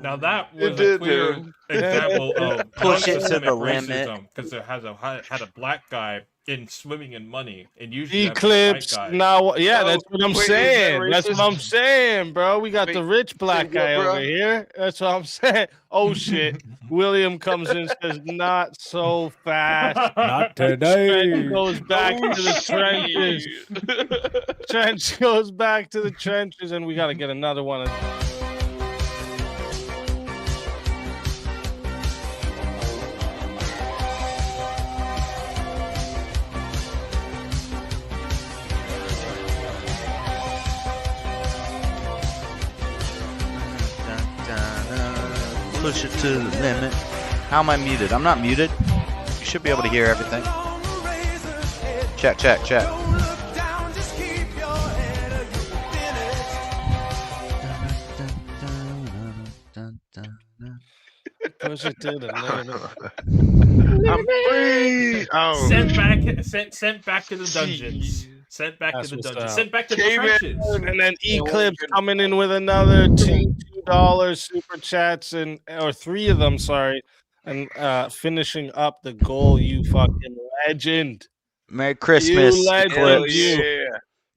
Now that was a clear example of Push it to systemic the limit. racism because it had a black guy in swimming in money, and usually Eclipse. that's a white guy. Now, yeah, that's what I'm wait, is that saying. That's what racist? I'm saying, bro. We got the Wait, rich black say what, guy bro? over here. That's what I'm saying. Oh shit. William comes in and says, "Not so fast." Not today. Trench goes back to the trenches. Trench goes back to the trenches, and we got to get another one. Push it to the limit. How am I muted? I'm not muted. You should be able to hear everything. Check. Push it to the limit. I'm free. Oh, Sent back to the dungeons. Sent back That's to the what's dungeons. up. Sent back to the Came in. trenches. And then Eclipse coming in with another $2 super chats or 3 of them, sorry, and finishing up the goal. You fucking legend. Merry Christmas. You legend, Eclipse. you.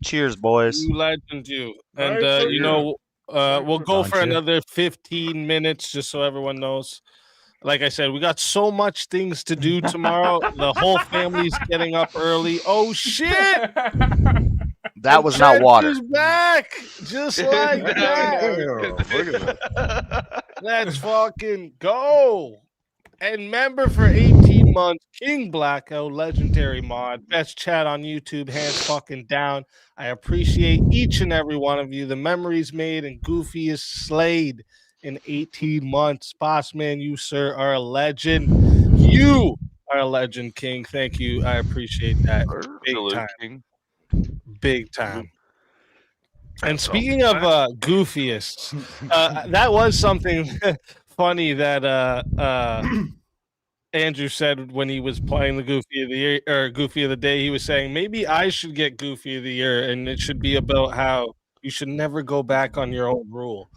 Cheers, boys. You legend, you. And Right, you know, we'll go for Gotcha. another 15 minutes just so everyone knows. Like I said, we got so much things to do tomorrow. The whole family's getting up early. Oh shit! That was not water. Trench is back, just like that. Look at that. Let's fucking go. And member for 18 months, King Blackout, legendary mod, best chat on YouTube, hands fucking down. I appreciate each and every one of you. The memories made and Goofy is slayed in 18 months. Boss man, you, sir, are a legend. You are a legend, King. Thank you. I appreciate that. Big time. Big time. And speaking of goofiest, that was something funny that Andrew said when he was playing the Goofy of the Year or Goofy of the Day. He was saying maybe I should get Goofy of the Year, and it should be about how you should never go back on your own rule.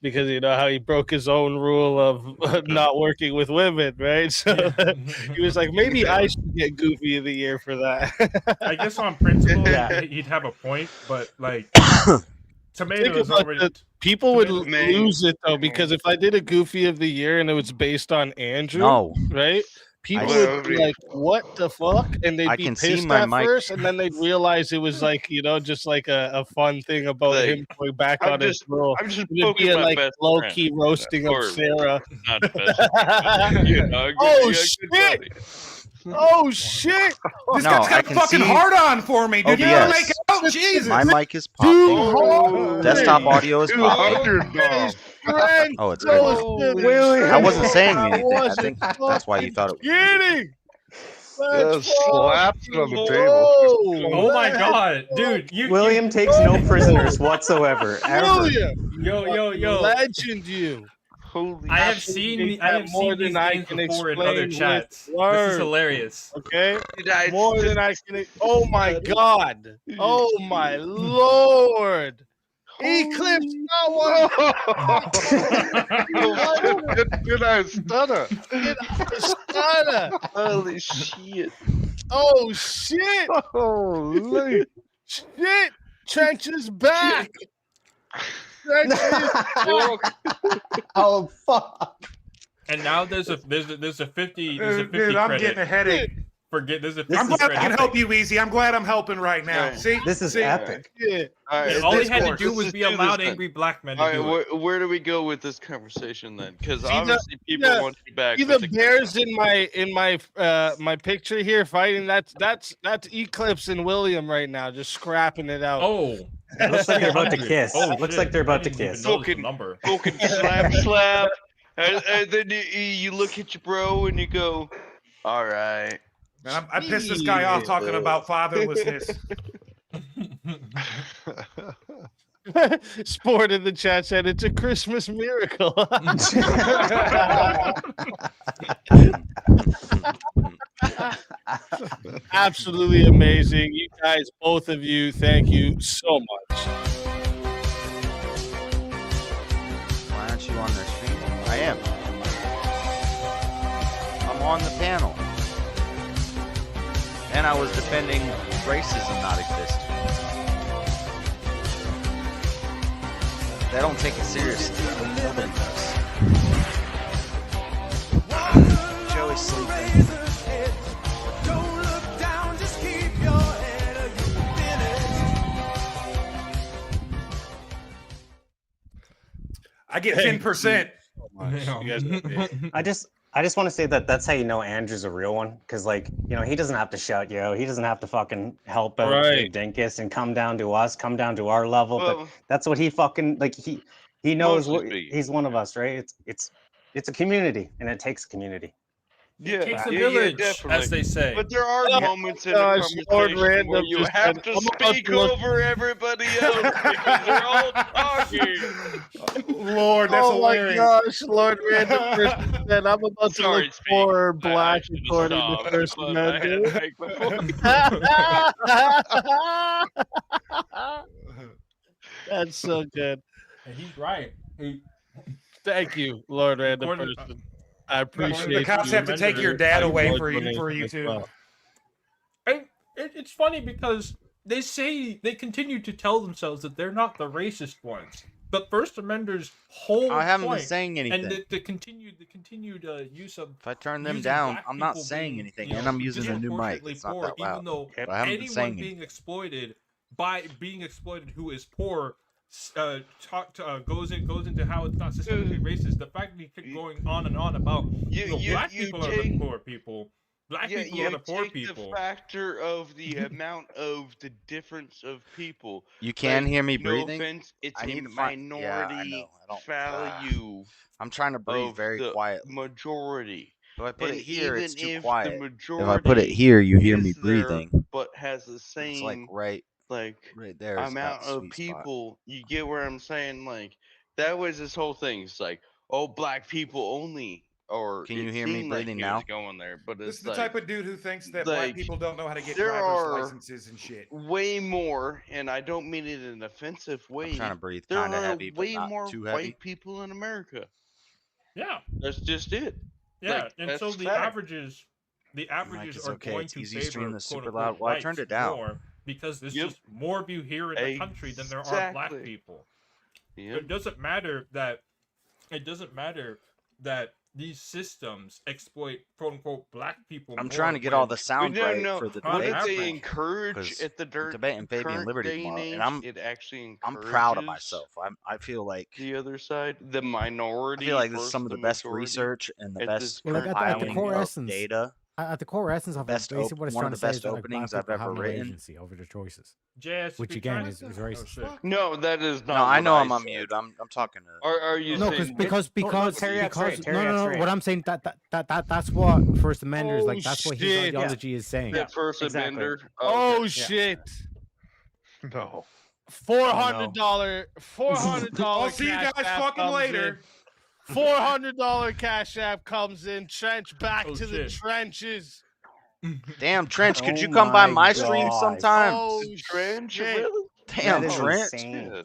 Because you know how he broke his own rule of not working with women, right? So he was like, maybe I should get Goofy of the Year for that. I guess on principle, Yeah. he'd have a point, but like Think tomatoes about already. People would Man. lose it though, because if I did a Goofy of the Year and it was based on Andrew, No. right? People I- would be like, "What the fuck?" And they'd I be can see pissed my at mic. first, and then they'd realize it was like, you know, just like a fun thing about Like, him going back I'm on his just- rule. I'm just It'd be poking a, my like best low friend. key roasting of Or- Sarah. Not the best. You know, Oh, good shit! buddy. Oh shit! This No, guy's I got a can fucking see hard on for me, dude. You wanna OBS. make out? Jesus. My mic is Too popping. hard. Desktop audio is popping. 200 dollars. Oh, it's Toasted. good. William. I wasn't saying I anything. I wasn't think that's why you thought it was. kidding. Let's slapped it on the fucking table. go. Oh my Let's god, dude! William takes no prisoners whatsoever, ever. William, Yo! legend, you. Holy I have Absolutely seen more these than I things can before in explain other with chats. This words. is hilarious. Okay, shit. more than I can. Oh my god! Oh my lord! Eclipse, no one. Did I stutter? Stunner. Holy shit. Oh shit! Holy. Shit! Trench is back. Trench is Oh fuck! And now there's a 50 there's a 50 Dude, I'm credit. getting a headache. Forget there's a 50 I'm glad I credit. can help you, Easy. I'm glad I'm helping right now. Right. See? This is See? epic. shit. All right, And all he let's had to go. do Let's was just be do a loud, this then. angry black man to All do right, it. where do we go with this conversation then? Because See the- obviously people the- want you back. See with the bears in my picture here fighting. That's Eclipse and William right now, just scrapping it out. Oh, It looks like they're about to kiss. Oh, Looks shit. like they're about I to didn't even kiss. notice the Fucking- number. Fucking slap. And then you look at your bro and you go, all right. Man, I pissed this guy off talking about fatherlessness. Sport in the chat said it's a Christmas miracle. Absolutely amazing. You guys, both of you, thank you so much. Why aren't you on their stream. I am. I'm on the panel. And I was defending racism not existing. They don't take it seriously. Nobody does. Joey's sleeping. I get 10%. You guys are big. I just want to say that that's how you know Andrew's a real one, because like he doesn't have to shout yo, he doesn't have to fucking help out Right. Big Dinkus and come down to us, come down to our level. But Well, that's what he fucking like. He knows Mostly what me. he's one of us, right? It's a community, and it takes a community. yeah, It takes a yeah, village, definitely. as they say. But there are Oh, moments in gosh, the Lord conversation Random where you just have said, to "I'm about speak to look-" over everybody else because they're all talking. Lord, that's Oh my hilarious. gosh, Lord Random person said, I'm about to Sorry, look Speak. for I black should've according to stopped, First but I had to Amendment. make my point. That's so good. And he's right. Thank you, Lord Random According- person. I The appreciate cops you. have to take your dad away for you Donation too. as well. And it's funny because they continue to tell themselves that they're not the racist ones. But First Amenders' whole I haven't been point saying anything. and the continued use of If I turn them using down, black I'm not people saying being, anything, you know, and I'm using a new mic. disproportionately It's not poor, that loud. even though But I haven't been anyone saying being anything. exploited by being exploited who is poor goes into how it's not systemically racist. The fact that he kept going on and on about black people are the poor people. Black people are the poor take people. the factor of the amount of the difference of people. You can Like, hear me no breathing? offense, it's I a need to find. Yeah, I minority know. I don't. value I'm trying to breathe of very the quietly. majority. If I put And it here, even it's too if quiet. the If majority I put it here, you hear me is there, breathing. but has the It's like same right there. Is amount about the of sweet spot. people, you get where I'm saying? Like, that was this whole thing. It's like, oh, black people only. Or Can you it hear me seemed like breathing he now? was going there, but This it's is the like, type of dude who thinks that like, black people don't know how to get there driver's are licenses and shit. way more, and I don't mean it in an offensive I'm trying way. to breathe There kind of are heavy, but way not more too heavy. white people in America. Yeah, That's just it. yeah, Like, and so that's the fact. averages is are okay. going It's to easy favor stream that's quote super unquote loud. Well, I whites turned it down. more because there's Yep. just more of you here in the country than there are black Exactly. people. Yep. It doesn't matter that these systems exploit quote unquote black people. I'm more trying to get all when- the sound right for the On What debate. did they average, encourage 'cause at the debating baby and current liberty day and tomorrow, age? and I'm It actually encourages proud of myself. I feel like the other side, the I minority. feel like this is versus some of the best majority research and the at best this Well, like current at the compiling core of essence, data. at the core essence of it, Best basically what it's one trying of to the say is best that like, black openings I've people have ever no written. agency over their choices, JS, which we again tried- is Oh, racist. shit. No, that is not. No, I what know I'm said. on mute. I'm talking to. Are you No, saying because Teriak's right, Teriak's right. what I'm saying that's what First Amenders like. That's what his shit. ideology is saying. that first exactly. amender? Oh okay. shit! No. $400 I'll see you Cash guys App fucking comes later. in. $400 Cash App comes in. Trench back Oh, to the shit. trenches. Damn, Trench, could Oh you come by my my stream gosh. sometime? Oh Trench, shit! really? Damn, That is Trench. insane.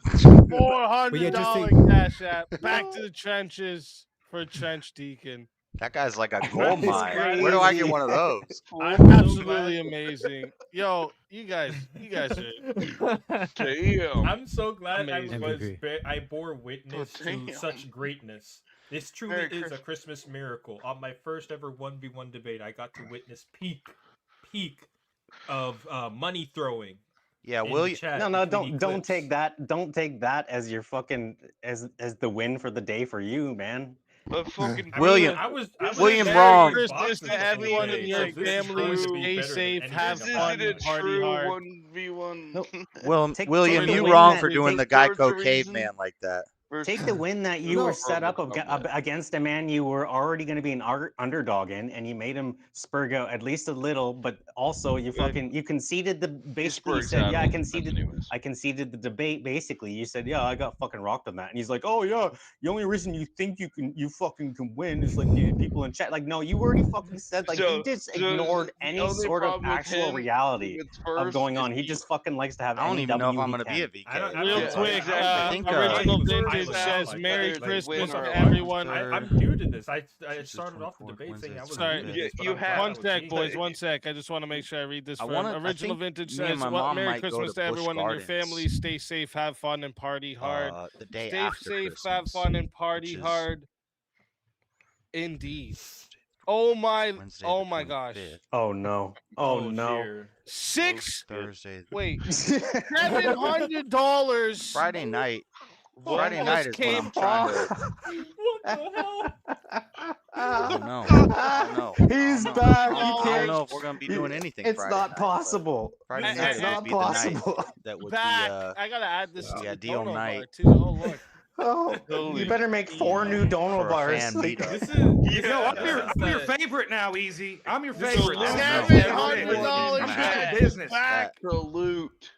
$400 say- Cash App back to the trenches for Trench Deacon. That guy's like a That gold is mine. Where do I get crazy. one of those? I'm so Absolutely glad- amazing. Yo, you guys are Damn. I'm so glad Amazing. I bore witness to damn. such greatness. This truly Merry is a Christmas. Christmas miracle. On my first ever 1v1 debate, I got to witness peak of money throwing. Yeah, in William. chat No, between don't clips. take that. Don't take that as your fucking as the win for the day for you, man. But fucking I William- mean, I was William very wrong. boxed Christmas in to the everyone in debate, your so this is family. going to be Stay better than safe, anything have this I've fun, isn't done. a party true hard. 1v1. Nope. William, Take William, the you win wrong that for we doing the take towards Geico the caveman reason. like that. Take the win that you No, were set up Republic of that. against a man you were already going to be an underdog in, and you made him spurg out at least a little, but also you conceded the basically you Spurg's said, out yeah, a little bit anyways. I conceded the debate. Basically, you said, yeah, I got fucking rocked on that, and he's like, oh yeah, the only reason you think you fucking can win is like the people in chat. Like, no, you already fucking said like So- he just so ignored the any only sort of problem with actual him reality with of going first on. is He just fucking likes to have I don't any even know if W I'm he gonna be can. a VK. I don't- Real Yeah, quick, exactly. I think, original I vintage Vintage was says, like "Merry that. Christmas winner to of everyone." I'm new to this. I started off the 24th, debate saying I was Wednesday, new to Sorry. this, but You I'm glad have- I One was sec, being boys. here. One sec. I just want to make sure I read this I from wanna- I Original think Vintage me and says, my "Well, mom Merry might go Christmas to to Busch everyone and your Gardens. family. Stay safe, have fun, and party hard. The day Stay after safe, Christmas, have fun, and party which is hard." Indeed. Oh my! Wednesday Oh the my gosh! 25th. Oh no. Oh no. dear. Six. Thursday. Wait. $700. Friday night. What? Friday night is when I'm trying to. What the hell? I don't know. I don't know. He's I don't know. back. I You don't can't. know if we're gonna be doing anything. It's Friday not night, possible. but Friday It's night not would be the possible. night that would Back. be. I gotta add this would to be the ideal dono bar night too. Oh look. Oh, Holy you better make 4 new dono For a bars. fan Like, meetup. This is Yo, I'm this your, is I'm your the- favorite now, Easy. I'm your This is favorite. I now. don't know. $700 I'm back. back to business. Back. Salute.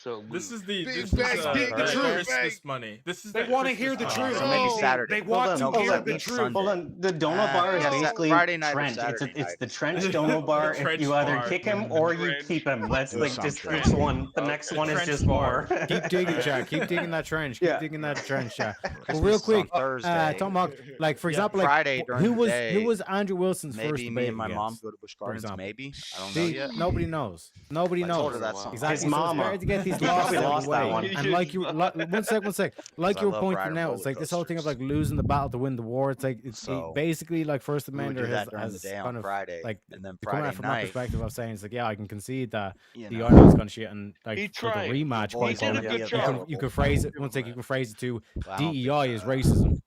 Salute. This is the Big this bag, is big the truth. Christmas money. This is They the want to Christmas hear the money. truth. So maybe No. Saturday. They want Hold to on, hear hold the on. truth. Sunday. hold on. The dono bar is yeah, basically Friday night or trench. Saturday It's night. the trench dono bar. If Trench you either bar. kick him or you Trench. keep him. That's Do like some just trench. which one. The next Okay. one is Trench just bar. more. Keep digging, Jack. Keep digging that trench. Keep Yeah. digging that trench, Jack. Well, Christmas real is on quick, Thursday. Tom, like for Yeah, example, like Friday during who the was day, who was Andrew Wilson's first Maybe debate me and my mom against, go to Busch for Gardens. example? Maybe I don't know See, yet. nobody knows. Nobody I knows. told her that song. Exactly. His So it's mama. better to get these He losses probably out of lost the that way. one. And like you, one sec. Like I your love point riding from now, roller it's like this whole thing of like coasters. losing the battle to win the war. It's like it's So, basically like First We would Amendment do that during has the day kind on of Friday, like and then coming Friday at from that night. perspective of saying it's like, yeah, I can concede that You the know, Ireland's gonna shit, and like He for the tried. rematch, the quite boys He did a gonna literally, good be job. available. you could phrase it. Give him One sec, that. you can phrase it to Well, I don't think DEI is that. racism,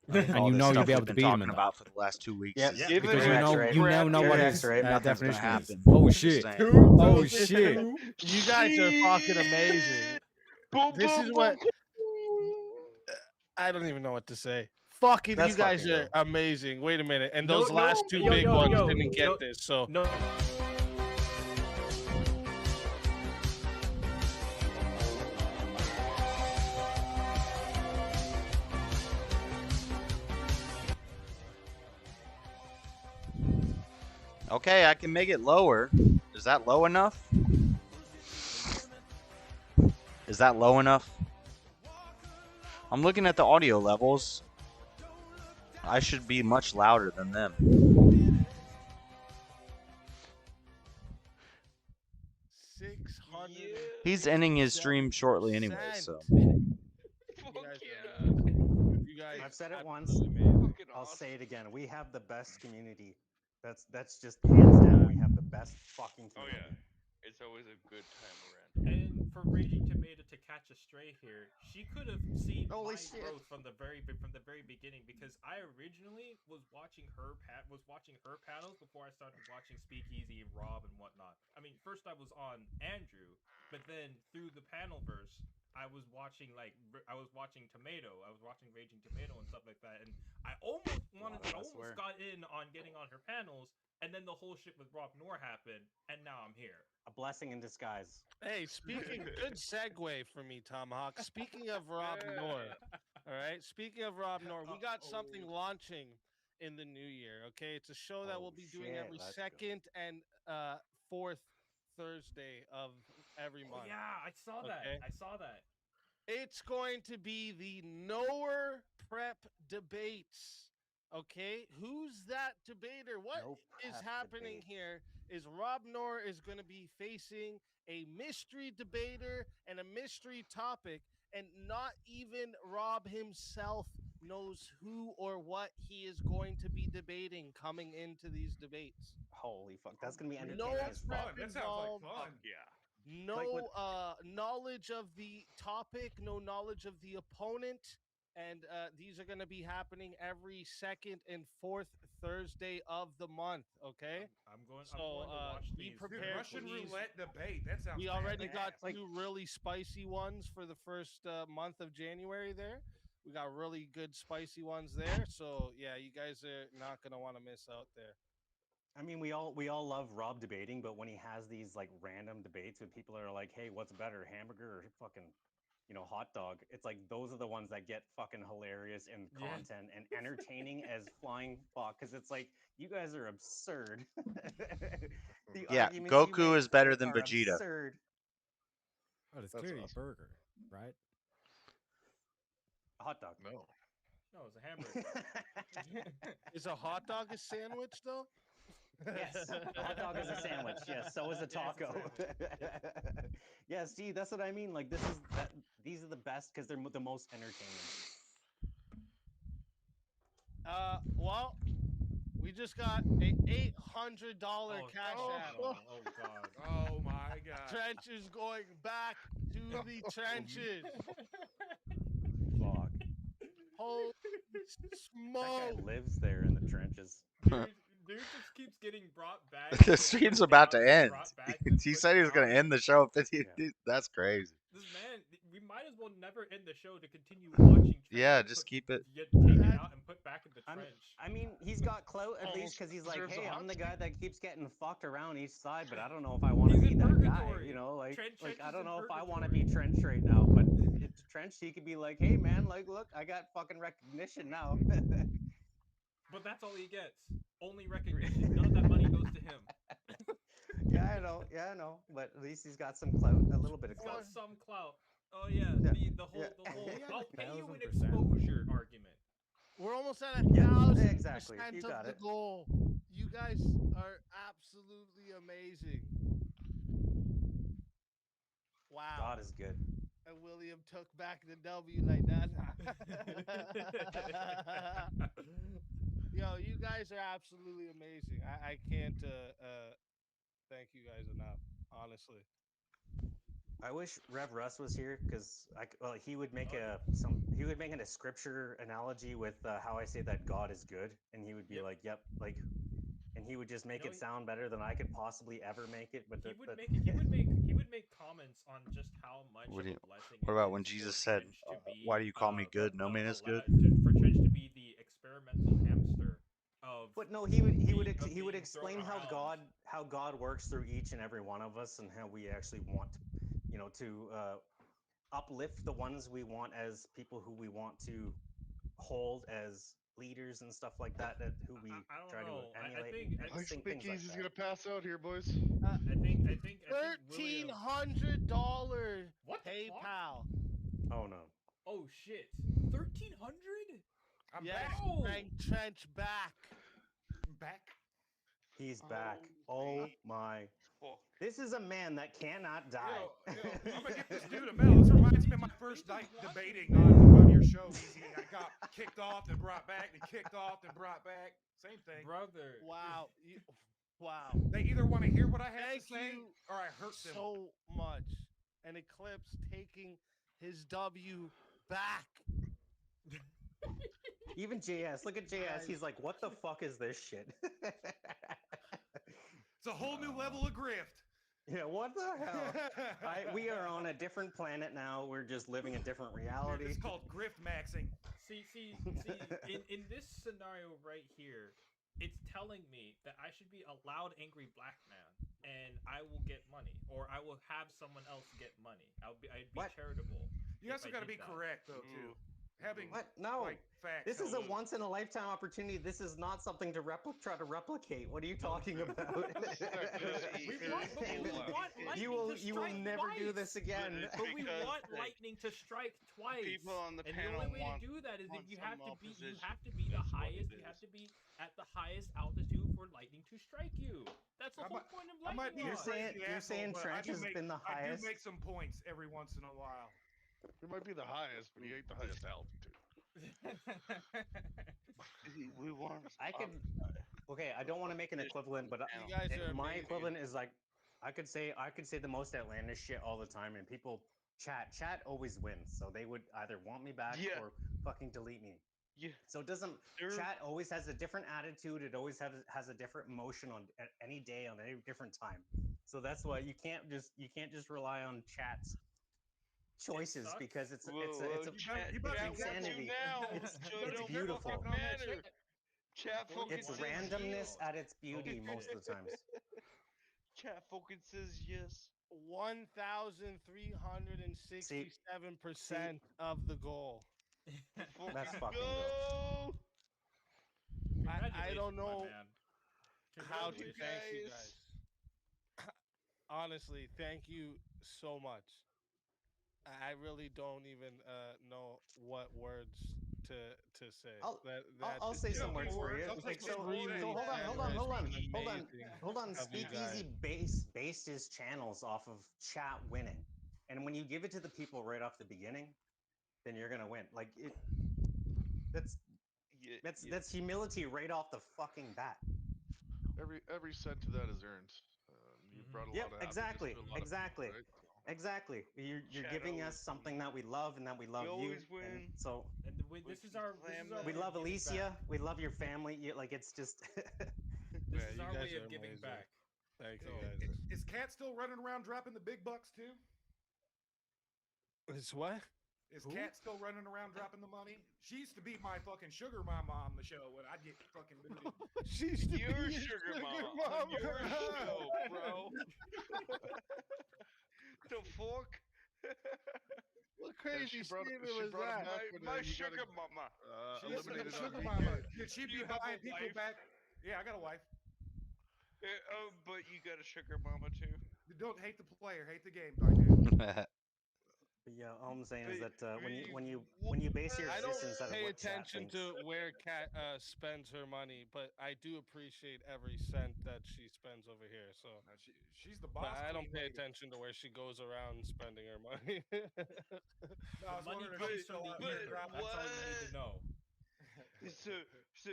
With and all you this know you'll stuff be able we've to been beat him talking in that. about for the last 2 weeks. Yep. is Yeah, Give Because it you a know crap. you now know what Correct, his right? Nothing's gonna definition is. happen. Oh Just shit! saying. Oh shit! You guys are fucking amazing. Boom, This boom, is what boom. I don't even know what to say. Fucking, That's you guys fucking are good. amazing. Wait a minute, and No, those last two yo, big yo, ones yo, didn't get yo. this. So No. Okay, I can make it lower. Is that low enough? Is that low enough? I'm looking at the audio levels. I should be much louder than them. 600. He's ending his stream shortly anyway, so. Fuck guys yeah. You guys, I've said it absolutely once. amazing. Fucking I'll awesome. say it again. We have the best community. That's just hands down. We have the best fucking Oh community. yeah. It's always a good time around. And for Raging Tomato to catch a stray here, she could have seen Holy my shit. growth from the very beginning, because I originally was watching her panels before I started watching Speakeasy and Rob and whatnot. I mean, first I was on Andrew, but then through the panelverse, I was watching Tomato, I was watching Raging Tomato and stuff like that, and I almost got in on getting on her panels, and then the whole shit with Rob Noor happened, and now I'm here. A blessing in disguise. Hey, speaking, good segue for me, Tomahawk. Speaking of Rob Noor, all right. Speaking of Rob Noor, we got something launching in the new year. Okay, it's a show that Oh, we'll be doing shit, every let's go. second and fourth Thursday of every Oh, month. yeah, I saw that. Okay. I saw that. It's going to be the Knower Prep Debates. Okay, who's that debater? What No is prep happening debate. here is Rob Noor is going to be facing a mystery debater and a mystery topic, and not even Rob himself knows who or what he is going to be debating coming into these debates. Holy fuck. That's gonna be entertaining No as fuck. prep That sounds like involved. fun. Yeah. No Like what- knowledge of the topic, no knowledge of the opponent, and these are going to be happening every second and fourth Thursday of the month. Okay, I'm going So, to watch be these. Dude, prepared Russian for these. roulette debate. That sounds we already got badass. two really spicy ones for the first month of January. There, we got really good spicy ones there. So yeah, you guys are not going to want to miss out there. I mean, we all love Rob debating, but when he has these like random debates with people that are like, "Hey, what's better, hamburger or fucking, hot dog?" It's like those are the ones that get fucking hilarious and Yeah. content and entertaining as flying fuck. Because it's like you guys are absurd. The Yeah, arguments you Goku make is better than are Vegeta. Absurd. Oh, it's That's clearly awesome. burger, right? hot dog. No. No, it's a hamburger. Is a hot dog a sandwich though? Yes, hot dog is a sandwich. Yes, so is a taco. Yeah, see, that's what I mean. Like these are the best because they're the most entertaining. Well, we just got a $800 cash app. Oh God. Oh my god. Trench is going back to the trenches. Fuck. Holy That smoke! guy lives there in the trenches. Dude just keeps getting brought back. The stream's about to end. He said he was gonna end the show. 50. Yeah. That's crazy. This man, we might as well never end the show to continue watching. Yeah, just keep it. Get taken out and put back in the trench. I mean, he's got clout at least Almost because he's like, deserves a hey, hot I'm the seat. guy that keeps getting fucked around each side, but I don't know if I want to He's be in that guy. purgatory. You know, like Trench I is don't in know if I want to purgatory. be Trench right now, but it's Trench. He could be like, hey man, like look, I got fucking recognition now. But that's all he gets. Only recognition. None of that money goes to him. Yeah, I know. Yeah, I know. But at least he's got some clout, a little bit of He's clout. got some clout. Oh yeah, Yeah. the whole Yeah. I'll pay you an 1000%. exposure argument. We're almost at Yeah, 1,000% exactly. You of got the it. goal. You guys are absolutely amazing. Wow. God is good. And William took back the W like that. Yo, you guys are absolutely amazing. I can't thank you guys enough, honestly. I wish Rev Russ was here because he would make Oh, he would make a scripture analogy with how I say that God is good, and he would be Yep. like, "Yep," like, and he would just make No, it sound better than I could possibly ever make it. But He would make comments on just how much What of do a you- blessing. What it about is when for Jesus said, Trench to be, "Why do you call me good? No man is good." For Trench to be the experimental hamster of. But no, he would being explain thrown around. how God works through each and every one of us, and how we actually want, to uplift the ones we want as people who we want to hold as leaders and stuff like that. Who we I don't try know. to I emulate. think- and I think think things like he's that. gonna pass out here, boys. I think William. $1,300 What the fuck? PayPal. Oh no. Oh shit! 1,300. I'm Yes, back. Oh. bring Trench back. I'm back. He's back. Oh my. Fuck. This is a man that cannot die. I'm gonna get this dude a medal. This reminds me of my first night debating on your show, Easy. I got kicked off and brought back, and kicked off and brought back. Same thing. Brother. Wow. Wow. They either want to hear what I have Thank to say, you or I hurt them. so much. And Eclipse taking his W back. Even JS, look at JS. Guys. He's like, what the fuck is this shit? It's a whole new level of grift. Yeah, what the hell? We are on a different planet now. We're just living a different reality. It's called grift maxing. See. In this scenario right here, it's telling me that I should be a loud, angry black man, and I will get money, or I will have someone else get money. I'd be What? charitable. You also got to be correct though too. Having What? No. like facts. This is a helps. once in a lifetime opportunity. This is not something to try to replicate. What are you talking about? You will never do this again. But we Because want the lightning to strike twice. people on the and the panel only way want- to do that is if want you have some to be opposition. the That's what highest. it You have is. to be at the highest altitude for lightning to strike you. That's the whole point of I might lightning. be You're a rod. saying- crazy you're asshole, saying but Trench has been the I highest? do make some points every once in a while. He might be the highest, but he ain't the highest altitude. We want. I could. Okay, I don't want to make an equivalent, but You guys are my amazing. equivalent is like I could say the most outlandish shit all the time, and people chat always wins. So they would either want me back Yeah. or fucking delete me. Yeah. So it doesn't. There- Chat always has a different attitude. It always has a different emotion on at any day on any different time. So that's why you can't just rely on chat's choices sucks. because it's chat, you better chat be wants you insanity. now. It's Joe, don't beautiful. fucking matter. Chat fucking It's says randomness yes. at its beauty most of the times. Chat fucking says yes. 1,367% of the goal. Fucking That's fucking go. I don't Congratulations, my know man. how to Congratulations. thank you guys. guys. Honestly, thank you so much. I really don't even know what words to say. I'll say some words for you. I'll Like take so, words. so hold on, hold on, generous hold on, and hold on, amazing hold on. of you guys. Speakeasy based his channels off of chat winning, and when you give it to the people right off the beginning, then you're gonna win. Like it. That's humility right off the fucking bat. Every cent of that is earned. You brought a lot of happiness to a lot of people, right? Exactly. You're giving us something that we love and that we love you. always win. And so And this is our we way of love giving Alicia. back. We love your family. Like it's just. This Man, is you our guys way are of giving amazing. back. Thank So, you guys. Is Cat still running around dropping the big bucks too? It's what? Is Who? Cat still running around dropping the money? She used to be my fucking sugar mama on the show when I'd get fucking booted. She's the Your biggest sugar mama on your show, bro. The fuck? What Yeah, crazy she brought statement she was brought him that? back when My you got sugar mama. She's the eliminated on sugar DK. mama. Did she be You have a buying people wife? back? Yeah, I got a wife. But you got a sugar mama too. Don't hate the player, hate the game, dog dude. But yeah, all I'm saying is Hey, that when you base your I don't existence out of pay what chat attention thinks, to where Kat spends her money, but I do appreciate every cent that she spends over here. So, She's the boss. but I don't queen pay lady. attention to where she goes around spending her money. No, I was money wondering if comes she's from still the out here ether. dropping. That's all you need to know. So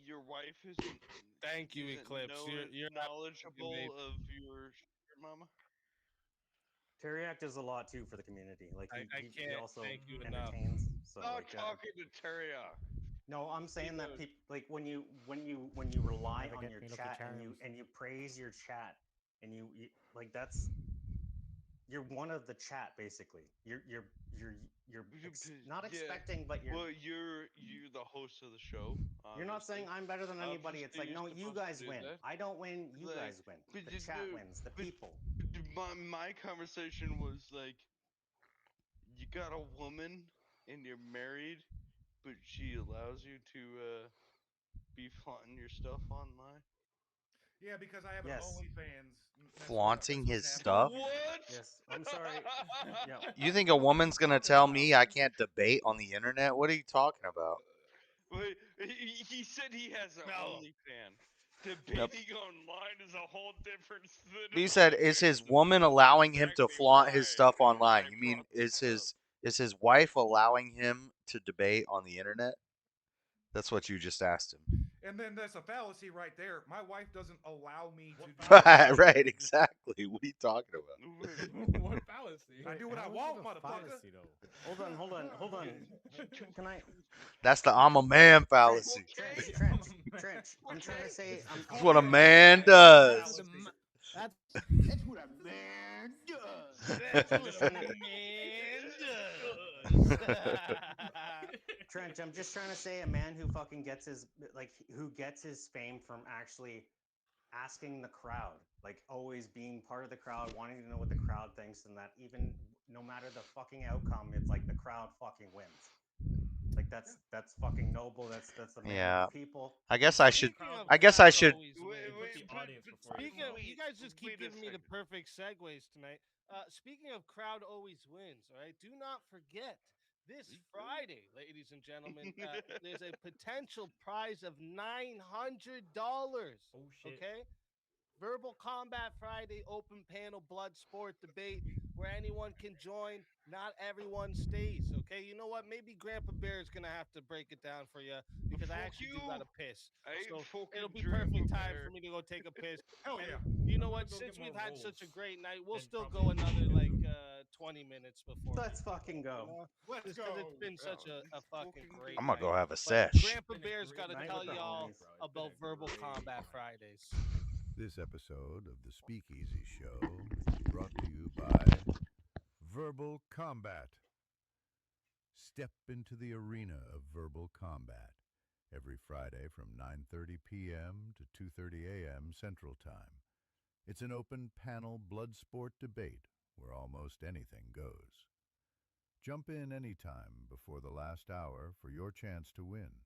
your wife isn't. Thank you, isn't Eclipse. You're knowledgeable amazing. of your sugar mama. Teriak does a lot too for the community. Like I he can't also thank you enough. entertains. So Not like talking to Teriyaki. no, I'm saying that knows. people like when you rely Never on get your me Lucky chat Charms. and you praise your chat and you like that's you're one of the chat basically. Not Yeah. expecting, but Well, you're the host of the show. you're not saying obviously. I'm better than anybody. It's like Obviously, no, you're you supposed to guys do win. that. I don't win. You Like, guys win. but The you chat do- wins. The but- people. my conversation was like, you got a woman and you're married, but she allows you to be flaunting your stuff online. Yeah, because I have Yes. an OnlyFans. Flaunting his happening. stuff? What? Yes. I'm sorry. Yeah. You think a woman's gonna tell me I can't debate on the internet? What are you talking about? Wait, he said he has an No. OnlyFans. Debating online is a whole different. He said, "Is his woman allowing him to flaunt his stuff online?" You mean is his wife allowing him to debate on the internet? That's what you just asked him. And then there's a fallacy right there. My wife doesn't allow me to do that. Right, exactly. What are you talking about? What fallacy? I do what I How is want, it a motherfucker. fallacy, though? Hold on. Can I? That's the I'm a man fallacy. Trench. I'm trying to say. That's what a man does. That's That's what a man does. Trench, I'm just trying to. Trench, I'm just trying to say a man who fucking gets his who gets his fame from actually asking the crowd, like always being part of the crowd, wanting to know what the crowd thinks, and that even no matter the fucking outcome, it's like the crowd fucking wins. Like that's fucking noble. That's the man of the people. I guess I should. Speaking of I guess I crowd should. always Put wins. the audience before Speaking of, you guys just keep wait a giving me the second. perfect segues tonight. Speaking of crowd always wins, all right? Do not forget this Friday, ladies and gentlemen, there's a potential prize of $900. Oh shit. Okay? Verbal Combat Friday, open panel blood sport debate where anyone can join. Not everyone stays. Okay, you know what? Maybe Grandpa Bear is gonna have to break it down for you because I Fuck actually do you. gotta piss. I ain't So fucking it'll be Grandpa perfect time Bear. for me to go take a piss. Hell And yeah. you know I'm what? gonna go Since get we've more had such a rolls great night, we'll and still probably go another a like pizza. 20 minutes before. Let's we fucking you go. know? Let's Just 'cause go. it's been such a fucking fucking great I'm gonna go night. have a But sesh. Grandpa Been a Bear's great got to night tell with the y'all homies. Bro, it's been about a Verbal great Combat night. Fridays. This episode of the Speakeasy Show is brought to you by Verbal Combat. Step into the arena of verbal combat every Friday from 9:30 p.m. to 2:30 a.m. Central Time. It's an open panel blood sport debate where almost anything goes. Jump in anytime before the last hour for your chance to win.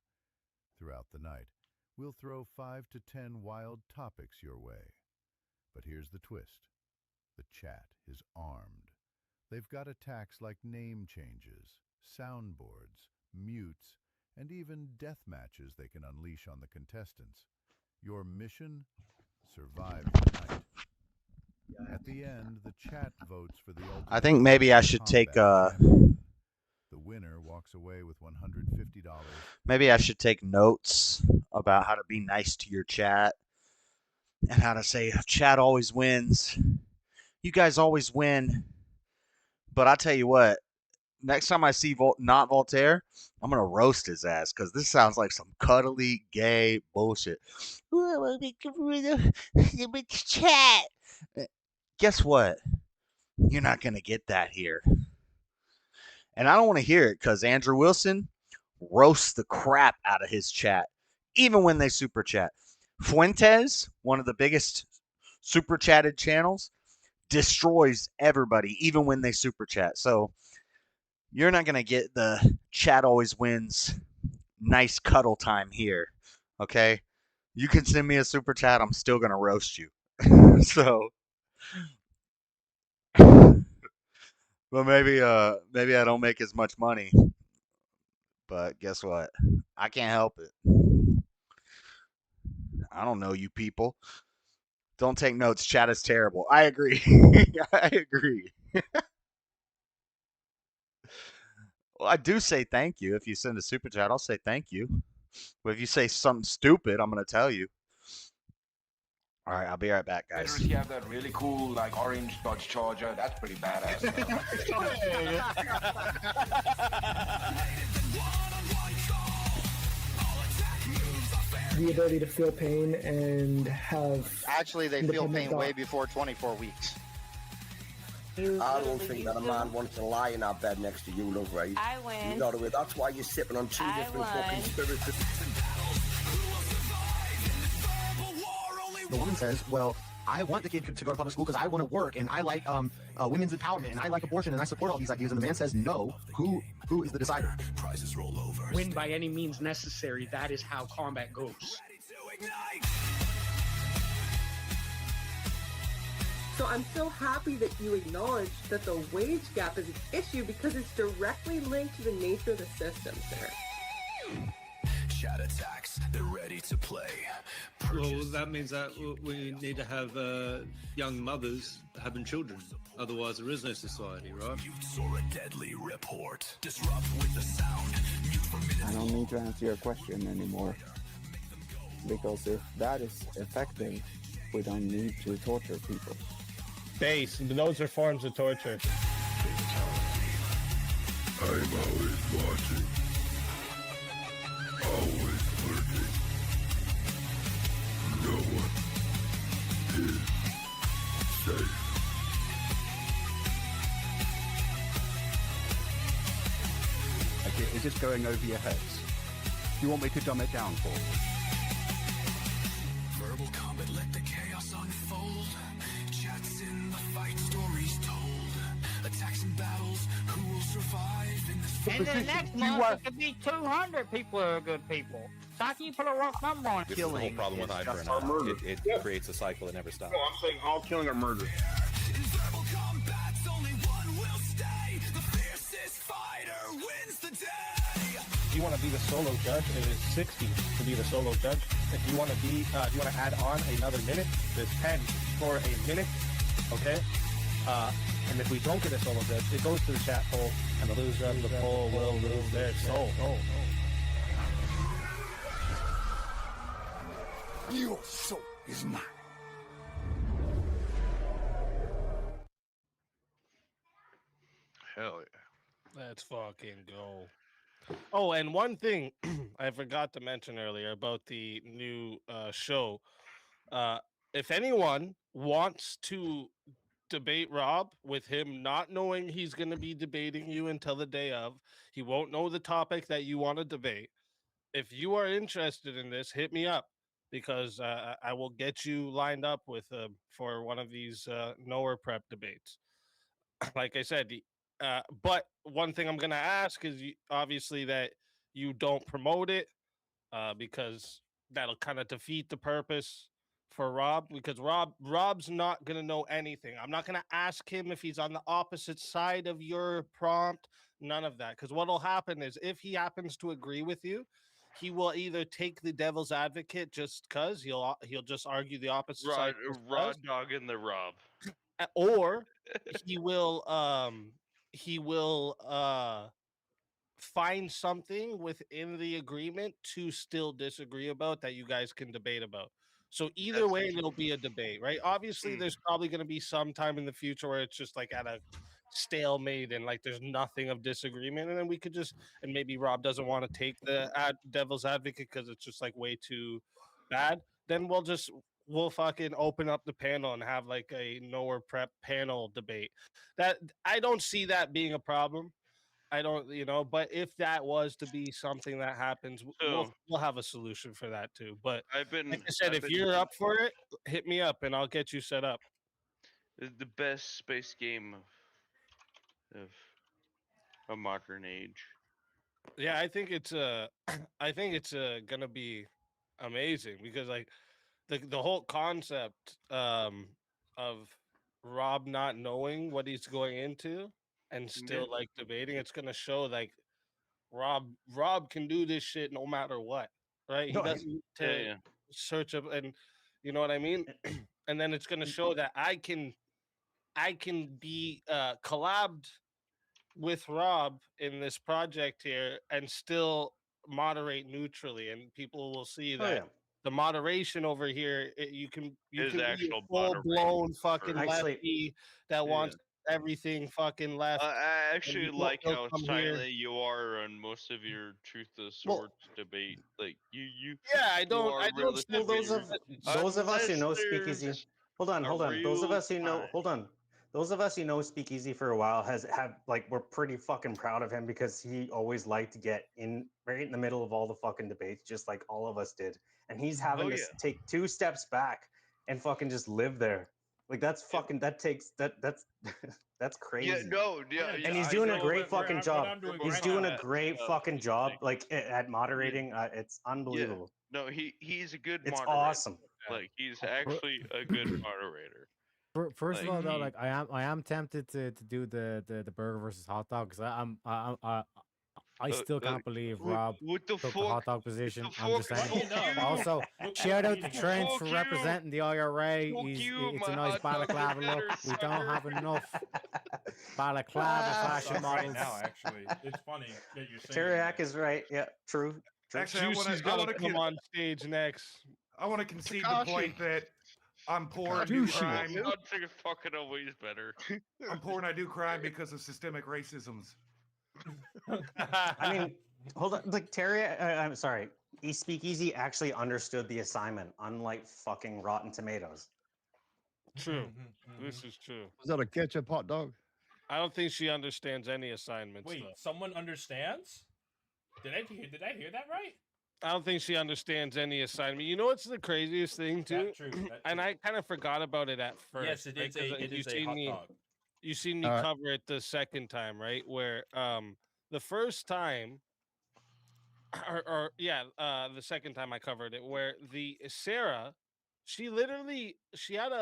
Throughout the night, we'll throw 5 to 10 wild topics your way. But here's the twist. The chat is armed. They've got attacks like name changes, soundboards, mutes, and even death matches they can unleash on the contestants. Your mission? Survive the night. At the end, the chat votes for the ultimate. I think maybe I should take The winner walks away with $150. Maybe I should take notes about how to be nice to your chat and how to say chat always wins. You guys always win. But I tell you what, next time I see not Voltaire, I'm gonna roast his ass because this sounds like some cuddly gay bullshit. Chat. Guess what? You're not gonna get that here. And I don't want to hear it because Andrew Wilson roasts the crap out of his chat, even when they super chat. Fuentes, one of the biggest super chatted channels, destroys everybody, even when they super chat. So you're not going to get the chat always wins nice cuddle time here, okay? You can send me a super chat. I'm still going to roast you. So, well, maybe I don't make as much money. But guess what? I can't help it. I don't know you people. Don't take notes. Chat is terrible. I agree. I agree. Well, I do say thank you. If you send a super chat, I'll say thank you. But if you say something stupid, I'm going to tell you. All right, I'll be right back, guys. You have that really cool, like, orange Dodge Charger. That's pretty badass. The ability to feel pain and have... Actually, they feel pain way before 24 weeks. I don't think that a man wants to lie in our bed next to you, love, right? I win. You know the way. That's why you're sipping on two different fucking spirits. The woman says, well, I want the kid to go to public school because I want to work and I like women's empowerment and I like abortion and I support all these ideas. And the man says, no, who is the decider? Prizes roll over. Win by any means necessary. That is how combat goes. So I'm so happy that you acknowledge that the wage gap is an issue because it's directly linked to the nature of the system, sir. Chat attacks, they're ready to play. Well, that means that we need to have young mothers having children. Otherwise, there is no society, right? Or a deadly report. Disrupt with the sound. I don't need to answer your question anymore. Because if that is effective, we don't need to torture people. Base, those are forms of torture. I'm always watching. Always lurking. No one is safe. Okay, is this going over your heads? Do you want me to dumb it down for you? Verbal combat, let the chaos unfold. Chats in the fight, stories told. Attacks and battles, who will survive in this And the next month, it could be 200 people who are good people. So how can you put a rough number on it? This is the whole problem with Hyper. It creates a cycle that never stops. No, I'm saying all killing are murder. In verbal combats, only one will stay. The fiercest fighter wins the day. If you want to be the solo judge, it is 60 to be the solo judge. If you want to be, if you want to add on another minute, there's 10 for a minute. Okay. And if we don't get a solo judge, it goes to the chat poll, and the loser of the poll will lose their soul. Your soul is mine. Hell yeah. Let's fucking go. Oh, and one thing I forgot to mention earlier about the new show. If anyone wants to debate Rob with him not knowing he's going to be debating you until the day of, he won't know the topic that you want to debate. If you are interested in this, hit me up because I will get you lined up with for one of these knower prep debates. Like I said, but one thing I'm going to ask is obviously that you don't promote it because that'll kind of defeat the purpose for Rob, because Rob's not gonna know anything. I'm not gonna ask him if he's on the opposite side of your prompt. None of that. Because what'll happen is if he happens to agree with you, he will either take the devil's advocate just because he'll just argue the opposite side, Rod dog in the Rob, or he will find something within the agreement to still disagree about that you guys can debate about. So either way, there'll be a debate, right? Obviously, there's probably going to be some time in the future where it's just like at a stalemate and like there's nothing of disagreement, and then we could just, and maybe Rob doesn't want to take the devil's advocate because it's just like way too bad. Then we'll fucking open up the panel and have like a nowhere prep panel debate. That I don't see that being a problem. I don't, but if that was to be something that happens, we'll have a solution for that too. But like I said, if you're up for it, hit me up and I'll get you set up. The best space game of a modern age. Yeah, I think it's gonna be amazing because like the whole concept of Rob not knowing what he's going into and still like debating, it's gonna show like Rob can do this shit no matter what, right? He doesn't need to search up, and you know what I mean. And then it's gonna show that I can be collabed with Rob in this project here and still moderate neutrally, and people will see that the moderation over here, you can be a full blown fucking lefty that wants everything fucking left. I actually like how silent you are on most of your truth of swords debate. Like you. Yeah, I don't. Well, those of us who know Speakeasy. Hold on. Those of us who know. Hold on. Those of us who know Speakeasy for a while we're pretty fucking proud of him because he always liked to get in right in the middle of all the fucking debates, just like all of us did. And he's having to take 2 steps back and fucking just live there. Like that's fucking that's crazy. And he's doing a great fucking job. He's doing a great fucking job, like at moderating. It's unbelievable. No, he's a good. It's moderator. awesome. Like he's actually a good moderator. First of all, though, like I am tempted to do the burger versus hot dog because I still can't believe Rob took the hot dog position. I'm just saying. Also, shout out to Trent for representing the IRA. It's a nice balaclava look. We don't have enough balaclava fashion models. Right now, actually, it's funny that you're saying. Teriak is right. Yeah, true. Actually, Juicy's gonna come on stage next. I want to concede the point that I'm poor and do crime. It's fucking always better. I'm poor and I do crime because of systemic racisms. I mean, hold on. Like Terry, I'm sorry. Speakeasy actually understood the assignment, unlike fucking Rotten Tomatoes. True. This is true. Was that a ketchup hot dog? I don't think she understands any assignments. Wait, though. someone understands? Did I hear that right? I don't think she understands any assignment. You know what's the craziest thing too? And I kind of forgot about it at first. Yes, it is a hot dog. You seen me cover it the second time, right? Where the first time, the second time I covered it, where Sarah, she had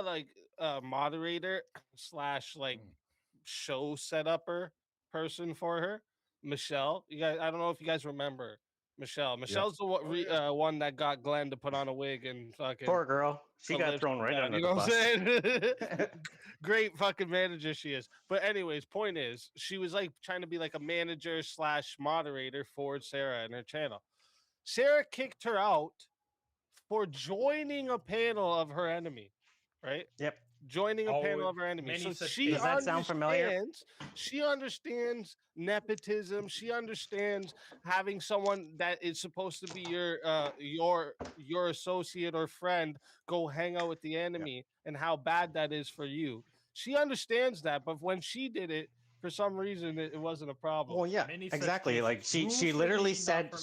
a moderator / like show setupper person for her, Michelle. You guys, I don't know if you guys remember. Michelle's the one that got Glenn to put on a wig and fucking poor girl. She got thrown right under the bus. You know what I'm saying? Great fucking manager she is. But anyways, point is, she was like trying to be like a manager / moderator for Sarah and her channel. Sarah kicked her out for joining a panel of her enemy, right? Yep. Joining a panel of her enemy. So she does that sound familiar? She understands nepotism. She understands having someone that is supposed to be your associate or friend go hang out with the enemy and how bad that is for you. She understands that, but when she did it, for some reason, it wasn't a problem. Well, yeah, exactly. Like she literally said.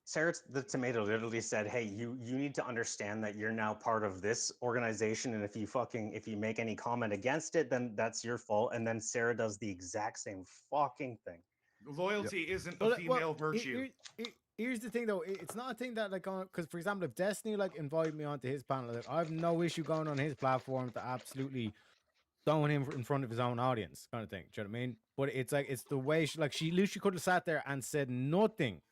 Sarah the Tomato literally said, "Hey, you need to understand that you're now part of this organization, and if you make any comment against it, then that's your fault." And then Sarah does the exact same fucking thing. Loyalty isn't a female virtue. here's the thing though, it's not a thing that like, because for example, if Destiny like invited me onto his panel, like, I have no issue going on his platform to absolutely throwing him in front of his own audience, kind of thing. Do you know what I mean? But it's like it's the way she literally could have sat there and said nothing.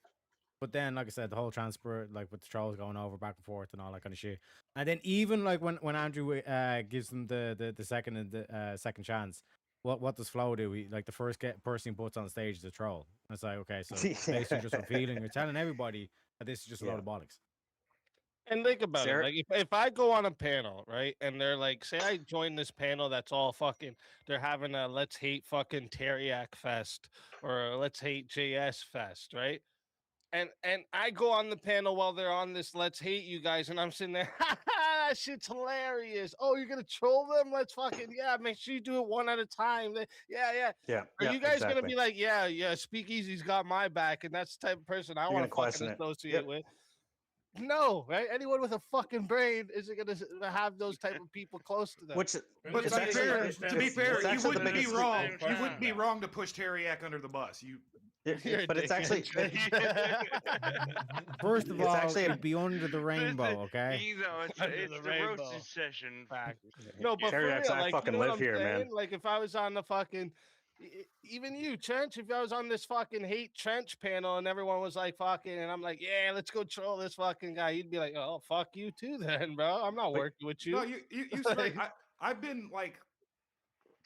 But then, like I said, the whole transfer, like with the trolls going over back and forth and all that kind of shit. And then even like when Andrew gives them the second and the second chance, what does Flo do? He, like the first person he puts on stage is a troll. And it's like, okay, so basically just revealing, you're telling everybody that this is just a load of bollocks. And think about it. Like if I go on a panel, right, and they're like, say I join this panel that's all fucking, they're having a let's hate fucking Teriak Fest or a let's hate JS Fest, right? And I go on the panel while they're on this let's hate you guys, and I'm sitting there, that shit's hilarious. Oh, you're gonna troll them? Let's fucking make sure you do it one at a time. Yeah. Are you guys gonna be like, yeah, Speakeasy's got my back, and that's the type of person I want to fucking associate with? No, right? Anyone with a fucking brain isn't gonna have those type of people close to them. But to be fair, you wouldn't be wrong. You wouldn't be wrong to push Teriak under the bus. But it's actually first of all, it'd be under the rainbow, okay? You know, it's the roasted session. No, but Teriak's, for real, I fucking live here, man. Like if I was on the fucking, even you, Trench, if I was on this fucking hate Trench panel and everyone was like fucking, and I'm like, yeah, let's go troll this fucking guy, you'd be like, oh, fuck you too then, bro. I'm not working with you. No, you straight. I've been like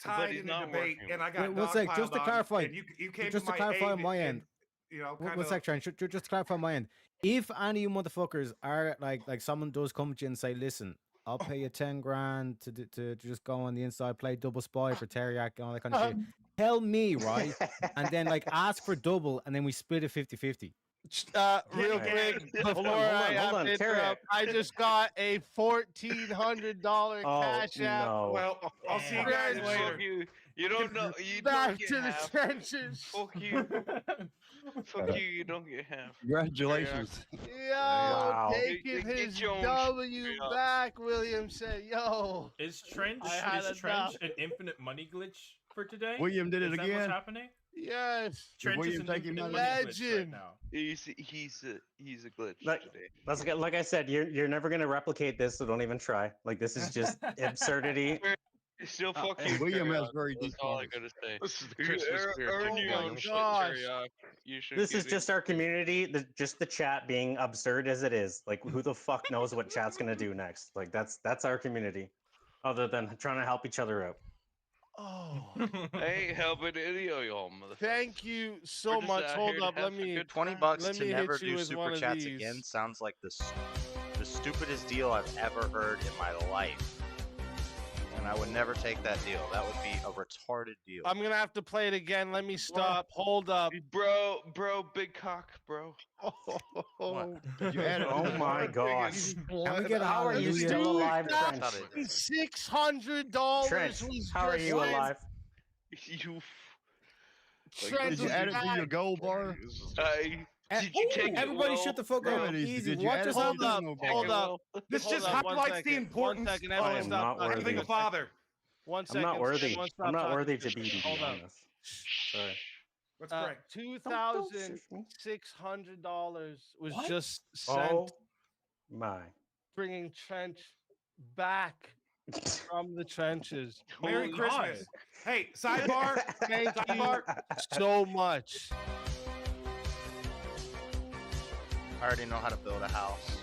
tied in a debate, and I got what's like just to clarify, you came just to clarify on my end. You know, what's that, Trench? Just to clarify on my end. If any of you motherfuckers are like someone does come to you and say, listen, I'll pay you 10 grand to just go on the inside, play double spy for Teriak and all that kind of shit. Tell me, right? And then like ask for double, and then we split it 50-50. Real quick, before I interrupt, I just got a $1,400 Cash App. No. Well, I'll see you guys later. You don't know. You back don't get to the half. trenches. Fuck you. Fuck you. You don't get half. Congratulations. Yo, taking his W back, William said. Yo, is Trench an infinite money glitch for today? William did it is that again. What's happening? Yes. Trench is an infinite money glitch right now. He's a glitch today. Like I said, you're never gonna replicate this, so don't even try. Like this is just absurdity. Still fuck you. William has very deep. That's all I gotta say. This is the Christmas spirit. Earn your own shit. This is just our community, just the chat being absurd as it is. Like who the fuck knows what chat's gonna do next? Like that's our community. Other than trying to help each other out. Oh, I ain't helping any of y'all, motherfuckers. Thank you so much. Hold up, let me. $20 to never do super chats again sounds like the stupidest deal I've ever heard in my life. And I would never take that deal. That would be a retarded deal. I'm gonna have to play it again. Let me stop. Hold up, bro. Big cock, bro. Oh my gosh! Can we get how are you still alive, Trench? $600. How are you alive? You. Did you add it to your gold bar? Did you take everybody shut the fuck up. Easy. What just hold up. This just highlights the importance of having a father. 1 second. I'm not worthy. I'm not worthy to be on this. Sorry. Let's pray. $2,600 was just sent. Oh my! Bringing Trench back from the trenches. Merry Christmas. Hey, sidebar. Thank you so much. I already know how to build a house.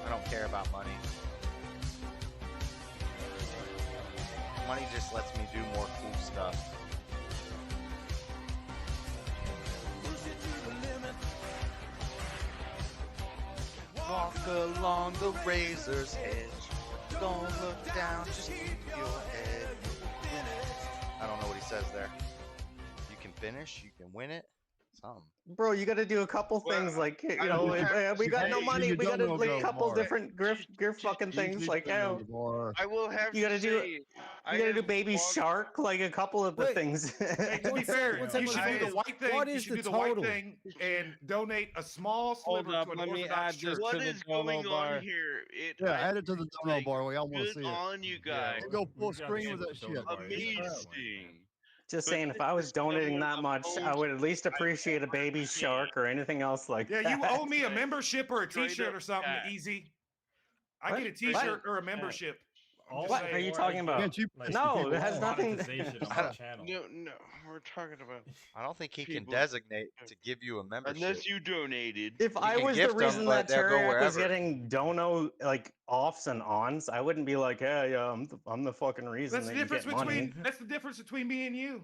I don't care about money. Money just lets me do more cool stuff. Walk along the razor's edge. Don't look down, just keep your head. I don't know what he says there. You can finish, you can win it. Something. Bro, you got to do a couple things like we got no money. We got to like a couple different griff fucking things like I will have. You got to do. You got to do baby shark like a couple of the things. Hey, to be fair, you should do the white thing. What is you should do the white thing and donate a small sliver to an Orthodox church. What is going on here? Add it to the dono bar. We all want to see it. Good on you guys. Go full screen with that shit. Amazing. Just saying, if I was donating that much, I would at least appreciate a baby shark or anything else like that. Yeah, you owe me a membership or a T-shirt or something. Easy. I What? get a T-shirt What? or a membership. What are you talking about? Like, No, it has nothing. monetization on my channel. No, we're talking about. I don't think he can people- designate to give you a membership. Unless you donated. If I was the reason that Teriyaki was getting dono like offs and ons, I wouldn't be like, hey, yeah, I'm the fucking reason That's the that you difference get money. that's the difference between me and you.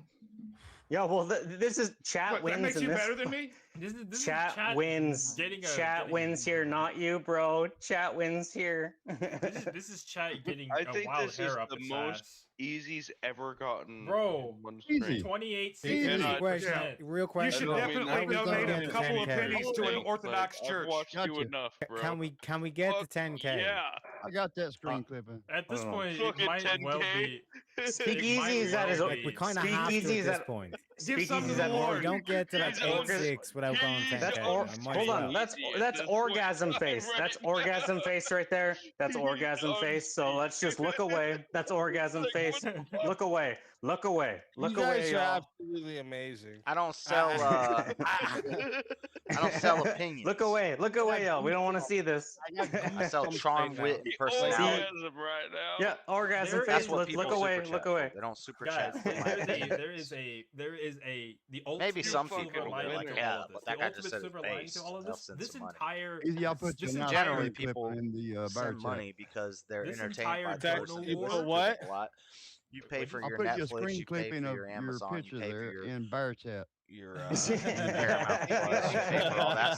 Yeah, well, this is chat What, wins. that makes in you this. better than me? This Chat is wins. Chat wins here, not you, bro. Chat wins here. This is chat getting I a think wild this is hair up the its most ass. Easy's ever gotten. Bro, in one easy. stream. 28 Easy question. Real question. You should though. definitely How we gonna donate get a to couple of 10K? pennies to an Orthodox I've church. watched you enough, bro. Can we get to 10K? Yeah. I got that screen clipping. At this Oh. point, it Fucking might 10K. well be. Speakeasy is at his. Like we kind of have to at Speakeasy is this at. point. Speakeasy is the at. Lord. We don't get to like 8-6 without going 10K. That's I might hold as on. well. That's orgasm face. That's orgasm face right there. That's orgasm face. So let's just look away. That's orgasm face. Look away. Look away. Look You away, guys are y'all. absolutely amazing. I don't sell. I don't sell opinions. Look away. Look away, y'all. We don't want to see this. I sell charm, wit, and personality. Orgasm right now. Yeah, orgasm There face. is- Let's look away. Look away. They don't super Guys, chat. in my opinion. there is a the ultimate Maybe some silver people will lining like to it, all of but this. that The guy just ultimate said his silver lining base, to all of they'll this. send This some money. entire Easy, I'll put this your entire Generally, clip people in the bar send chat. money because they're This entertained entire by dono person. war- For what? A lot. You pay for I'll your put you a Netflix, screen you pay clipping for of your your Amazon, you picture pay for there your in bar chat. your Paramount Plus, you pay for all that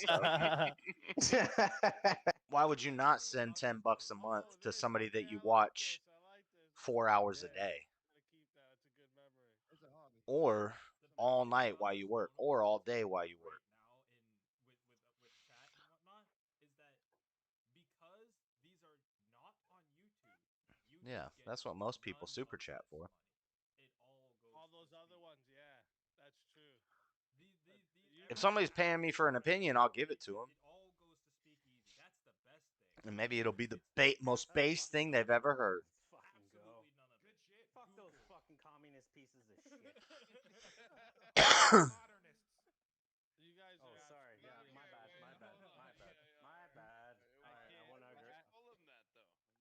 stuff. Why would you not send $10 a month to somebody that you watch 4 hours a day, or all night while you work, or all day while you work? Yeah, that's what most people super chat for. All those other ones, yeah, that's true. If somebody's paying me for an opinion, I'll give it to them. And maybe it'll be the most base thing they've ever heard. Fucking go. Fuck those fucking communist pieces of shit. You guys are. Oh, sorry. Yeah, my bad. My bad. My bad. My bad. I want to agree.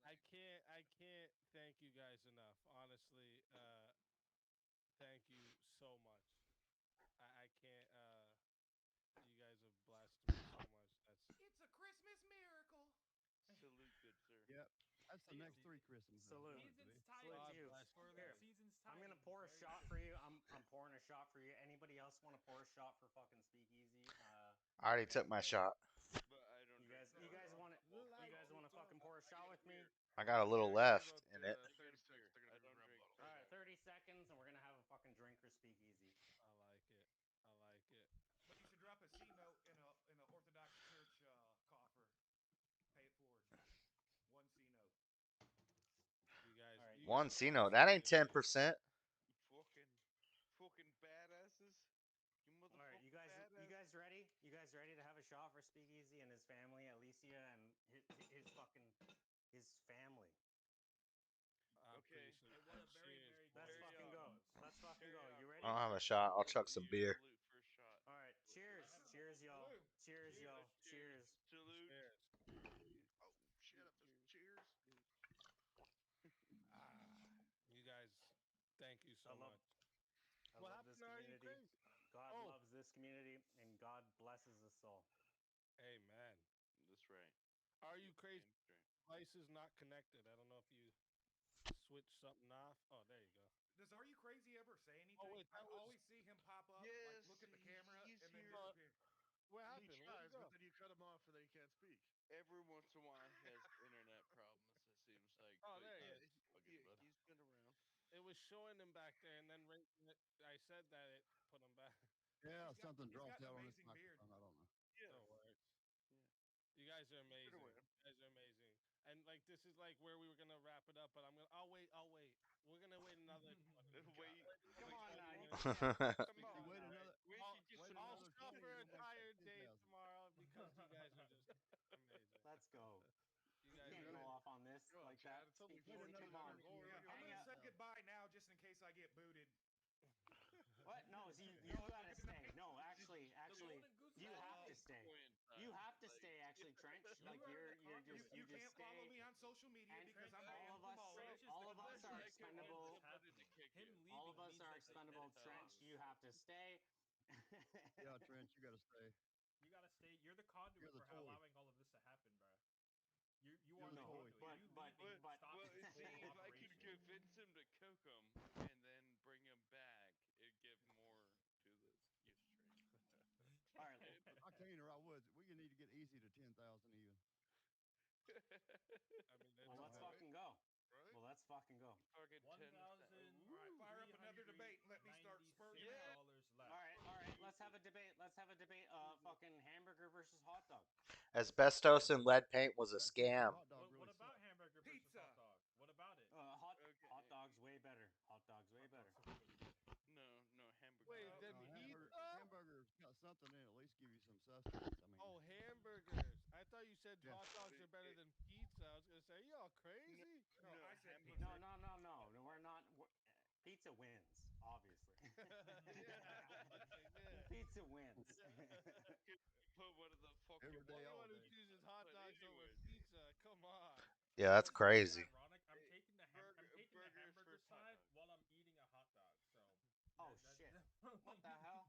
I can't thank you guys enough. Honestly, thank you so much. I can't. You guys have blessed me so much. It's a Christmas miracle. Salute, good sir. Yep. That's the next 3 Christmases. Salute. Salute to you. Here, I'm gonna pour a shot for you. I'm pouring a shot for you. Anybody else want to pour a shot for fucking Speakeasy? I already took my shot. You guys want to? You guys want to fucking pour a shot with me? I got a little left in it. All right, 30 seconds, and we're gonna have a fucking drink for Speakeasy. I like it. I like it. But you should drop a C note in a Orthodox church coffer. Pay it forward. 1 C note. You guys. All right. One C note. That ain't 10%. Fucking badasses. You All right, you guys ready? You guys ready to have a shot for Speakeasy and his family, Alicia, and his fucking his family? Okay. Let's fucking go. Let's fucking go. You ready? I don't have a shot. I'll chuck some beer. All right. Cheers. Cheers, y'all. Cheers, y'all. Cheers. Salute. Oh, shut up. Cheers. You guys, thank you so much. I What love this happened to Are You community. Crazy? God Oh. loves this community, and God blesses us all. Amen. That's right. Are You Crazy? Device is not connected. I don't know if you switch something off. Oh, there you go. Does Are You Crazy ever say anything? Oh, wait, I that was- always see him pop up, Yes, like look at the camera, he's and then here. disappear. What happened? He Where'd tries, you go? but then you cut him off and then he can't speak. Every once in a while, he has internet problems. It seems like. Oh, but there he yeah, is. he's been around. It was showing him back there, and then I said that it put him back. Yeah, something he's dropped got out an on his amazing beard. microphone. I don't know. Yeah. No worries. You guys are amazing. You guys are amazing. And like this is like where we were gonna wrap it up, but I'll wait. We're gonna wait another. Come on now. Come on. Wait another. I'll suffer a tired day tomorrow because you guys are just amazing. Let's go. You You guys can't are go off on this like that. Speakeasy, come on. Yeah, I'm gonna say goodbye now, just in case I get booted. What? No, you gotta stay. No, actually, you have to stay. You have to stay. Actually, Trench, like you just stay. Follow me on social media And because I'm all banned of from us, all of it. all of us are expendable. Him All leaving of us means are that expendable. Trench, you have to stay. Yeah, Trench, you gotta stay. you gotta stay. You're the conduit You're the for toy. allowing all of this to happen, bro. You You're are the the toy. conduit. You leaving stops Well, this see, whole if I could operation. convince him to cook him and then bring him back, it'd give more to the gift stream. All right. I can't or I would. We need to get easy to 10,000 even. I mean, Well, let's fucking go. Right? Well, let's fucking go. Fucking 1,000. All right, fire up another debate and let me start spurting out. Left. All right. Let's have a debate. Fucking hamburger versus hot dog. Asbestos and lead paint was a scam. What about hamburger versus Pizza. hot dog? What about it? Hot dog's way better. Hot dog's way better. No, hamburger. Wait, then Hamburger's got something in it. At least give you some sustenance. I mean, oh, hamburgers. I thought you said Yeah. hot dogs are better than pizza. I was gonna say, y'all crazy? No, I said No, pizza. no. We're not. Pizza wins, obviously. Pizza wins. Put one of the fucking every day, all Anyone who day. chooses hot But dogs over anyways. pizza, come on. Yeah, that's crazy. Ironic. I'm taking the hamburger versus hot side dog. while I'm eating a hot dog. So. Oh shit! What the hell?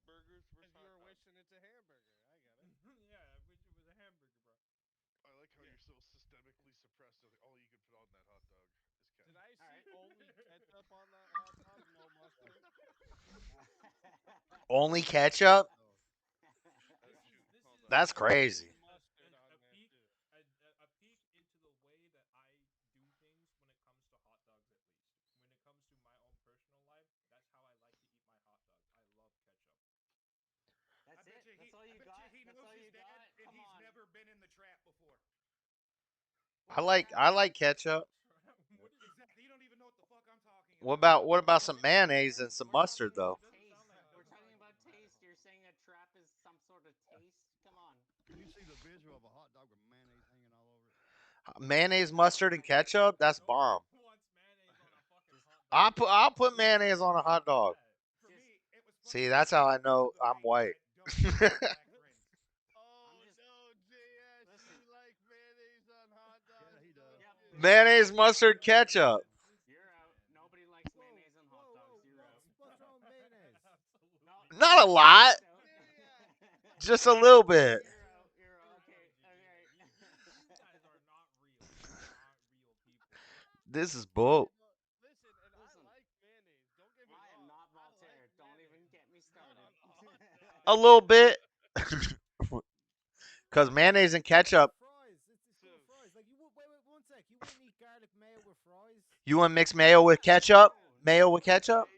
Burgers versus Because you were hot dog. wishing it's a hamburger. I get it. Yeah, I wish it was a hamburger, bro. I like how you're so systemically suppressed. Like, all you can put on that hot dog is ketchup. Did I see only ketchup on that hot dog? No mustard? Only ketchup? That's crazy. Mustard on A there, peek, too. a peek into the way that I do things when it comes to hot dogs, at least. When it comes to my own personal life, that's how I like to eat my hot dogs. I love ketchup. That's I bet it. you That's all you bet got. you he That's knows all his you dad, got. and Come he's on. never been in the trap before. I like ketchup. Exactly. You don't even know what the fuck I'm talking about. What about some mayonnaise and some mustard though? We're talking about taste. You're saying a trap is some sort of taste? Come on. Can you see the visual of a hot dog with mayonnaise hanging all over it? Mayonnaise, mustard, and ketchup? That's bomb. Who wants mayonnaise on a fucking hot dog? I'll put mayonnaise on a hot dog. For me, it was funny. See, that's how I know I'm white. Don't have black friends. Oh, no, JS, you like mayonnaise on hot dogs? Yeah, he does. Yep. Mayonnaise, mustard, ketchup. You're out. Nobody likes mayonnaise on hot dogs. You're out. What's wrong with mayonnaise? No, Not a lot. Just a little bit. You're out. You're out. Okay. You guys are not real. You're not real people. This is bull. Listen, I like mayonnaise. Don't get me wrong. I am not Voltaire. Don't even get me started. A little bit. Because mayonnaise and ketchup. Fries. It's called fries. Like you wait, one sec. You wouldn't eat garlic mayo with fries. You want to mix mayo with ketchup? Mayo with ketchup?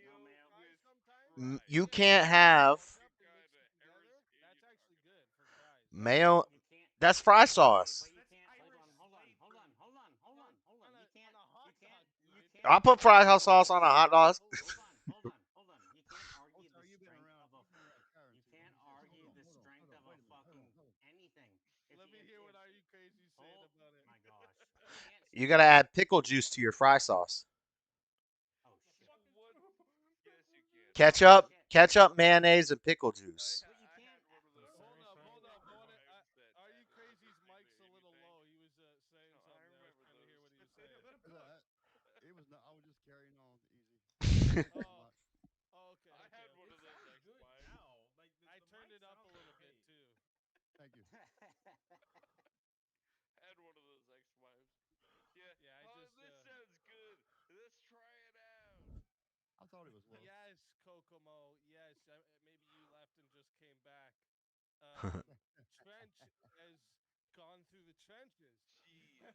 You can't have That's actually good for fries. mayo. That's fry sauce. But you can't. Hold on. You can't. I'll put fry sauce on a hot dog. Hold on. You can't argue the strength of a. You can't argue the strength of a fucking anything. Let me hear what Are You Crazy saying about it. My gosh. You gotta add pickle juice to your fry sauce. Oh shit. Yes, you can. Ketchup, mayonnaise, and pickle juice. Hold up. Are You Crazy's mic's a little low. He was saying something. I was trying to hear what he was saying. It was not. I was just carrying on easy. Okay. I had one of those Good X-Wives. now. Like I turned it up a little bit too. Thank you. Had one of those X-Wives. Yeah. This sounds good. Let's try it out. I thought it was low. Yes, Kokomo. Yes, maybe you left and just came back. Trench has gone through the trenches. Yeah.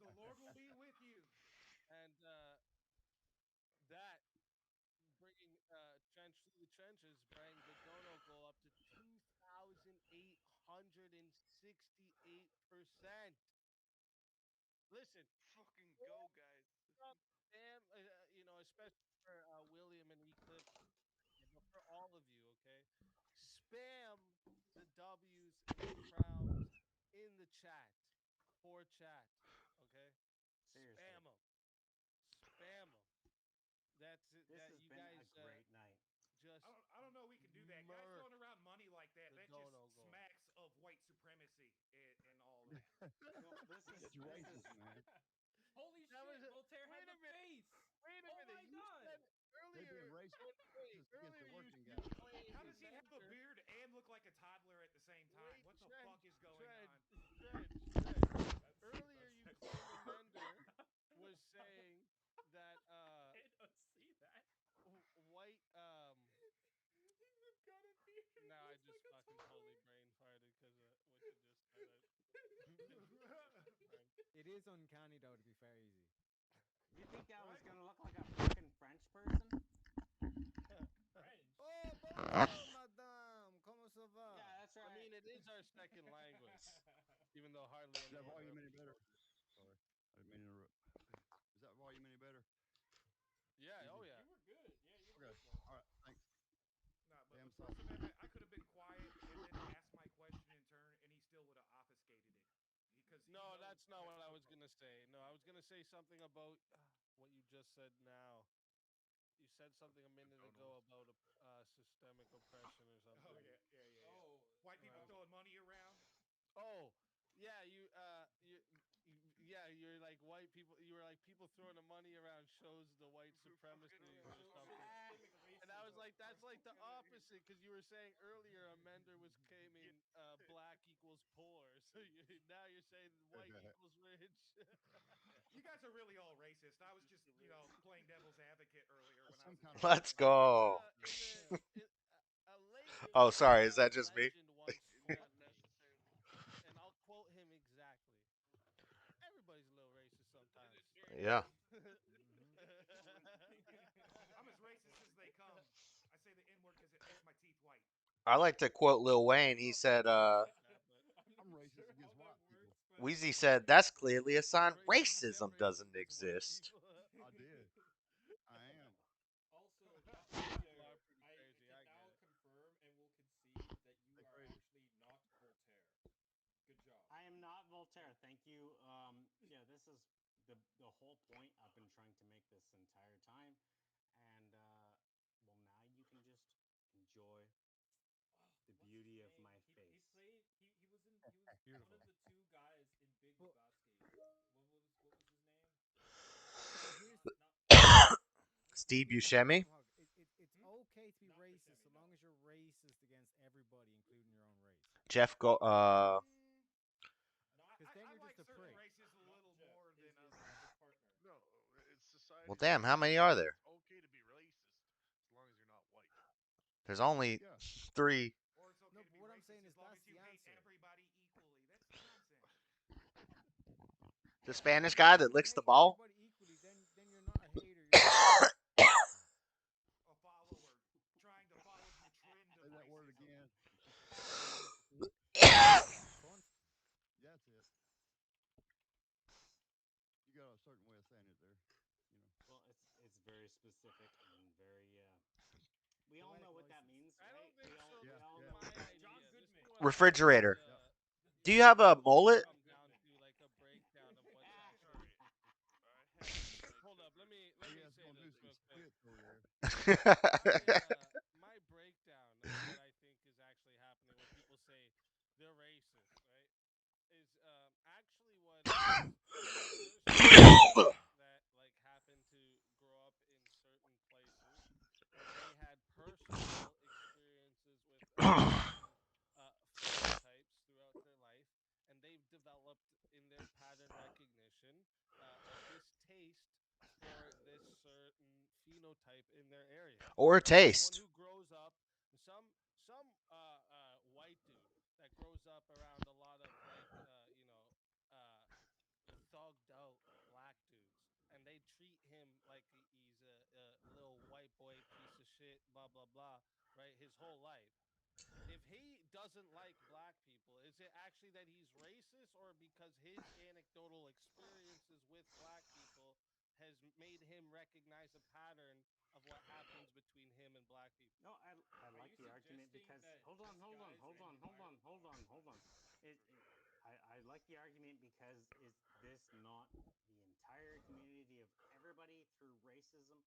The Lord will be with you. And that bringing Trench through the trenches bring the dono goal up to 2,868%. Listen, Fucking go, guys. Damn, especially for William and Eclipse, but for all of you, okay? Spam the W's and the crowns in the chat for chat, okay? Seriously. Spam them. That's it. This has you been guys a great night. Just I don't know. We can do that. Guys throwing around money like that. That just smacks of white supremacy and all that. Well, this is racist, man. Holy shit! Voltaire had the face. Wait a minute. Oh my god! They're being racist against the working guy. How does he have a beard and look like a toddler at the same time? What the fuck is going on? Earlier you claimed Amender was saying that I don't see that. white He's got a beard. No, I just fucking totally brain farted because of what you just said. It is uncanny though, to be fair, Easy. You think I was gonna look like a fucking French person? French. Oh, bonjour, madame. Comment ça va? Yeah, that's right. I mean, it is our second language, even though hardly any. Is that volume any better? Sorry, I didn't mean to interrupt. Is that volume any better? Yeah. Oh yeah. You were good. Yeah, you were Okay. good. All right. Thanks. Nah, but First Amendment, I could have been quiet and then asked my question in turn, and he still would have obfuscated it. Because No, that's not what I was gonna say. No, I was gonna say something about what you just said now. You said something a minute ago about systemic oppression or something. Oh yeah. Oh, white people throwing money around. Oh, yeah, you're like white people. You were like people throwing the money around shows the white supremacy or something. And I was like, that's like the opposite because you were saying earlier Amender was claiming black equals poor. So now you're saying white equals rich. You guys are really all racist. I was just, playing devil's advocate earlier when I was. Let's go. Oh, sorry. Is that just me? And I'll quote him exactly. Everybody's a little racist sometimes. Yeah. I'm as racist as they come. I say the N-word because it makes my teeth white. I like to quote Lil Wayne. He said, I'm racist against white people. Weezy said, that's clearly a sign racism doesn't exist. I did. I am. Also, Voltaire, I can now confirm and will concede that you are actually not Voltaire. Good job. I am not Voltaire. Thank you. Yeah, this is the whole point I've been trying to make this entire time, and well, now you can just enjoy the beauty of my face. He was one of the two guys in Big Lebowski. What was his name? Steve Buscemi? It's okay to be racist so long as you're racist against everybody, including your own race. Jeff go. Because then you're just a prick. Races a little more than others. No, it's society. Well, damn, how many are there? It's okay to be racist as long as you're not white. There's only 3. Or it's okay no, to but be what I'm racist saying is as long that's as you the hate answer. everybody equally. That's nonsense. The Spanish guy that licks the ball? Everybody equally, then you're not a hater. You're a follower. Trying to follow the trend of Say that word racism. again. That's it. You got a certain way of saying it there. Well, it's very specific and very. We all know what that means, right? I don't think so. Yeah, That's yeah. my idea. John This Goodman. one Refrigerator. is, Do you have a mullet? Come down to like a breakdown of what's actually. Hold up, let me He say has gonna do this some real quick. splits over there. My breakdown of what I think is actually happening when people say they're racist, right? Is actually what that like happened to grow up in certain places where they had personal experiences with phenotypes throughout their life, and they've developed in their pattern recognition a distaste for this certain phenotype in their area. Or taste. Someone who grows up, some white dude that grows up around a lot of like thugged out black dudes, and they treat him like he's a little white boy piece of shit, blah blah blah, right? His whole life. If he doesn't like black people, is it actually that he's racist, or because his anecdotal experiences with black people has made him recognize a pattern of what happens between him and black people? No, I like the argument because hold on. I like the argument because is this not the entire community of everybody through racism?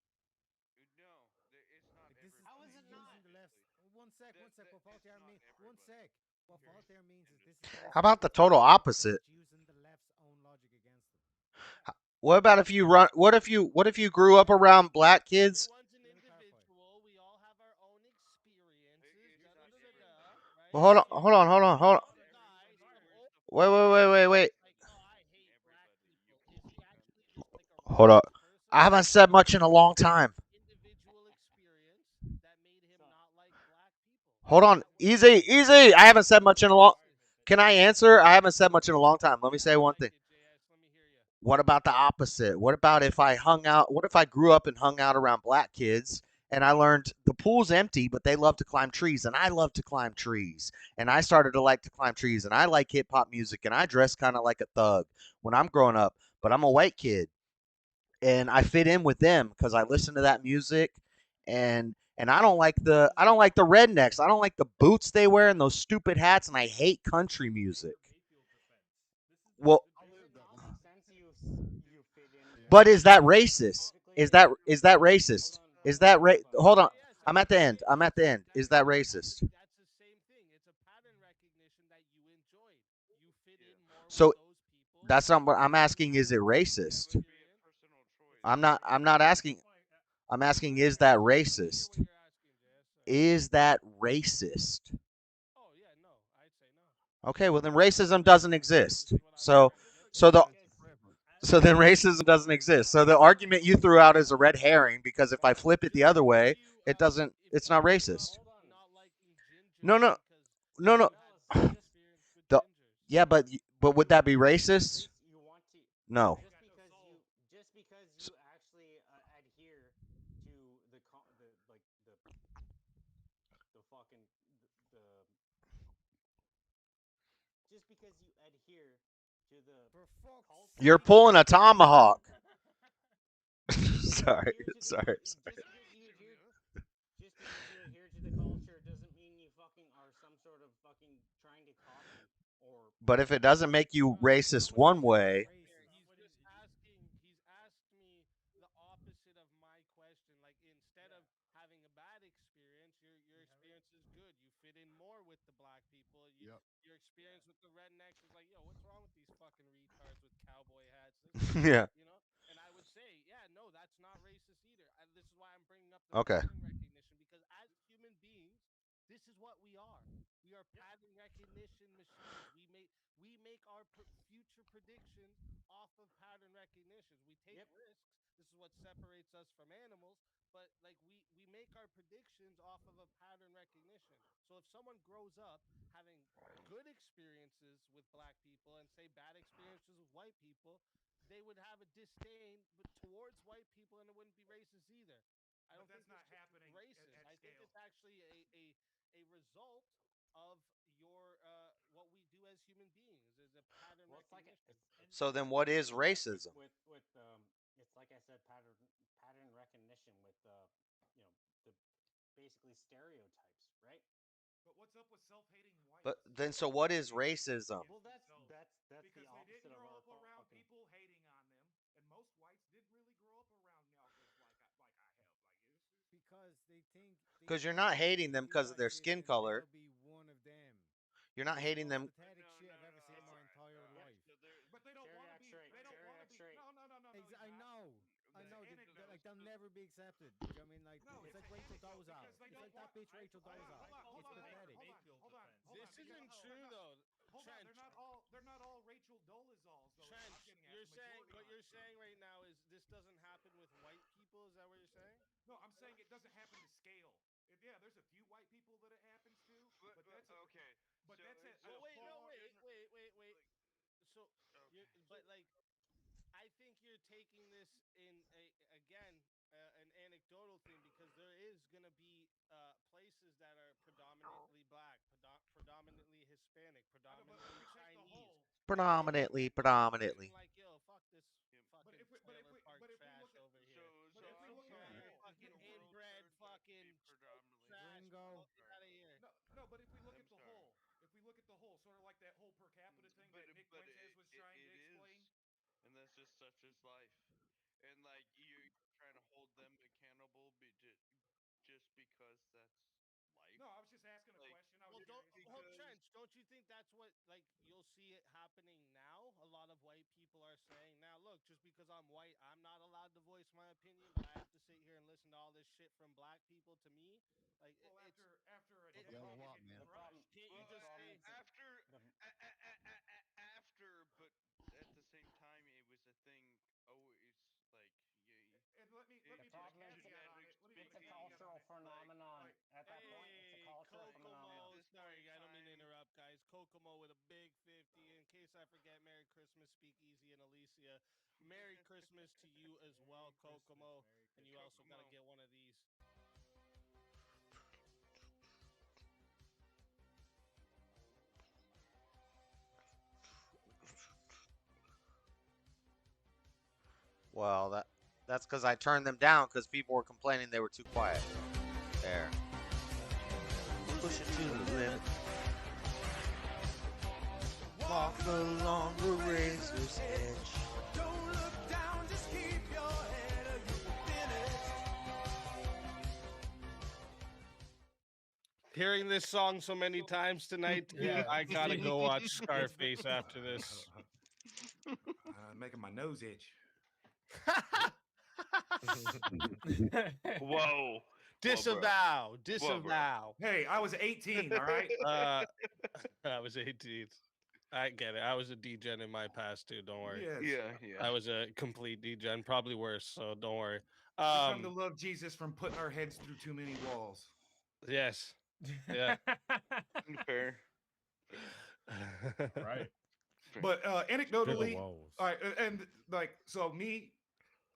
No, it's not this is How this is is it not? using the left. One sec. What Voltaire mean? One sec. What Voltaire means is this is How using about the total because opposite? it's using the left's own logic against them. What about if you run? What if you grew up around black kids? Well, hold on. Wait. Hold up. I haven't said much in a long time. Hold on. Easy. I haven't said much in a long. Can I answer? I haven't said much in a long time. Let me say one thing. What about the opposite? What about if I hung out? What if I grew up and hung out around black kids and I learned the pool's empty, but they love to climb trees and I love to climb trees. And I started to like to climb trees and I like hip hop music and I dress kind of like a thug when I'm growing up, but I'm a white kid and I fit in with them because I listen to that music and I don't like the rednecks. I don't like the boots they wear and those stupid hats and I hate country music. Well, but is that racist? Is that racist? Is that Hold on. I'm at the end. Is that racist? So that's not what I'm asking. Is it racist? I'm not asking. I'm asking, is that racist? Is that racist? Okay, well then racism doesn't exist. So then racism doesn't exist. So the argument you threw out is a red herring because if I flip it the other way, it's not racist. No. The, yeah, but would that be racist? No. Just because you actually adhere to the fucking the just because you adhere to the culture. You're pulling a tomahawk. Sorry. Just because you adhere to the culture doesn't mean you fucking are some sort of fucking trying to copy or. But if it doesn't make you racist one way, yeah. Okay. But that's not happening at scale. Well, it's like So then what is racism? it's like I said, pattern recognition with you know the basically stereotypes, right? But what's up with self-hating whites? But then so what is racism? Well, that's because the they opposite didn't of grow our up around fucking. people hating on them, and most whites didn't really grow up around knockers like I have. Because they think Because you're not hating them because of their skin color. they'll be one of them. You're not hating Most them. pathetic shit I've ever seen in my entire life. But they don't want to be. They don't want to be. No. I know. Like they'll never be accepted. Do you know what I mean? Like it's like Rachel Dolezal. It's like that bitch Rachel Dolezal. It's pathetic. Hold on. This isn't true though. Hold on, they're not all Rachel Dolezals though. Trench, you're saying what you're saying right now is this doesn't happen with white people. Is that what you're saying? No, I'm saying it doesn't happen to scale. Yeah, there's a few white people that it happens to, but that's okay. But so that's it. Well, wait. So, but like, I think you're taking this in an anecdotal thing because there is gonna be places that are predominantly black, predominantly Hispanic, predominantly Chinese. Predominantly. Like, yo, fuck this fucking trailer park trash over here. But if we look at fucking inbred fucking trash, Gringo. get out of here. No, but if we look at the whole, sort of like that whole per capita thing that Nick Fuentes was trying to explain. And that's just such as life. And like you're trying to hold them accountable, just just because that's life. No, I was just asking a question. Trench, don't you think that's what you'll see it happening now? A lot of white people are saying now, look, just because I'm white, I'm not allowed to voice my opinion, but I have to sit here and listen to all this shit from black people. To me, after a can't you just say after, but at the same time, it was a thing. Oh, it's like and let me put a problem is, caveat on it. it's a cultural phenomenon. At that point, it's a cultural phenomenon. Sorry, I don't mean to interrupt, guys. Kokomo with a big 50. In case I forget, Merry Christmas, Speakeasy and Alicia. Merry Christmas to you as well, Kokomo. And you also got to get one of these. Well, that's because I turned them down because people were complaining they were too quiet. There. Push it to the limit. Walk along the razor's edge. Don't look down, just keep your head or you'll finish. Hearing this song so many times tonight, I gotta go watch Scarface after this. Making my nose itch. Whoa. Disavow. Hey, I was 18, all right? I was 18. I get it. I was a degen in my past too. Don't worry. Yes. Yeah. I was a complete degen, probably worse. So don't worry. We come to love Jesus from putting our heads through too many walls. Yes. Yeah. Fair. Right. But anecdotally, all right, and so me,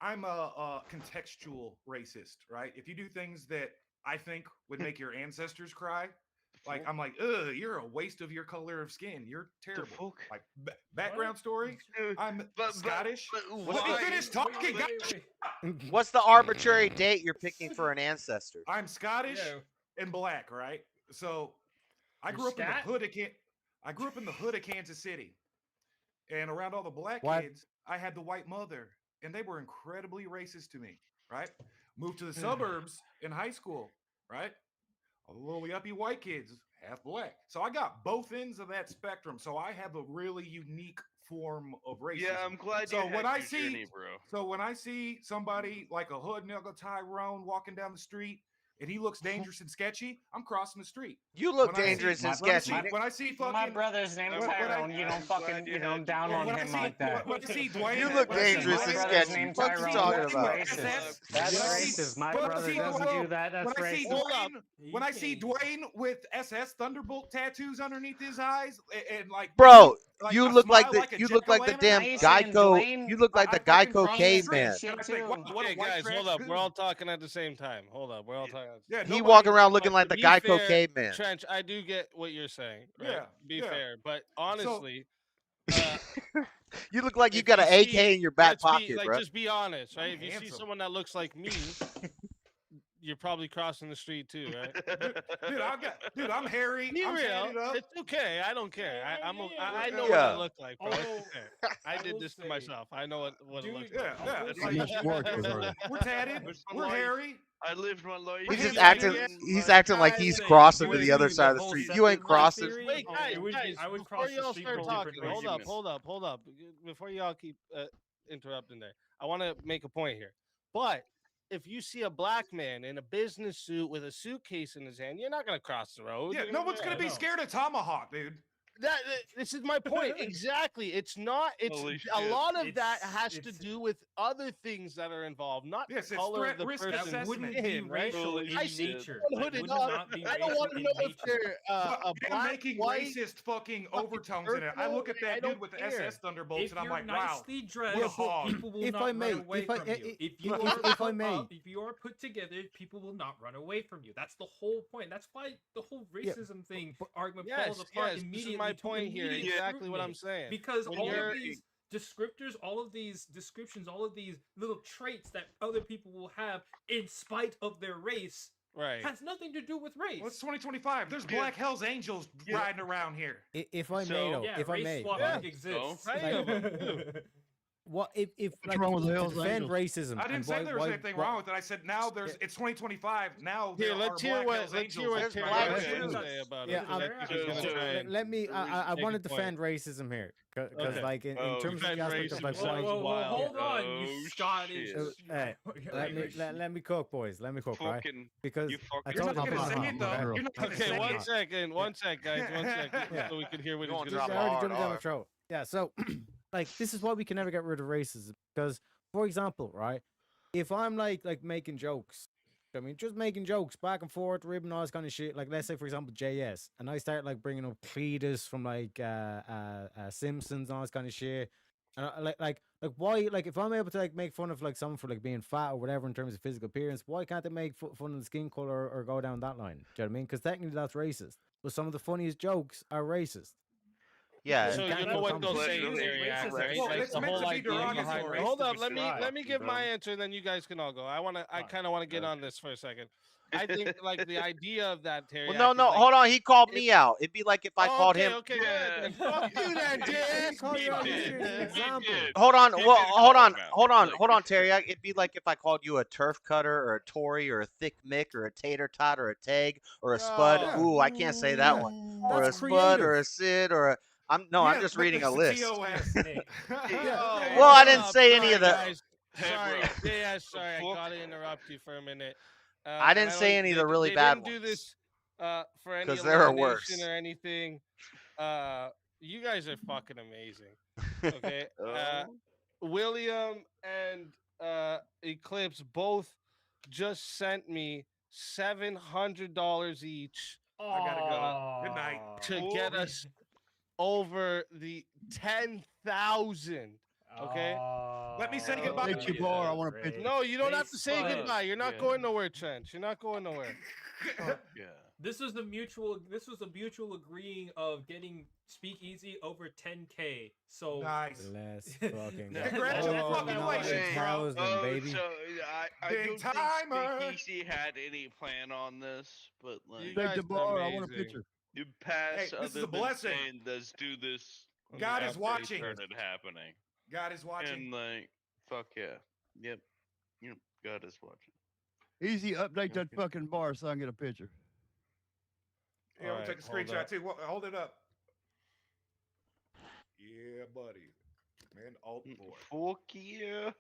I'm a contextual racist, right? If you do things that I think would make your ancestors cry, I'm like, ugh, you're a waste of your color of skin. You're terrible. Like background story, I'm Scottish. Let me finish talking. What's the arbitrary date you're picking for an ancestor? I'm Scottish and black, right? So I grew up in the hood of Kansas City. And around all the black kids, I had the white mother, and they were incredibly racist to me, right? Moved to the suburbs in high school, right? All the little yuppie white kids, half black. So I got both ends of that spectrum. So I have a really unique form of racism. Yeah, I'm glad you had your journey, bro. So when I see somebody like a hood nigga Tyrone walking down the street, and he looks dangerous and sketchy, I'm crossing the street. You look dangerous and sketchy. When I see fucking my brother's name's Tyrone, you don't down on him like that. When I see Dwayne, you look dangerous and sketchy. What are you talking about? That's racist. My brother doesn't do that. That's racist. When I see Dwayne with SS Thunderbolt tattoos underneath his eyes, and bro, you look like the damn Geico. You look like the Geico caveman. Okay, guys, hold up. We're all talking at the same time. Hold up. We're all talking. He walking around looking like the Geico caveman. Trench, I do get what you're saying. Right? Yeah. Be fair, but honestly, you look like you got an AK in your back pocket, bro. Just be honest, right? If you see someone that looks like me, you're probably crossing the street too, right? Dude, I'm hairy. I'm real. It's okay. I don't care. I know what I look like, bro. I did this to myself. I know what it looks like. We're tatted. We're hairy. I lived my life. He's acting like he's crossing to the other side of the street. You ain't crossing. Wait, guys, I would cross the street for different reasons. Hold up. Before y'all keep interrupting there, I want to make a point here. But if you see a black man in a business suit with a suitcase in his hand, you're not gonna cross the road. Yeah, no one's gonna be scared of Tomahawk, dude. This is my point. Exactly. It's not. It's a lot of that has to do with other things that are involved, not the color of the person. Wouldn't be racial in nature. I don't want to know if they're a black, making white, racist fucking overtones in it. I look at that dude with the SS Thunderbolts, and I'm like, wow. People will not run away from you. If you are put together, people will not run away from you. That's the whole point. That's why the whole racism thing argument falls apart immediately. My point here, exactly what I'm saying. Because all of these descriptors, all of these descriptions, all of these little traits that other people will have in spite of their race, has nothing to do with race. Well, it's 2025. There's Black Hell's Angels riding around here. If I may, though, if I may, swapping exists. what if What's like wrong with the to Hells defend Angels? racism? I didn't and say why, there was anything wrong with it. I said now it's 2025. Now Here, there let's are hear black what Hells let's hear Angels. what Terry black has to Jews. say about Yeah, it. 'Cause I think he's gonna try and let me. I make want to a point. defend racism here, because Okay. like in Oh, terms of the defend aspect of like racism sounds Whoa, wild. hold on, Oh, you Scottish. shit. Hey, let me cook, boys. Let me cook, right? Fucking, Because you I fucking You're told not you gonna I'm say it hot, though. okay? You're not gonna Okay, say one it. second, guys, 1 second, Yeah. so we can hear what You he's won't gonna drop say. a I already hard jumped down R. the throat. Yeah, so like this is why we can never get rid of racism. Because, for example, right, if I'm like making jokes, I mean, just making jokes back and forth, ribbing all this kind of shit. Like, let's say, for example, JS, and I start like bringing up Cletus from like Simpsons and all this kind of shit. And like why, like, if I'm able to like make fun of like someone for like being fat or whatever in terms of physical appearance, why can't they make fun of the skin color or go down that line? Do you know what I mean? Because technically that's racist. But some of the funniest jokes are racist. Yeah. So you know what they'll say there, yeah, right? Well, Like it's the meant whole to be idea behind derogatory. Hold up, Stupid shit. let me give my answer, and then you guys can all go. I kind of want to get on this for a second. I think like the idea of that, Terry. Well, no, hold on. He called me out. It'd be like if I called him. Okay, good. Then fuck you, then, JS. Hold on. Well, hold on, Terry. It'd be like if I called you a turf cutter or a Tory or a thick Mick or a tater tot or a tag or a spud. Yeah. Ooh, I can't say that one. Or a That's spud or creative. a Sid or a. I'm just reading a list. Yeah. Well, I didn't say any of the. Guys. Sorry, JS. Sorry, I gotta interrupt you for a minute. I didn't say any of the really bad ones. They didn't do this for any 'Cause there are worse. elimination or anything. You guys are fucking amazing. Okay. William and Eclipse both just sent me $700 each. I gotta go. Good night. To get us over the 10,000. Okay. Let me say goodbye. Thank you, Bar. I want to pitch. No, you don't have to say goodbye. You're not going nowhere, Trench. You're not going nowhere. Yeah. This was a mutual agreeing of getting Speakeasy over 10K. So nice. Let's fucking Congratulations, baby. So I Big don't timer. think Speakeasy had any plan on this, but like, Thank you, Bar. I want a picture. you pass Hey, this other is a than blessing. saying, let's do this. God is after watching. It started happening. God is watching. And like, fuck yeah. Yep. God is watching. Easy, update that fucking bar so I can get a picture. Yeah, we'll take a screenshot too. Hold it up. Yeah, buddy. Man, alt boy. Fuck yeah.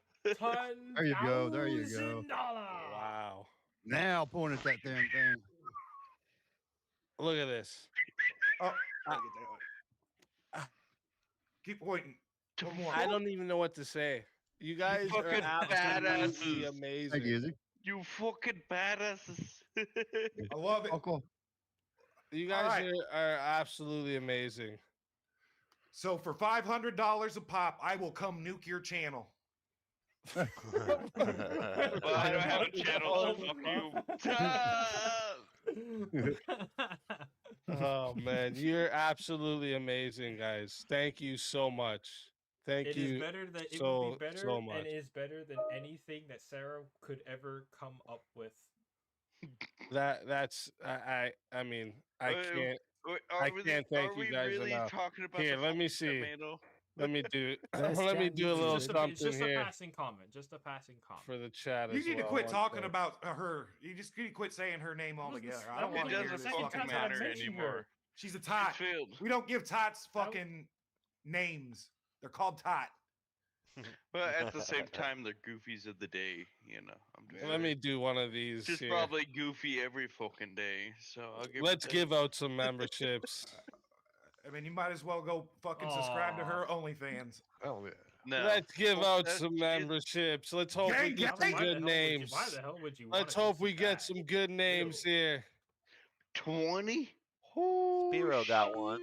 There you go. There you go. Wow. Now point at that damn thing. Look at this. Oh, keep pointing. One more. I don't even know what to say. You guys are fucking absolutely badasses. amazing. Thank you, Izzy. You fucking badasses. I love it. Oh, cool. You guys are absolutely amazing. So for $500 a pop, I will come nuke your channel. Well, I don't have a channel, so fuck you. Oh man, you're absolutely amazing, guys. Thank you so much. Thank It you. is better than it so, would be better, so much. and it is better than anything that Sarah could ever come up with. That's I mean I can't Are I can't thank we you guys really enough. talking about Here, the let me fucking see. tomato? Let me do Let's let me chat do a little YouTube. something It's just a here passing comment. Just a passing comment. for the chat You as need to well. quit One talking sec. about her. You just need to quit saying her name altogether. I don't That want to hear was this the second fucking time that I matter mentioned anymore. her. She's a tot. Failed. We don't give tots fucking names. They're called tot. But at the same time, they're goofies of the day. I'm just Let me saying. do one of these Just here. probably goofy every fucking day. So I'll give. Let's give out some memberships. I mean, you might as well go fucking subscribe to her OnlyFans. Oh yeah. No. Let's give out That's some it. memberships. Let's hope we Gang, get gang. some good names. Why the hell would you? Let's wanna hope we get subscribe? some good names here. 20. Spiro got one.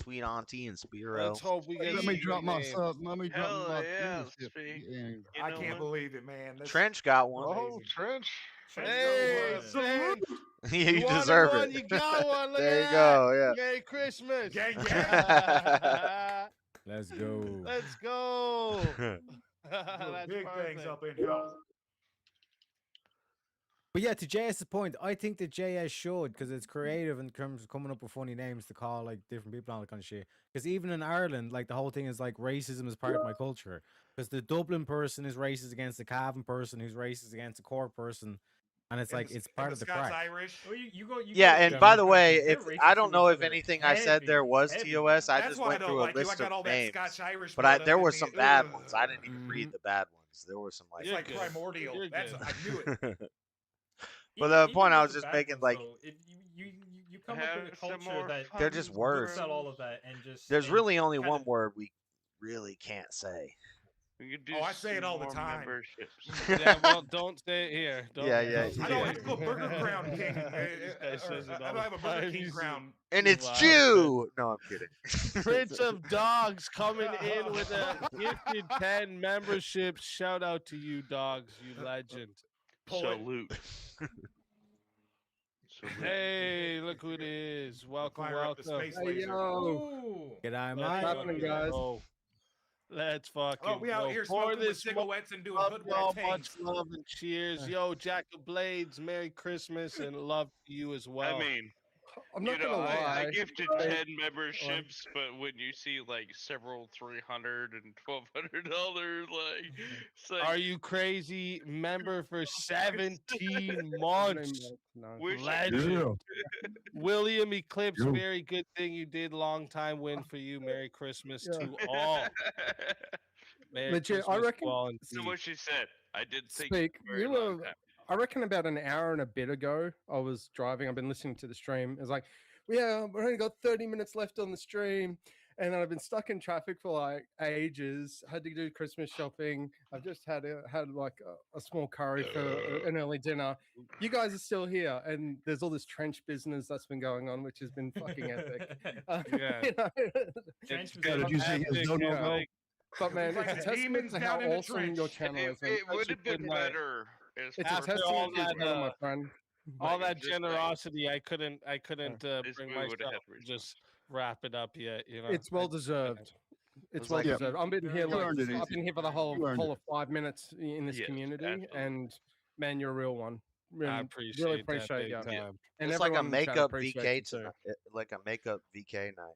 Sweet Auntie and Spiro. Let's hope we get Let some me drop good my names. sub. Let me drop Hell my yeah, membership. Spee. Yeah. I can't believe it, man. That's Trench got one. amazing. Trench. Hey, Salute. Trench. You wanted deserve one, it. You got one. Look There at you go. Yeah. that. Merry Christmas. Gang, gang. Let's go. Let's go. Doing That's big things perfect. up in here. But yeah, to JS's point, I think that JS should, because it's creative in terms of coming up with funny names to call like different people and all that kind of shit. Because even in Ireland, like the whole thing is like racism is part of my culture. Because the Dublin person is racist against the Cavan person, who's racist against the Cork person, and it's like it's part of the Scots crack. Irish. Well, you go. Yeah, go and to by the countries, way, they're if racist I to don't each know if other. anything I said there was Heavy. TOS, I That's just why I went don't through a like you. I list got all of that names. Scotch Irish But blood there up were in some me. bad Ugh. ones. I didn't even read the bad ones. There were some like. It's like primordial. That's I knew it. But the Even point I with was the just bad making, ones, like, though, you come up in a Have some culture more that they're just fun, words. puts out all of that and just There's and really only kinda- one word we really can't say. We could do Oh, I say it all the more time. memberships. Yeah, well, don't say it here. Don't, Yeah. I don't have a Burger Crown King. I don't have a Burger King crown. And it's Wow. Jew. No, I'm kidding. Prince of Dogs coming in with a gifted 10 memberships. Shout out to you, Dogs, you legend. Salute. Hey, look who it is. Welcome, Fire up the welcome. space laser. G'day, Let's mate. fucking go. Let's fucking Oh, we out go. here Pour smoking with this cigarettes and doing love, hood y'all, rat much things. love and cheers. Yo, Jack of Blades, Merry Christmas and love to you as well. I mean, I'm not you know, gonna lie. I gifted I- 10 memberships, but when you see like several $300 and $1,200, like, it's like Are you crazy? Member for 17 months. Wish I Legend. could. William Eclipse, Yeah. very good thing you did. Long time win for you. Merry Christmas to all. Merry Legit, I Christmas to reckon- all So indeed. what she said, I did think Speak. for a very You long were. time. I reckon about an hour and a bit ago, I was driving. I've been listening to the stream. It was like, yeah, we've only got 30 minutes left on the stream. And I've been stuck in traffic for like ages. Had to do Christmas shopping. I've just had like a small curry for an early dinner. You guys are still here, and there's all this trench business that's been going on, which has been fucking epic. Yeah. You know, Trench it's business. Did you see his no, no, yeah. no? But man, Like it's a the testament demons to down how in the awesome trench. your channel is. and It would have been good night. better. As It's far a as After all testament to your that, channel, my friend. all Like, that just like- generosity, I couldn't This bring we would've myself had to to reach just wrap it up yet. You know, It's well deserved. It's It's well like- deserved. I've been here You like earned it, I've been Izzy. here for the whole You earned whole it. of 5 minutes in this Yes, community, absolutely. and man, you're a real one. I Really appreciate really that appreciate big you. time. And It's like a everyone in chat makeup appreciates VK it too. tonight. Like a makeup VK night.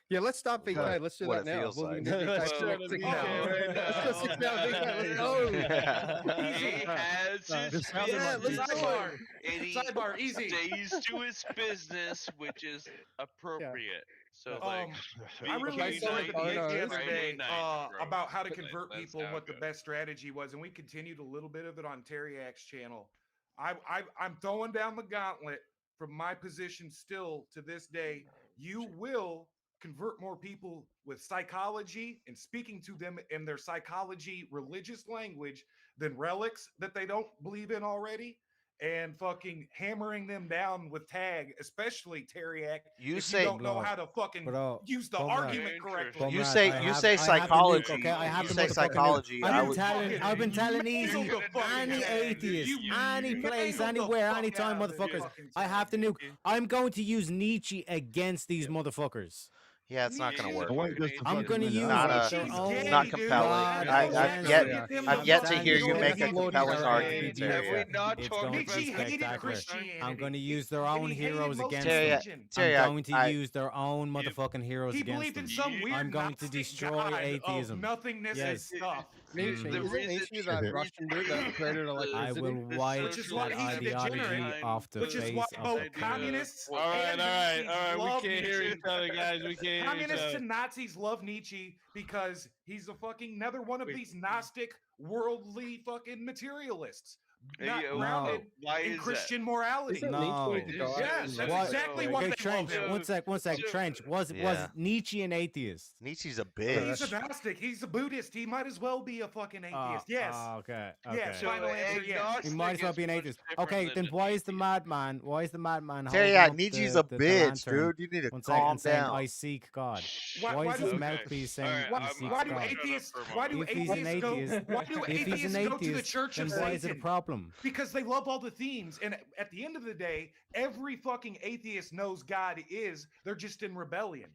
Yeah, let's start What- VK. Let's do what that it now. feels We'll like. do VK Let's for do the it next VK 6 hours. right Let's go 6 hours VK. Let's go. He has his Yeah, let's business, sidebar. and he Sidebar, easy. stays to his business, which is appropriate. So like, I really VK enjoyed night the debate is the other Friday day night, bro. about how to Like, convert that's people and how what it the goes. best strategy was, and we continued a little bit of it on Teriak's channel. I'm throwing down the gauntlet from my position still to this day. You will convert more people with psychology and speaking to them in their psychology religious language than relics that they don't believe in already, and fucking hammering them down with tag, especially Teriak. You if say- you don't know how to fucking use the Comrade. argument correctly. You Comrade, say I you have- say I have the psychology. nuke, okay? I have You the say motherfucking nuke. psychology. I would. I've been telling Easy, nailed the fucking any head. atheist, You any place, nailed the anywhere, fuck anytime, out of it, motherfuckers. fucking I have the nuke. I'm going to use Nietzsche against these motherfuckers. Yeah, it's not gonna work. I'm going to use Not their own. not compelling. I've yet to hear you make a compelling argument, Terry. It's going to be spectacular. I'm going to use their own heroes against Terry, them. Terry, I'm going to I- use their own motherfucking heroes He against believed them. in some weird I'm going to Gnostic destroy god atheism. of nothingness Yes. and stuff. Nietzsche, The isn't reason- Nietzsche that Russian dude that created I will wipe Which is why that he's a ideology degenerate, off the which is face why of both the planet. communists All right, and all right, Nazis all right. We love can't hear Nietzsche. each other, guys. We can't hear each Communists other. and Nazis love Nietzsche because he's a fucking another one of these Gnostic, worldly fucking materialists. Not Yeah, grounded why in is that? Christian morality. Isn't No. Nietzsche the guy? Yes, that's What- exactly okay, what they Trench, love him. one sec. Trench, was Yeah. Nietzsche an atheist? Nietzsche's a He's bitch. a Gnostic. He's a Buddhist. He might as well be a fucking atheist. Yes. Okay. Yes. So Final answer. Yes. agnostic He might as well is be an much atheist. different Okay, than then an why is the atheist. madman? Why is the madman? Terry, holding yeah, up Nietzsche's the a bitch, lantern? dude. You need to One sec, calm and saying, down. I seek God. Why Why is do- his okay. mouthpiece saying Alright, he Why, seeks why do God? atheists? for a Why do If he's an atheists go? atheist, Why do if he's atheists an go to the atheist, Church then of why is it a Satan? problem? Because they love all the themes, and at the end of the day, every fucking atheist knows God is. They're just in rebellion.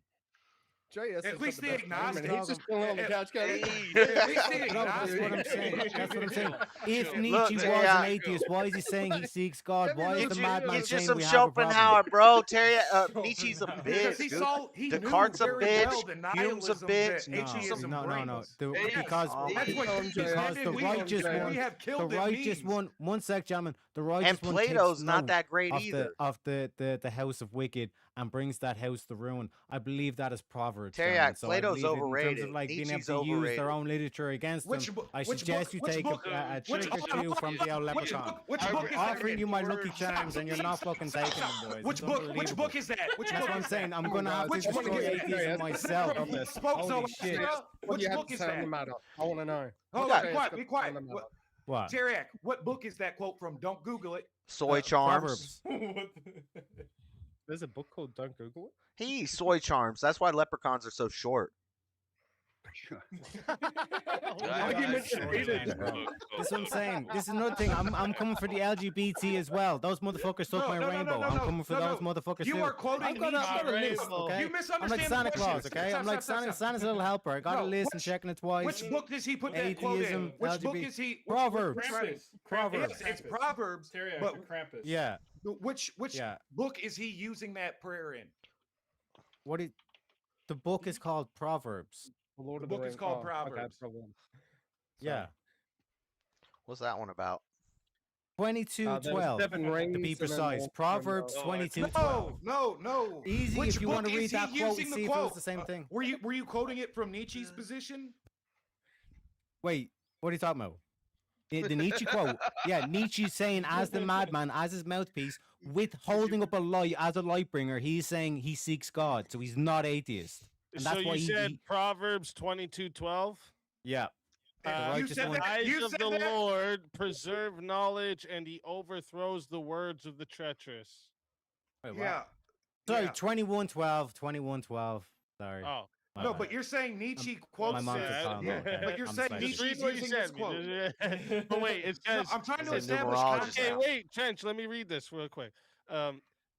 JS At has least got the best frame, and agnostic. he's just chilling on the couch going, At least the No, that's what I'm agnostic. saying. That's what I'm saying. If Look, Nietzsche was yeah. an atheist, why is he saying he seeks God? Why is Get the you, madman get you saying some we have a Schopenhauer, problem? bro. Terry, Nietzsche's a Because bitch, he dude. saw, he knew Descartes a very well bitch. the Hume's a nihilism bitch. that atheism No. brings. Because Oh That's what because the righteous we one, have the killed them righteous memes. one. One sec, gentlemen. The righteous And one Plato's takes not note that great of either. the house of wicked and brings that house to ruin. I believe that is Proverbs. Terry, gentlemen. So I Plato's believe in terms overrated. of like being able Nietzsche's to use overrated. their own literature against them. I suggest you take a trick or two from the old leprechaun. Which I'm book is offering that? you my lucky charms, and you're not fucking taking them, boys. Which It's book? Which book is that? Which That's book what I'm is saying. that? I'm gonna have to Which book destroy is that? atheism myself. Holy shit! What do you have book to is say on that? the matter? I want to know. Hold What on, JS be got quiet, be to say quiet. on the matter? What? Teriak, what book is that quote from? Don't Google it. Soy charms. Proverbs. There's a book called Don't Google It. He eats soy charms. That's why leprechauns are so short. That's what I'm saying. This is another thing. I'm coming for the LGBT as well. Those motherfuckers took my rainbow. I'm coming for those motherfuckers You too. are quoting I've got a list, okay? You I'm misunderstand like Santa the Claus, question. okay? I'm like Santa's little helper. I got a list and checking it twice. Which book does he put that quote in? Atheism, Which book LGBT. is he? Proverbs. Proverbs. Proverbs. It's Proverbs. But Yeah. which book is he using that prayer in? The book is called Proverbs. The book is called Proverbs. Yeah. What's that one about? 22:12 to be precise. Proverbs 22:12. No. Easy Which if you book want to is read he that quote using and the see if it quote? was the same thing. Were you quoting it from Nietzsche's position? Wait, what are you talking about? The Nietzsche quote. Yeah, Nietzsche saying as the madman, as his mouthpiece, with holding up a light as a light bringer, he's saying he seeks God, so he's not atheist. And that's So why you said Proverbs 22:12. Yeah. The righteous one. The eyes of the Lord preserve knowledge, and he overthrows the words of the treacherous. Wait, what? Sorry, 21:12. 21:12. Sorry. Oh. No, but you're saying Nietzsche quotes my mom's this. a clown, okay. But you're I'm saying sorry. Nietzsche's Read what you using this said. quote. But wait, it says. I'm trying to He's a establish numerologist context. Okay, now. wait, Trench. Let me read this real quick.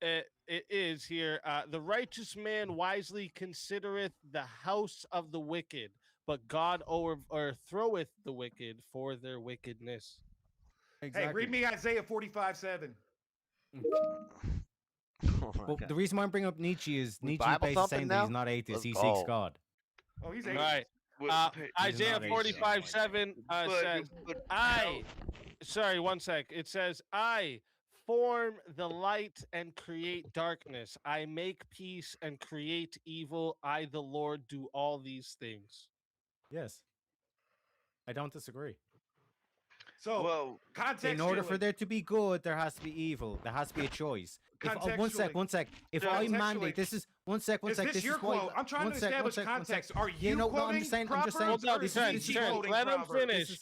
It is here. The righteous man wisely considereth the house of the wicked, but God overthroweth the wicked for their wickedness. Hey, read me Isaiah 45:7. Well, the reason why I'm bringing up Nietzsche is We Nietzsche Bible basically thumping saying that now? he's not atheist, Let's he go. seeks God. Oh, he's Right. Isaiah 45:7 says, sorry, one sec. It says, I form the light and create darkness. I make peace and create evil. I, the Lord, do all these things. Yes. I don't disagree. So, contextually, in order for there to be good, there has to be evil. There has to be a choice. One sec. If I mandate, this is one sec. Is this your quote? I'm trying to establish context. Are you quoting I'm just saying. Proverbs or is Nietzsche quoting Let him Proverbs? finish.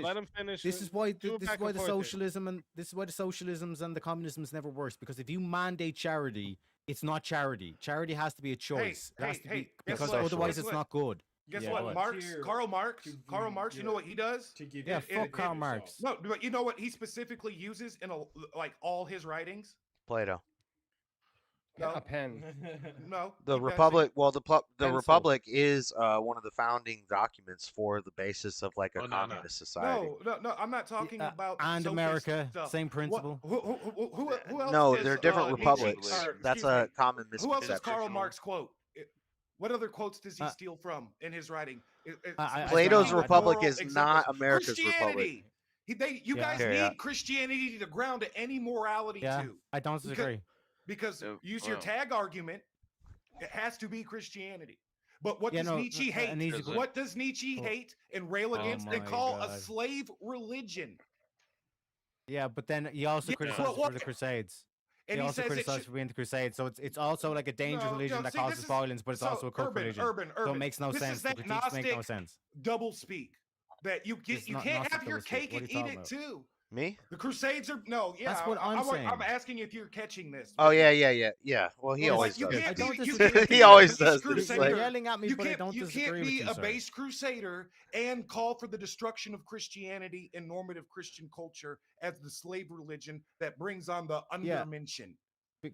Let him finish. This is why Do it the back and forth here. socialisms and the communisms never works, because if you mandate charity, it's not charity. Charity has to be a choice. It has to be, because otherwise it's not good. Guess what? Karl Marx. You know what he does? Yeah, fuck Karl Marx. No, but you know what he specifically uses in like all his writings? Plato. No. A pen. No. The keep Republic. asking. Well, the Pencil. Republic is one of the founding documents for the basis of like a communist society. No. I'm not talking about And socialist America, stuff. same principle. Who else? No, is, they're different Nietzsche? republics. Or, That's excuse a me, common Who else misconception. is Karl Marx quote? What other quotes does he steal from in his writing? Plato's Republic moral is examples. not America's Christianity. Republic. You guys Yeah. need Christianity to ground to any morality Yeah, too. I don't disagree. Because use your tag argument, it has to be Christianity. But what does Nietzsche hate? What does Nietzsche hate and rail against and call a slave religion? Yeah, but then he also criticizes for the Crusades. And he he also says it criticizes for being the Crusades. So it's also like a dangerous religion that causes violence, but it's also a cult religion. So it makes no sense. The critiques make no sense. Double speak. That you It's can't not have Gnostic your double speak. cake What are and you eat talking it about? too. Me? The Crusades are That's what I'm saying. I'm asking if you're catching this. Oh yeah. Well, he always You does. can't be, you disagree. can't be He always a base does this, crusader. like- You're yelling at me, You but I can't- don't you disagree can't with be you, a sir. base crusader and call for the destruction of Christianity and normative Christian culture as the slave religion that brings on the undermention.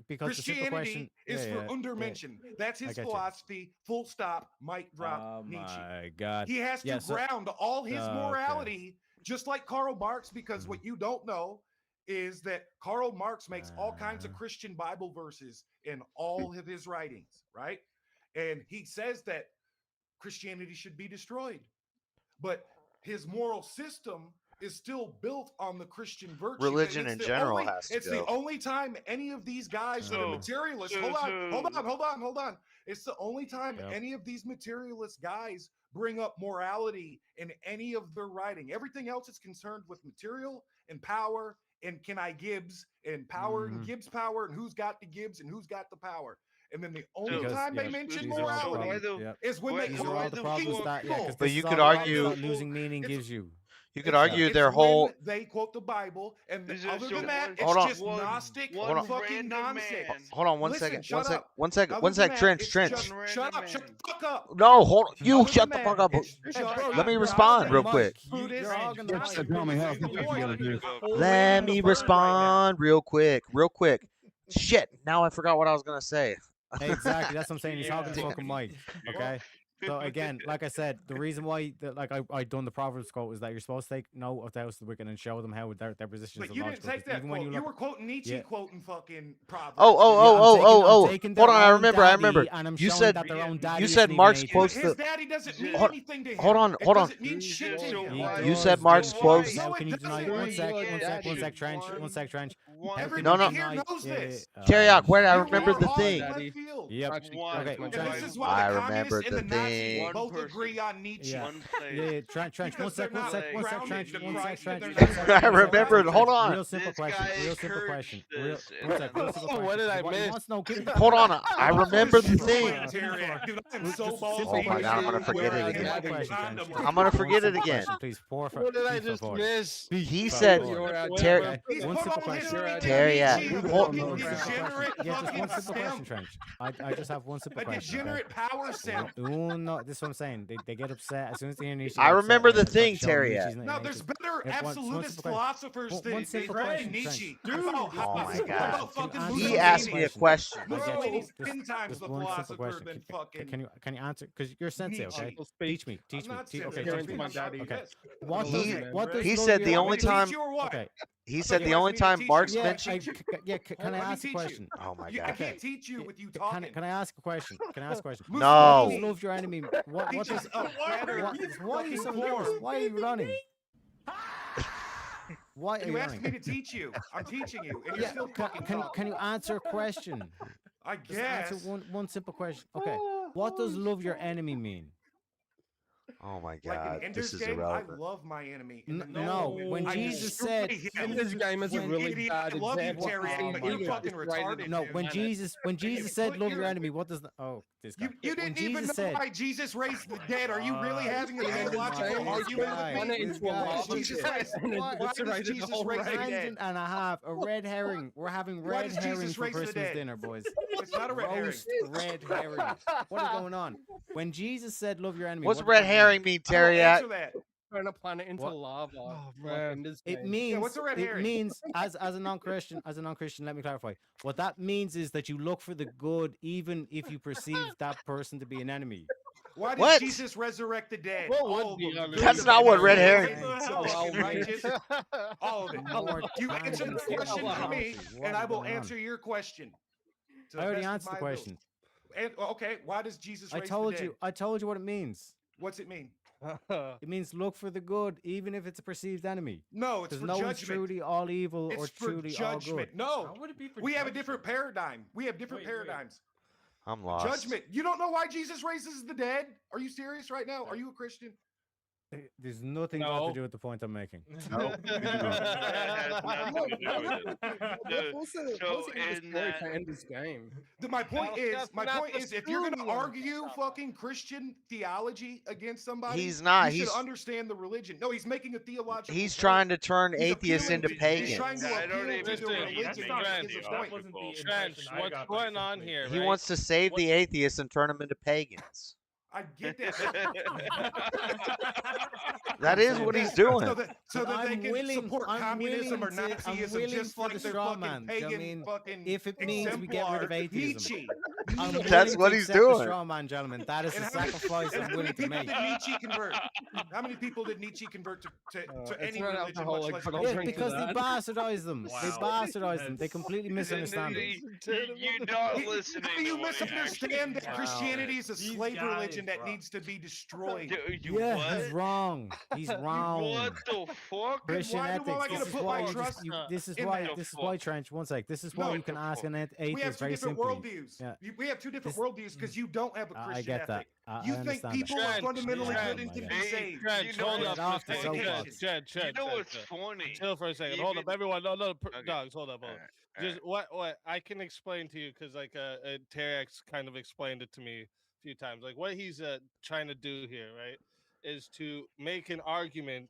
because Christianity is for Untermenschen. That's his philosophy. Full stop. Mic drop. Nietzsche. My God. He has to ground all his morality, just like Karl Marx, because what you don't know is that Karl Marx makes all kinds of Christian Bible verses in all of his writings, right? And he says that Christianity should be destroyed. But his moral system is still built on the Christian virtue. Religion in general has to It's the only time any of these guys that are materialists. Hold on. It's the only time any of these materialist guys bring up morality in any of their writing. Everything else is concerned with material and power and can I Gibbs and power and Gibbs power and who's got the Gibbs and who's got the power. And then the only time they mention morality is when they these are all the problems that but you could argue losing meaning gives you. You could argue their whole. They quote the Bible, and other than that, it's Hold on. just Gnostic fucking nonsense. Hold on, one second. One sec. Trench. Shut up. Shut the fuck up. No, hold on. You shut the fuck up. Let me respond real quick. Let me respond real quick. Shit. Now I forgot what I was gonna say. Exactly. That's what I'm saying. He's talking to fucking Mike. Okay. So again, like I said, the reason why I done the Proverbs quote is that you're supposed to take note of the house of the wicked and show them how their position is. But you didn't take that quote. You were quoting Nietzsche, quoting fucking Proverbs. Oh. Hold on, I remember. You said Marx quotes his daddy doesn't mean anything to him. Hold on. Doesn't mean shit to him. You said Marx quotes. Can you deny? One sec, Trench. Everybody here knows this. Teriak, wait, I remember the thing. Yep. Okay. This is why I the remember communists and the the thing. Nazis both agree on Nietzsche. Yeah. Trench. One sec, Trench. I remembered. Hold on. Real simple question. What did I miss? Hold on. I remember the thing. Oh my God, I'm gonna forget it again. I'm gonna forget it again. Please, what did I just miss? He said, one simple question. Teriak. Just one simple question, Trench. I just have one simple question. Degenerate power center. No, this is what I'm saying. They get upset as soon as they hear Nietzsche. I remember the thing, Teriak. No, there's better absolutist philosophers than Nietzsche. Oh my God. He asked me a question. He's 10 times the philosopher than fucking. Can you answer? Because you're sensei, okay? Teach me. Okay. He said the only time. Okay. He said the only time Marx mentioned. Can I ask a question? Oh my I God. can't teach you with you talking. Can I ask a question? No. What does love your enemy? What does? Why are you so nervous? Why are you running? Why are you You asked running? me to teach you. I'm teaching you, and you're still fucking Can you answer a question? I Just guess. answer one simple question. Okay. What does love your enemy mean? Oh my Like God. in This Ender's is Game, I irrelevant. love my enemy. No, when Jesus said This game is a really bad I love you, example. Terry, but you're fucking retarded. no, when Jesus said love your enemy, what does this guy? You When didn't even know Jesus said, why Jesus raised the dead. Are you really having a theological argument with me? Jesus raised the dead. and a half, a red herring. We're having Why red does herring Jesus for raise the Christmas dead? dinner, boys. It's not a red herring. Roast red herring. What is going on? When Jesus said love your enemy, What's what red does that herring mean, I won't Teriak? answer that. Turn a planet into lava. Oh, man. It means what's a red herring? it means as a non-Christian, let me clarify. What that means is that you look for the good even if you perceive that person to be an enemy. Why did What? Jesus resurrect the dead? What All would of be them. on The the- That's good, not the what bad, red the herring fucking righteous. All of it. Lord, You man, answer the what's question going for on? me, What and is I will going on? answer your question. to I already best of answered the my question. ability. And, okay, why does Jesus I raise told the dead? you. I told you what it means. What's it mean? It means look for the good, even if it's a perceived enemy. No, it's Because for no one's judgment. truly all evil or It's for truly all good. judgment. No, How would it be for we have a judgment? different paradigm. We have different Wait, wait. paradigms. I'm lost. Judgment. You don't know why Jesus raises the dead? Are you serious right now? Are you a Christian? There's nothing got to do with the point I'm making. What's the end this game? My point is, not the if you're gonna spoon. argue fucking Christian theology against somebody, He's not. You He's should understand the religion. No, he's making a theological. he's point. trying to turn He's atheists appealing into to- He's pagans. trying to appeal to the Listen, religion. That's Is not a the- point. that wasn't the Trench, impression I what's got going by on this here, He right? wants to save the atheists and turn them into pagans. I get that. That is what he's doing. So that they can support communism or Nazism, just like their fucking man. pagan fucking if it means we get rid of atheism, Nietzsche. I'm willing That's to what he's accept the doing. straw man, gentlemen. That is the sacrifice I'm willing to make. Did Nietzsche convert? How many people did Nietzsche convert to any religion? alcoholic, Much but less I'll Yeah, because they bastardized them. They bastardized them. They completely misunderstand them. You don't listen. How do you misunderstand that Christianity is a slave religion that needs to be destroyed? Yeah, he's wrong. He's wrong. What the fuck? Christian Why ethics. am I gonna This is put why my you trust this is in why that? this is why Trench. One sec. This is why No, you can ask an we have atheist two very different simply. worldviews. Yeah. We have two different worldviews because you don't have a Christian I get that. ethic. I You think understand people that. are fundamentally Trench, good and can yeah. be saved. Trench, You know hold what's up. off the soapbox. You know what's funny? Chill for a second. Hold up, Even- everyone. No, Okay. dogs. Hold up. Just what I can explain to you because like Terex kind of explained it to me a few times. Like what he's trying to do here, right, is to make an argument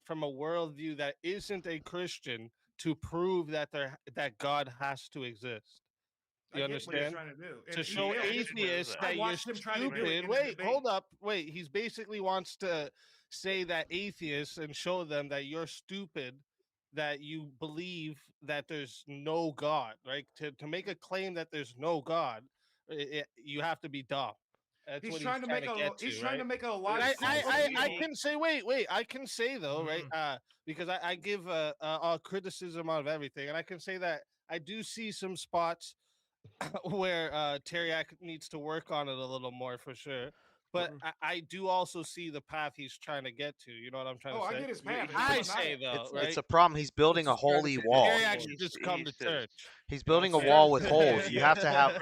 from a worldview that isn't a Christian to prove that that God has to exist. You I get what he's understand? trying to do. To And show yeah, atheists I that you're watched him try to do it stupid. in a Wait, debate. hold up. Wait, he's basically wants to say that atheists and show them that you're stupid, that you believe that there's no God, right? To make a claim that there's no God, you have to be dumb. That's He's what trying to make a. get He's to, trying to right? make a But logical. I can say wait I can say though right because I give a criticism of everything, and I can say that I do see some spots where Teriak needs to work on it a little more for sure. But I do also see the path he's trying to get to. You know what I'm trying to say? I get his path. I say though, It's, right? it's a problem. He's building a holy wall. Teriak should just come to church. He's building a wall with holes. You have to have.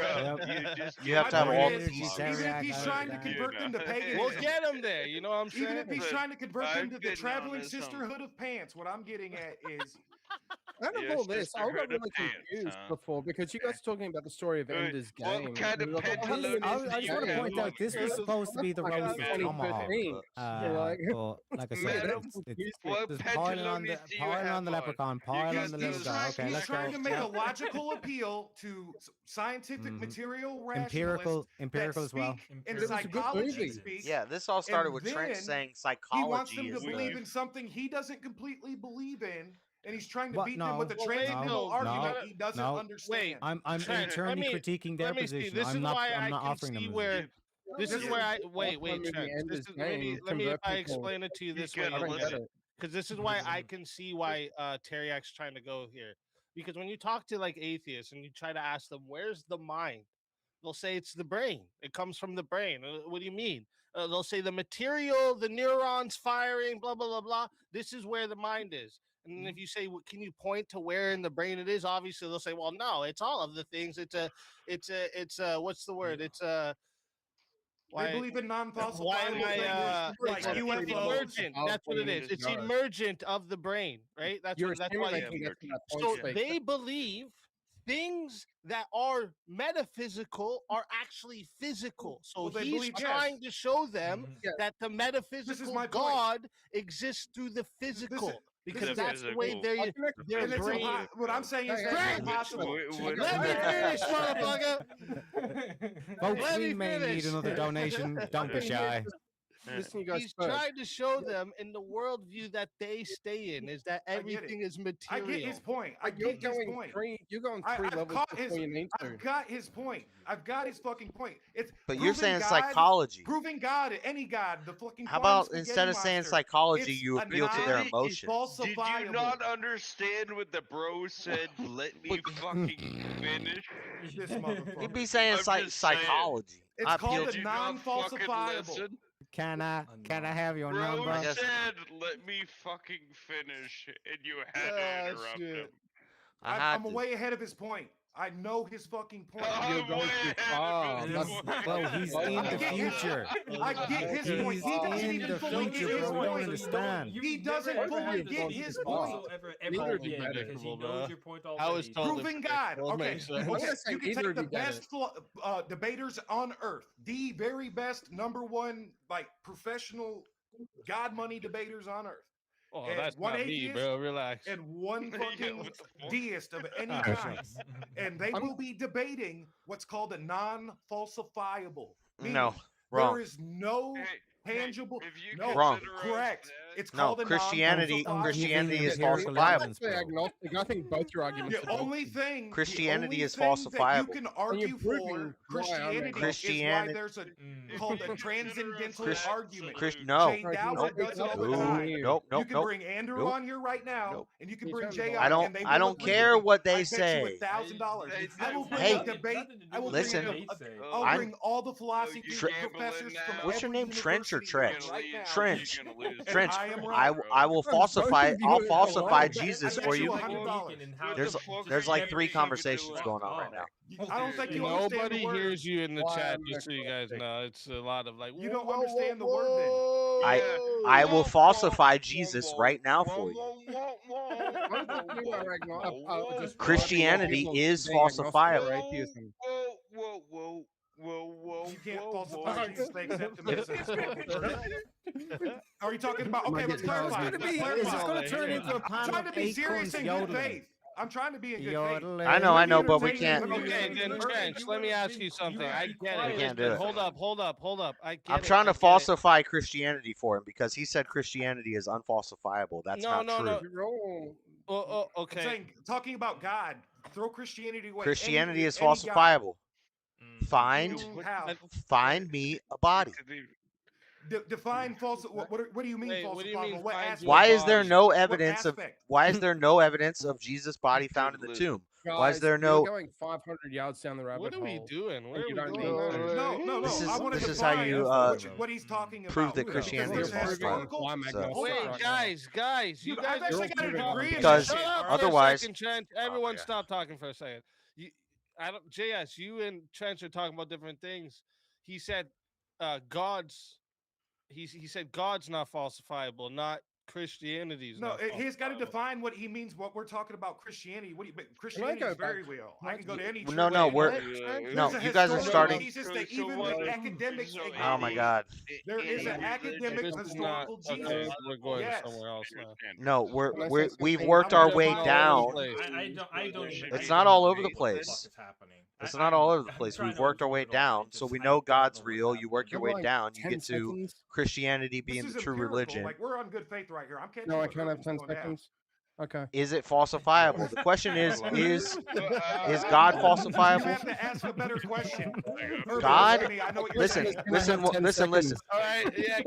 You have to have all the pieces. Even if he's trying to convert them to paganism, We'll get him there. You know what I'm saying? even if he's trying to convert them to the been traveling on this, sisterhood of pants, what I'm getting at is Out of Yeah, all this, I got sisterhood of really pants, confused huh? before because you guys were talking about the story of Ender's what Game. kind of and I was like, pantaloons oh, I just want to point out this was supposed to be the roast of Tomahawk. Like I said, it's piling on the leprechaun, piling on the little guy. Okay, he's let's go. trying to make a logical appeal to scientific material Empirical rationalists as well. in It was a good psychology movie. speak. Yeah, this all started And with Trent then saying He wants psychology them to is believe the. in something he doesn't completely believe in, and he's trying to What? beat No. them with a Well, wait, transcendental no, argument no, he doesn't no. understand. I'm Trent, internally let me- critiquing their let me see. position. This is I'm not why I not can offering see them. where. This is where I wait, movie Trent. Ender's Let me Game let me convert if I people. explain it to you this way. gotta you I don't get get it. it. Because this is why I can see why Teriak's trying to go here. Because when you talk to like atheists and you try to ask them, where's the mind? They'll say it's the brain. It comes from the brain. What do you mean? They'll say the material, the neurons firing, blah, blah, blah, blah. This is where the mind is. And if you say, can you point to where in the brain it is? Obviously, they'll say, well, no, it's all of the things. It's what's the word? It's They believe in non-falsifiable why am things like it's UFOs. emergent. That's what it is. It's emergent of the brain, right? That's You're what. That's why. assuming they can get to that point, So Spake. they believe things that are metaphysical are actually physical. So Well, they he's believe, yes. trying to show them Yeah. that the metaphysical my point. God exists through the physical. Because the that's the way physical. their And it's brain. what I'm saying is Hey, that's hey, impossible. Let me finish, motherfucker. Folks, Let we me may need finish. another donation. Don't be shy. Listen, you guys He's first. trying to show them in the worldview that they stay in is that I get it. everything is I material. get his point. I You're get his going point. you're going I- three I've levels caught before his- you need to. I've got his point. I've got his fucking point. It's But you're proving saying God- psychology. Proving God, any God, the fucking. How flying about spaghetti instead of saying monster, psychology, it's you a appeal to their non- emotions? Did you falsifiable. not understand what the bro said? Let me fucking finish. This motherfucker. He'd be saying I'm just saying. psychology. It's I called appeal a Did you not fucking non-falsifiable. listen? Can I have your Bro number? I guess- said, "Let me fucking finish," and you had to interrupt him. I had I'm to. way ahead of his point. I know his fucking point. You're going too far. Bro, he's in the future. I get his point. He's He doesn't in even the fully future, get his bro. You don't point. understand. He doesn't fully get his point. Neither of you get it. Because he knows your point I was already. told Proving God. Okay, I'm gonna say you can either take of the you get best debaters on earth, the very best #1 like professional God money debaters on earth. Oh, And that's one not me, atheist bro. Relax. and one fucking what the fuck? deist of any Ah, kind, and they will be debating what's called a non-falsifiable. No. Wrong. There is no tangible. No, Wrong. correct. It's No, called a Christianity is falsifiable. I think both your arguments. The only thing Christianity is that you falsifiable. can argue for Christianity is why there's a called a transcendental argument. No. Jay Dowd Nope. does it all the Nope. time. Nope. You Nope. can Nope. bring Andrew Nope. on here right now, and you can bring Jay on. I don't. And they I will don't agree care with me. what I they bet you say. $1,000. I will bring Hey, a debate. I will listen. bring I'll bring all the philosophy professors from What's your every name? Trench or university Trench? right now. Trench. And Trench. I am right. I will falsify. I'll falsify Jesus I bet for you. $100. There's like 3 conversations going on right now. I don't think you Nobody understand the word. hears you in the chat, just so you guys know. It's a lot of like. You don't understand the word then. I will falsify Jesus right now for you. Christianity is falsifiable. You can't falsify Jesus. They accept him as a historical person. Are you talking about? Okay, let's clarify. Is this going to turn into a I'm panel trying to of be serious acorns in good yodeling? faith. I'm trying to be in good faith. I know, but we can't. Okay, then Trench, let me ask you something. I get it. We can't do it. Hold up. I get I'm it. trying I to get falsify Christianity for him because he said Christianity is unfalsifiable. That's not true. No. Okay. I'm saying, talking about God, throw Christianity away. Christianity is any God. falsifiable. Find me a body. Define false. What do you mean falsifiable? What aspect? Why is there no What evidence of aspect? why is there no evidence of Jesus' body found in the tomb? Why is there no? You're going 500 yards down the rabbit What are we hole. doing? Where are You we don't going? need to. No. This is how you what he's talking about. prove that Christianity is There's falsifiable. historical- So- Wait, guys, you guys. I've actually got a degree in Because this shit. Shut up for a otherwise- second, Trench. Everyone, stop talking for a second. JS, you and Trench are talking about different things. He said, God's. He said God's not falsifiable, not Christianity's. No, not he's got to falsifiable. define what he means. What we're talking about Christianity. But Christianity go is very back? real. I can go to any. No, church. we're There's no. a You guys are historical starting. Jesus that even the academics. Oh my God. There is an academic This is not historical okay. Jesus. We're going Yes. somewhere else now. No, we've worked our way down. I don't even. It's not all over the place. It's not all over the place. We've worked our way down, so we know God's real. You work your way down, you get to Christianity being This the is true empirical. religion. Like we're on good faith right here. I'm catching. No, I what can't have Urban's 10 going down. seconds. Okay. Is it falsifiable? The question is God You falsifiable? have to ask a better question. Urban, God? listen to me. I know what you're Listen, saying. listen. All right, yeah,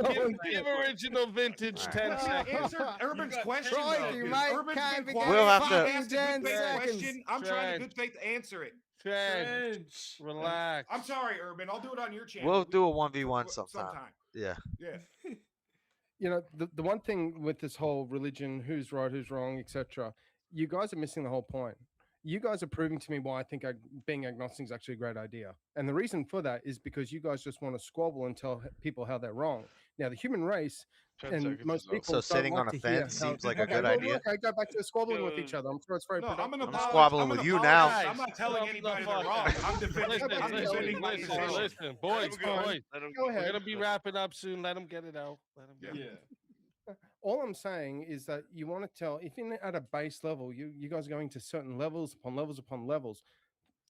give original vintage 10 seconds. Answer Urban's question. Troy, though, you dude. might Urban's kind been of quiet. We'll have If to- I ask a good 10 faith seconds. question, I'm trying to good faith answer it. Trench, relax. I'm sorry, Urban. I'll do it on your channel. We'll do a 1v1 sometime. Yeah. Yeah. You know, the one thing with this whole religion, who's right, who's wrong, etc., you guys are missing the whole point. You guys are proving to me why I think being agnostic is actually a great idea. And the reason for that is because you guys just want to squabble and tell people how they're wrong. Now, the human race 10 and seconds most is up. people So don't sitting like on a to hear fence how- seems like a Okay, good well, idea. Okay, go back to squabbling with each other. I'm sure it's very No, productive. I'm squabbling with you now. I'm not telling anybody they're wrong. I'm defending my position. Listen, boys, Go boys. ahead. We're gonna be wrapping up soon. Let them get it out. Let them get it. All I'm saying is that you want to tell, if you're at a base level, you guys are going to certain levels upon levels upon levels.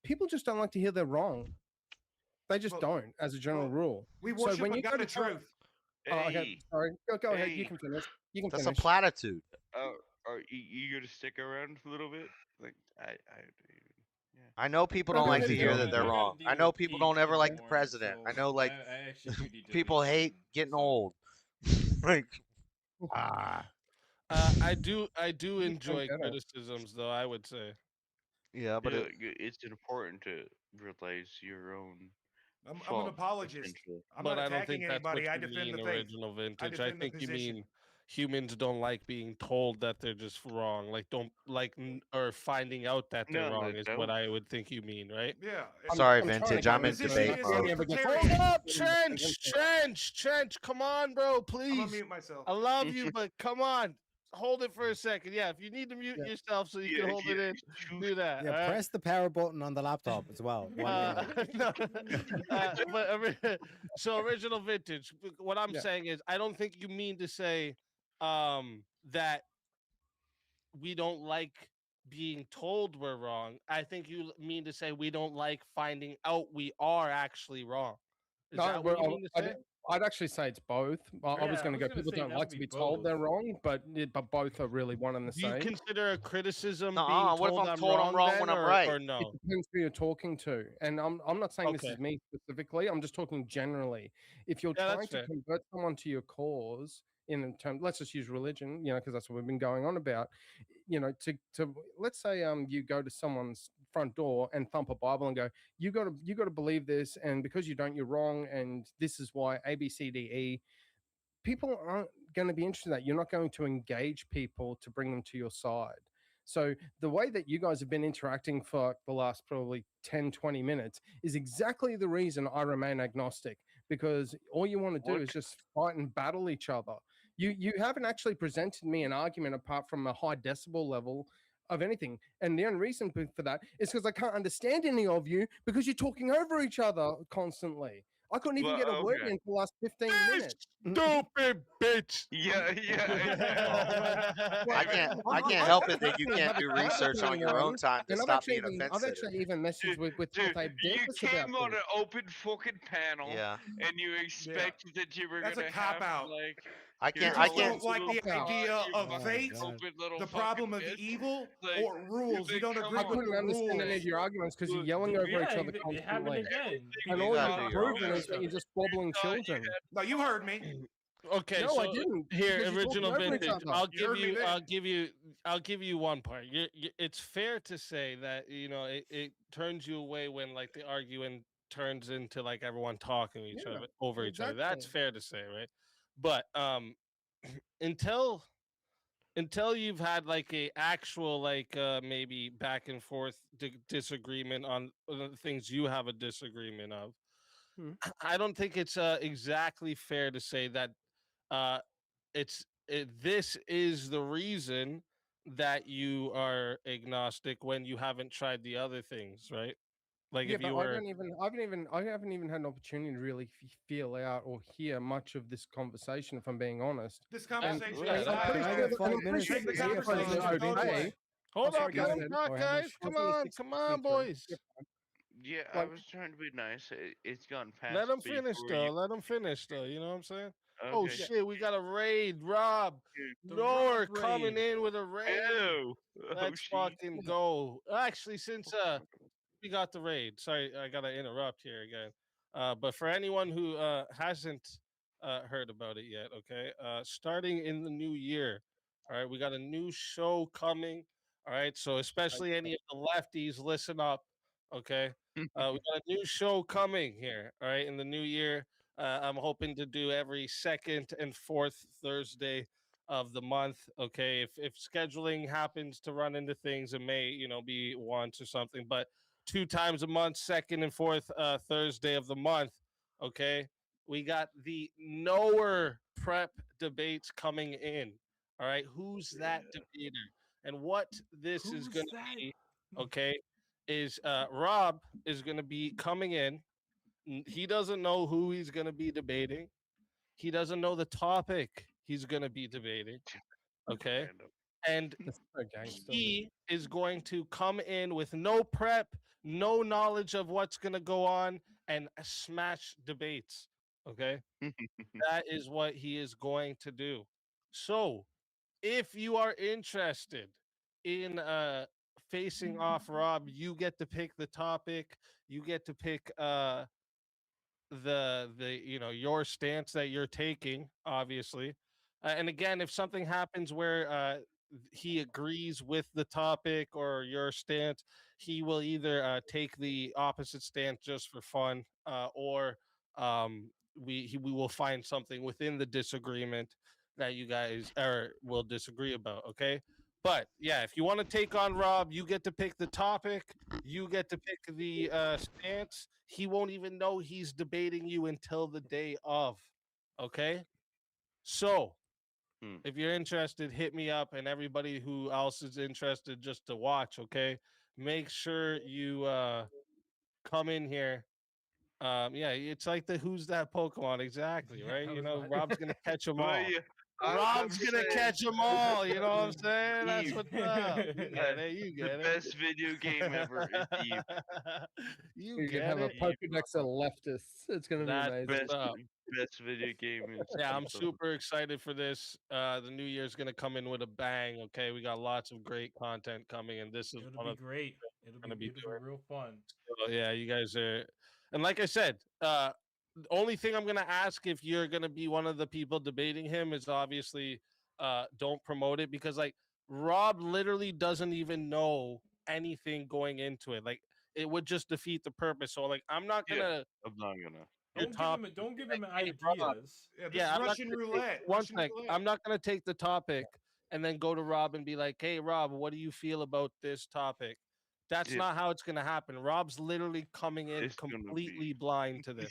People just don't like to hear they're wrong. They just don't, as a general rule. We So worship when a you God go to of truth. Oh, okay. Sorry. Go ahead. You Hey. can finish. You can That's finish. a platitude. Are you gonna stick around a little bit? Like I know people don't like to hear that they're wrong. I know people don't ever like the president. I know like people hate getting old. Like I do enjoy criticisms, though. I would say. Yeah, but it's important to realize your own. I'm an fault, apologist. essentially. I'm But not I don't attacking think that's anybody. I what you defend mean, the faith. original vintage. I I defend the think you position. mean humans don't like being told that they're just wrong. Like don't like or finding out that they're No, wrong they is what don't. I would think you mean, right? Yeah. Sorry, I'm trying to vintage. get I'm in this debate is mode. libertarian. Hold up, Trench. Come on, bro, I'm please. gonna mute myself. I love you, but come on. Hold it for a second. Yeah, if you need to mute yourself so you can hold it in, do that. Yeah, all right? press the power button on the laptop as well. No, so original vintage. What I'm saying is, I don't think you mean to say that we don't like being told we're wrong. I think you mean to say we don't like finding out we are actually wrong. Is that what you mean to say? I'd actually say it's both. I was going to go. People don't like to be told they're wrong, but both are really one and the Do you same. consider a criticism Nuh-uh, being what if told I'm I'm told I'm wrong then, when I'm or, right? or It no? depends who you're talking to, and I'm not saying this is me specifically. I'm just talking generally. If you're trying to convert someone to your cause in terms, let's just use religion, because that's what we've been going on about. To let's say you go to someone's front door and thump a Bible and go, you got to believe this, and because you don't, you're wrong, and this is why A B C D E. People aren't going to be interested in that. You're not going to engage people to bring them to your side. So the way that you guys have been interacting for the last probably 10, 20 minutes is exactly the reason I remain agnostic, because all you want to do is just fight and battle each other. You haven't actually presented me an argument apart from a high decibel level of anything. And the only reason for that is because I can't understand any of you because you're talking over each other constantly. I couldn't even get a word in for the last 15 minutes. Stupid bitch. Yeah. I can't help it that you can't do research on your own time to stop being offensive. I've actually even messaged with Dude, Dave you Davis about came on this. an open fucking panel, and you expected that you were That's gonna a cop have out. like. I You can't. just don't like the idea of fucking fate, open little the fucking problem of bitch. evil, Like, or rules. You don't agree I with couldn't the understand any of rules. your arguments because you're yelling over each other constantly. And all you've proven is that you're just wobbling children. No, you heard me. Okay, No, so I didn't. Here, because you're original talking over each vintage. other. I'll give you one part. It's fair to say that it turns you away when like the arguing turns into like everyone talking each other over each other. That's fair to say, right? But until you've had like a actual like maybe back and forth disagreement on the things you have a disagreement of, I don't think it's exactly fair to say that this is the reason that you are agnostic when you haven't tried the other things, right? Like Yeah, if but you I were haven't even had an opportunity to really feel out or hear much of this conversation, if I'm being honest. This conversation And is I'm pretty sure that- and I'm pretty sure Take the that the conversation episode to go today- to. Hold I'm on, sorry, let go him ahead. talk, guys. Come on, boys. Yeah, I was trying to be nice. It's gone past. Let him finish before though. you- Let him finish though. You know what I'm saying? Oh Okay. shit, we got a raid, Rob. The Nor Rob coming raid. in with a raid. Oh, Let's fucking go. Actually, since we got the raid, sorry, I gotta interrupt here again. But for anyone who hasn't heard about it yet, okay, starting in the new year, all right, we got a new show coming. All right, so especially any of the lefties, listen up, okay. We got a new show coming here, all right, in the new year. I'm hoping to do every second and fourth Thursday of the month. Okay, if scheduling happens to run into things, it may be once or something, but 2 times a month, second and fourth Thursday of the month. Okay, we got the knower prep debates coming in. All right, who's that debater? And what this is going to be, okay, is Rob is going to be coming in. He doesn't know who he's going to be debating. He doesn't know the topic he's going to be debating. Okay. And he is going to come in with no prep, no knowledge of what's going to go on, and smash debates. Okay. That is what he is going to do. So if you are interested in facing off Rob, you get to pick the topic. You get to pick the your stance that you're taking, obviously. And again, if something happens where he agrees with the topic or your stance, he will either take the opposite stance just for fun, or we will find something within the disagreement that you guys will disagree about. Okay. But yeah, if you want to take on Rob, you get to pick the topic, you get to pick the stance. He won't even know he's debating you until the day of. Okay. So if you're interested, hit me up, and everybody who else is interested just to watch. Okay. Make sure you come in here. Yeah, it's like the who's that Pokemon exactly, right? Rob's gonna catch them all. Rob's gonna catch them all. You know what I'm saying? That's what's up. You get it. You get The best video game ever is Eve. You You're gonna get have a it. Pokédex of leftists. It's gonna be That's amazing. what's up. Best video game is. Yeah, I'm super excited for this. The new year's gonna come in with a bang. Okay, we got lots of great content coming, and this is It'll one be of great. It'll be real fun. so, yeah, you guys are, and like I said, the only thing I'm gonna ask if you're gonna be one of the people debating him is obviously don't promote it, because like Rob literally doesn't even know anything going into it. Like it would just defeat the purpose. So like I'm not gonna. I'm not gonna. Don't give him Hey, Rob, ideas. Yeah, this yeah, is I'm not Russian gonna take- roulette. One Russian sec. roulette. I'm not gonna take the topic and then go to Rob and be like, "Hey, Rob, what do you feel about this topic?" That's Yeah. not how it's gonna happen. Rob's literally coming in It's gonna completely blind to this.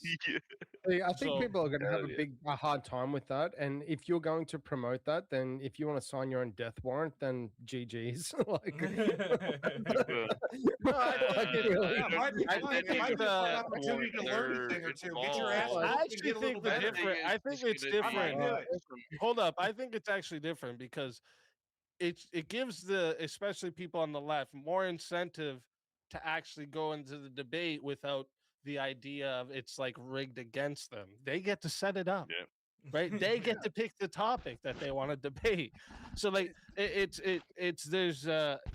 I think So- people are going to have Hell yeah. a hard time with that. And if you're going to promote that, then if you want to sign your own death warrant, then GG's. Like, No, I think it really- Yeah, it might be I fun. think It might it's, be a fun opportunity to learn a thing or two. Get your ass I whooped and actually get a little think the better. different. I think it's I might different. do it. Hold up, I think it's actually different because it gives the, especially people on the left, more incentive to actually go into the debate without the idea of it's like rigged against them. They get to set it up. Right, they get to pick the topic that they want to debate. So like it's there's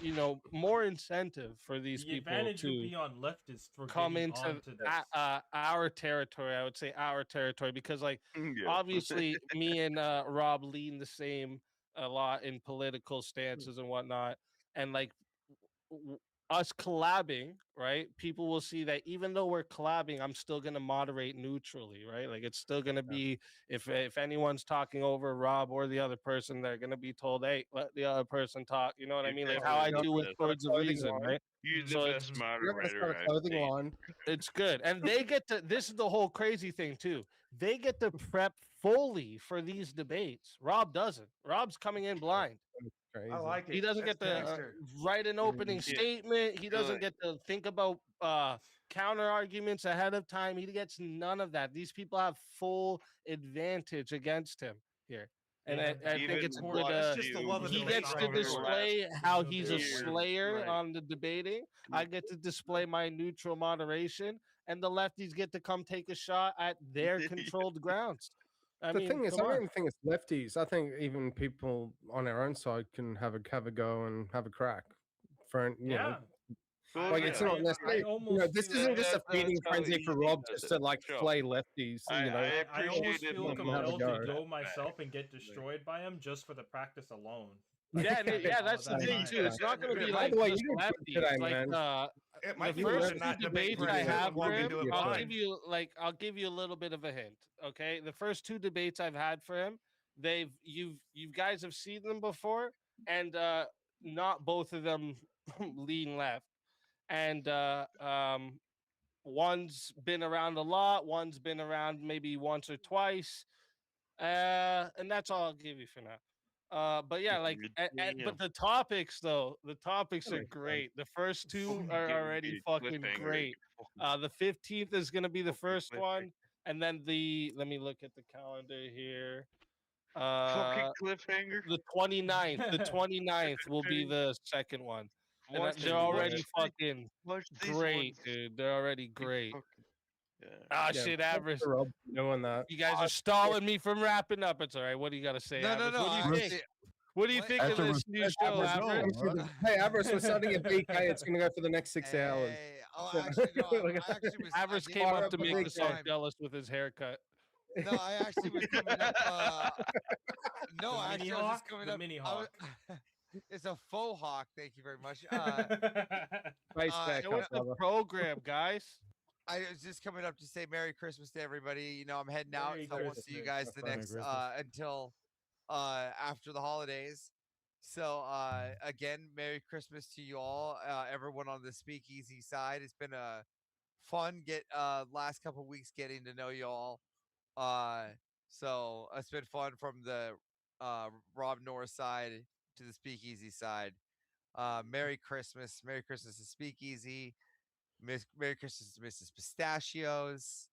you know, more incentive for these The people advantage to will be on leftists for come getting into onto this. our territory. I would say our territory, because like Yeah. obviously me and Rob lean the same a lot in political stances and whatnot, and like us collabing, right? People will see that even though we're collabing, I'm still gonna moderate neutrally, right? Like it's still gonna be, if anyone's talking over Rob or the other person, they're gonna be told, hey, let the other person talk. You know what I mean? Like how I do with words of reason, right? You're the So it's- best moderator. I've clothing seen. line. It's good. And they get to, this is the whole crazy thing too. They get to prep fully for these debates. Rob doesn't. Rob's coming in blind. I like it. He doesn't That's get to gangster. write an opening Yeah. statement. He doesn't Good. get to think about counter arguments ahead of time. He gets none of that. These people have full advantage against him here. And I think Even it's a Rob, good. That's just the love of He debate gets right to there. display how he's a years, slayer right. on the debating. I get to display my neutral moderation, and the lefties get to come take a shot at their controlled grounds. I The mean, thing is, I come don't on. even think it's lefties. I think even people on our own side can have a go and have a crack. For you know, like it's not necessarily. This isn't just a feeding frenzy for Rob just to like flay lefties. You know, I almost feel let him have a compelled go. to go myself and get destroyed by him just for the practice alone. Yeah, yeah, that's the thing too. It's not going to be like By the way, just you did good lefties. today, Like man. It might the be good first to two not debate debates I pretty have good. for We'll him, do it I'll fine. give you a little bit of a hint. Okay, the first two debates I've had for him, you guys have seen them before, and not both of them lean left, and one's been around a lot, one's been around maybe once or twice, and that's all I'll give you for now. But yeah, like, but the topics though, the topics are great. The first two are already fucking great. The 15th is gonna be the first one, and then let me look at the calendar here. Fucking cliffhanger. The 29th, the 29th will be the second one. And they're already fucking great, dude. They're already great. Ah, shit, Avarice. Doing that. You guys are stalling me from wrapping up. It's all right. What do you got to say, No, Avarice? no, What do you think? What do you think of this new show, Avarice? Hey, Avarice, we're starting at BK. It's going to go for the next 6 hours. Oh, actually, no, I actually was. Avarice came up to make us all jealous with his haircut. No, I actually was coming up. No, The actually, mini I was hawk? just coming The up. mini I was- hawk. It's a faux hawk. Thank you very much. Show us the program, guys. I was just coming up to say Merry Christmas to everybody. You know, I'm heading out, Merry so I won't see you guys the Christmas. next Merry Christmas. until after the holidays. So again, Merry Christmas to you all, everyone on the Speakeasy side. It's been a fun last couple weeks getting to know you all. So it's been fun from the Rob Norris side to the Speakeasy side. Merry Christmas to Speakeasy. Merry Christmas to Mrs. Pistachios.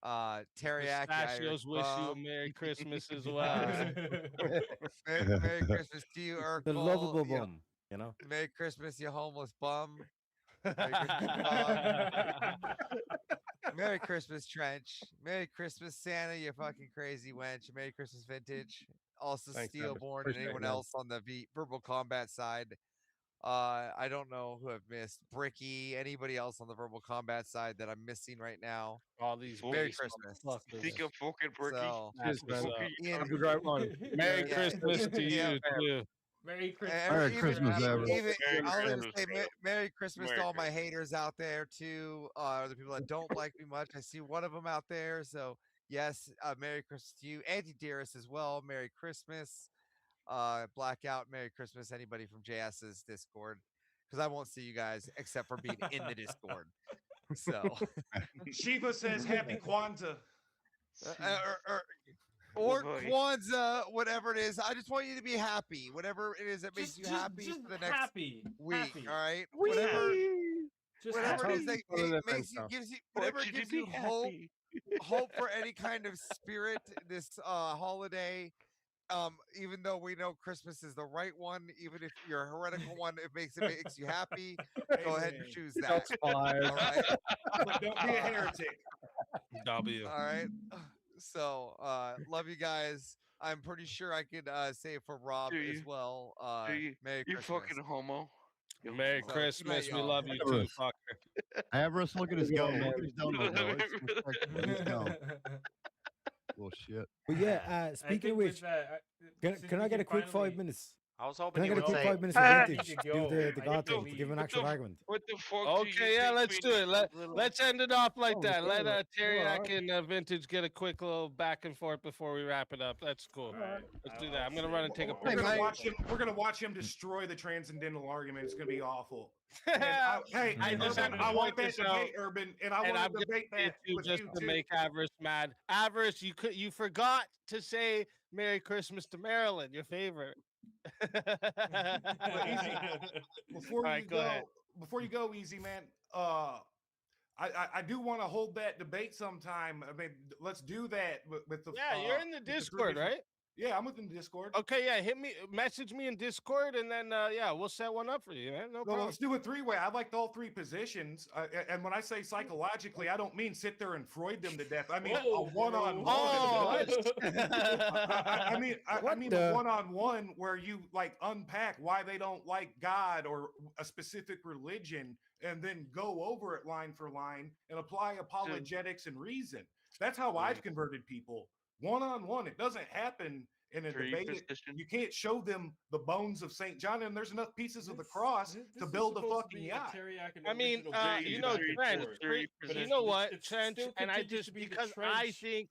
Teriyaki Pistachios wish you a Merry Christmas as well. Merry Christmas to you, Urkel. The lovable bum, you know. Merry Christmas, you homeless bum. Merry Christmas, Bob. Merry Christmas, Trench. Merry Christmas, Santa, you fucking crazy wench. Merry Christmas, Vintage. Also, Thanks, Steelborn and appreciate anyone that. else on the verbal combat side. I don't know who I've missed. Bricky, anybody else on the verbal combat side that I'm missing right now. All these Merry base Christmas. motherfuckers. Think of fucking Bricky. So, That's what's up. Ian, Have a great one. Merry Christmas to you too. Merry Christmas. Merry Christmas, everyone. Merry Christmas to all my haters out there too. The people that don't like me much. I see one of them out there. So yes, Merry Christmas to you, Auntie Dearest as well. Merry Christmas. Blackout. Merry Christmas. Anybody from JS's Discord, because I won't see you guys except for being in the Discord. So Shiva says Happy Kwanzaa. Or Kwanzaa, whatever it is. I just want you to be happy. Whatever it is that makes you happy for the next week. All right. Whatever it is that makes you, gives you hope for any kind of spirit this holiday. Even though we know Christmas is the right one, even if you're a heretical one, it makes you happy. Go ahead and choose that. All right. But don't be a heretic. W. All right. So, love you guys. I'm pretty sure I could say it for Rob as well. Merry You Christmas. fucking homo. Merry Christmas. We love you too, fucker. Avarice, look at his gum. Look at his donut, though. It's respectable. He's gone. Well, shit. But yeah, speaking of which, can I get a quick 5 minutes? I was Can hoping I you get a would quick say 5 minutes of vintage to do the I God don't thing, to give an actual argument? What the fuck? Okay, yeah, let's do it. Let's end it off like that. Let Teriyaki and Vintage get a quick little back and forth before we wrap it up. That's cool. Let's do that. I'm gonna run and take a We're picture. gonna watch him destroy the transcendental argument. It's gonna be awful. Hey, I want that debate, Urban, and I want I'm to debate that with just you to too. make Avarice mad. Avarice, you forgot to say Merry Christmas to Marilyn, your favorite. Before you go, Easy Man. I do want to hold that debate sometime. I mean, let's do that with the. Yeah, you're in the Discord, right? Yeah, I'm within the Discord. Okay, yeah, message me in Discord, and then yeah, we'll set one up for you, man. No problem. Let's do a three-way. I liked all three positions, and when I say psychologically, I don't mean sit there and Freud them to death. I mean a one-on-one. I mean a one-on-one where you like unpack why they don't like God or a specific religion, and then go over it line for line and apply apologetics and reason. That's how I've converted people. One-on-one. It doesn't happen in a debate. You can't show them the bones of St. John, and there's enough pieces of the cross to build a fucking yacht. I mean, you know, Trent, you know what, Trent, and I just, because I think,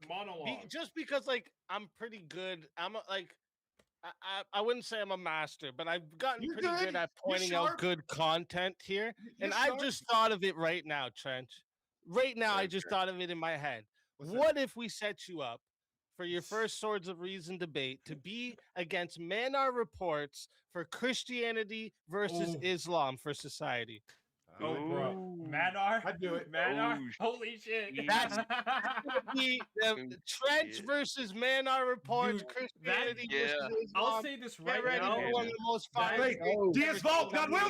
just because, like, I'm pretty good, I wouldn't say I'm a master, but I've gotten pretty good at pointing out good content here, and I've just thought of it right now, Trent. Right now, I just thought of it in my head. What if we set you up for your first Swords of Reason debate to be against Manar Reports for Christianity versus Islam for society? Oh, bro. Manar? I'd do it. Manar? Holy shit. That's the Trench versus Manar Reports, Christianity versus Islam. I'll say this right now. One of the most fire Hold on.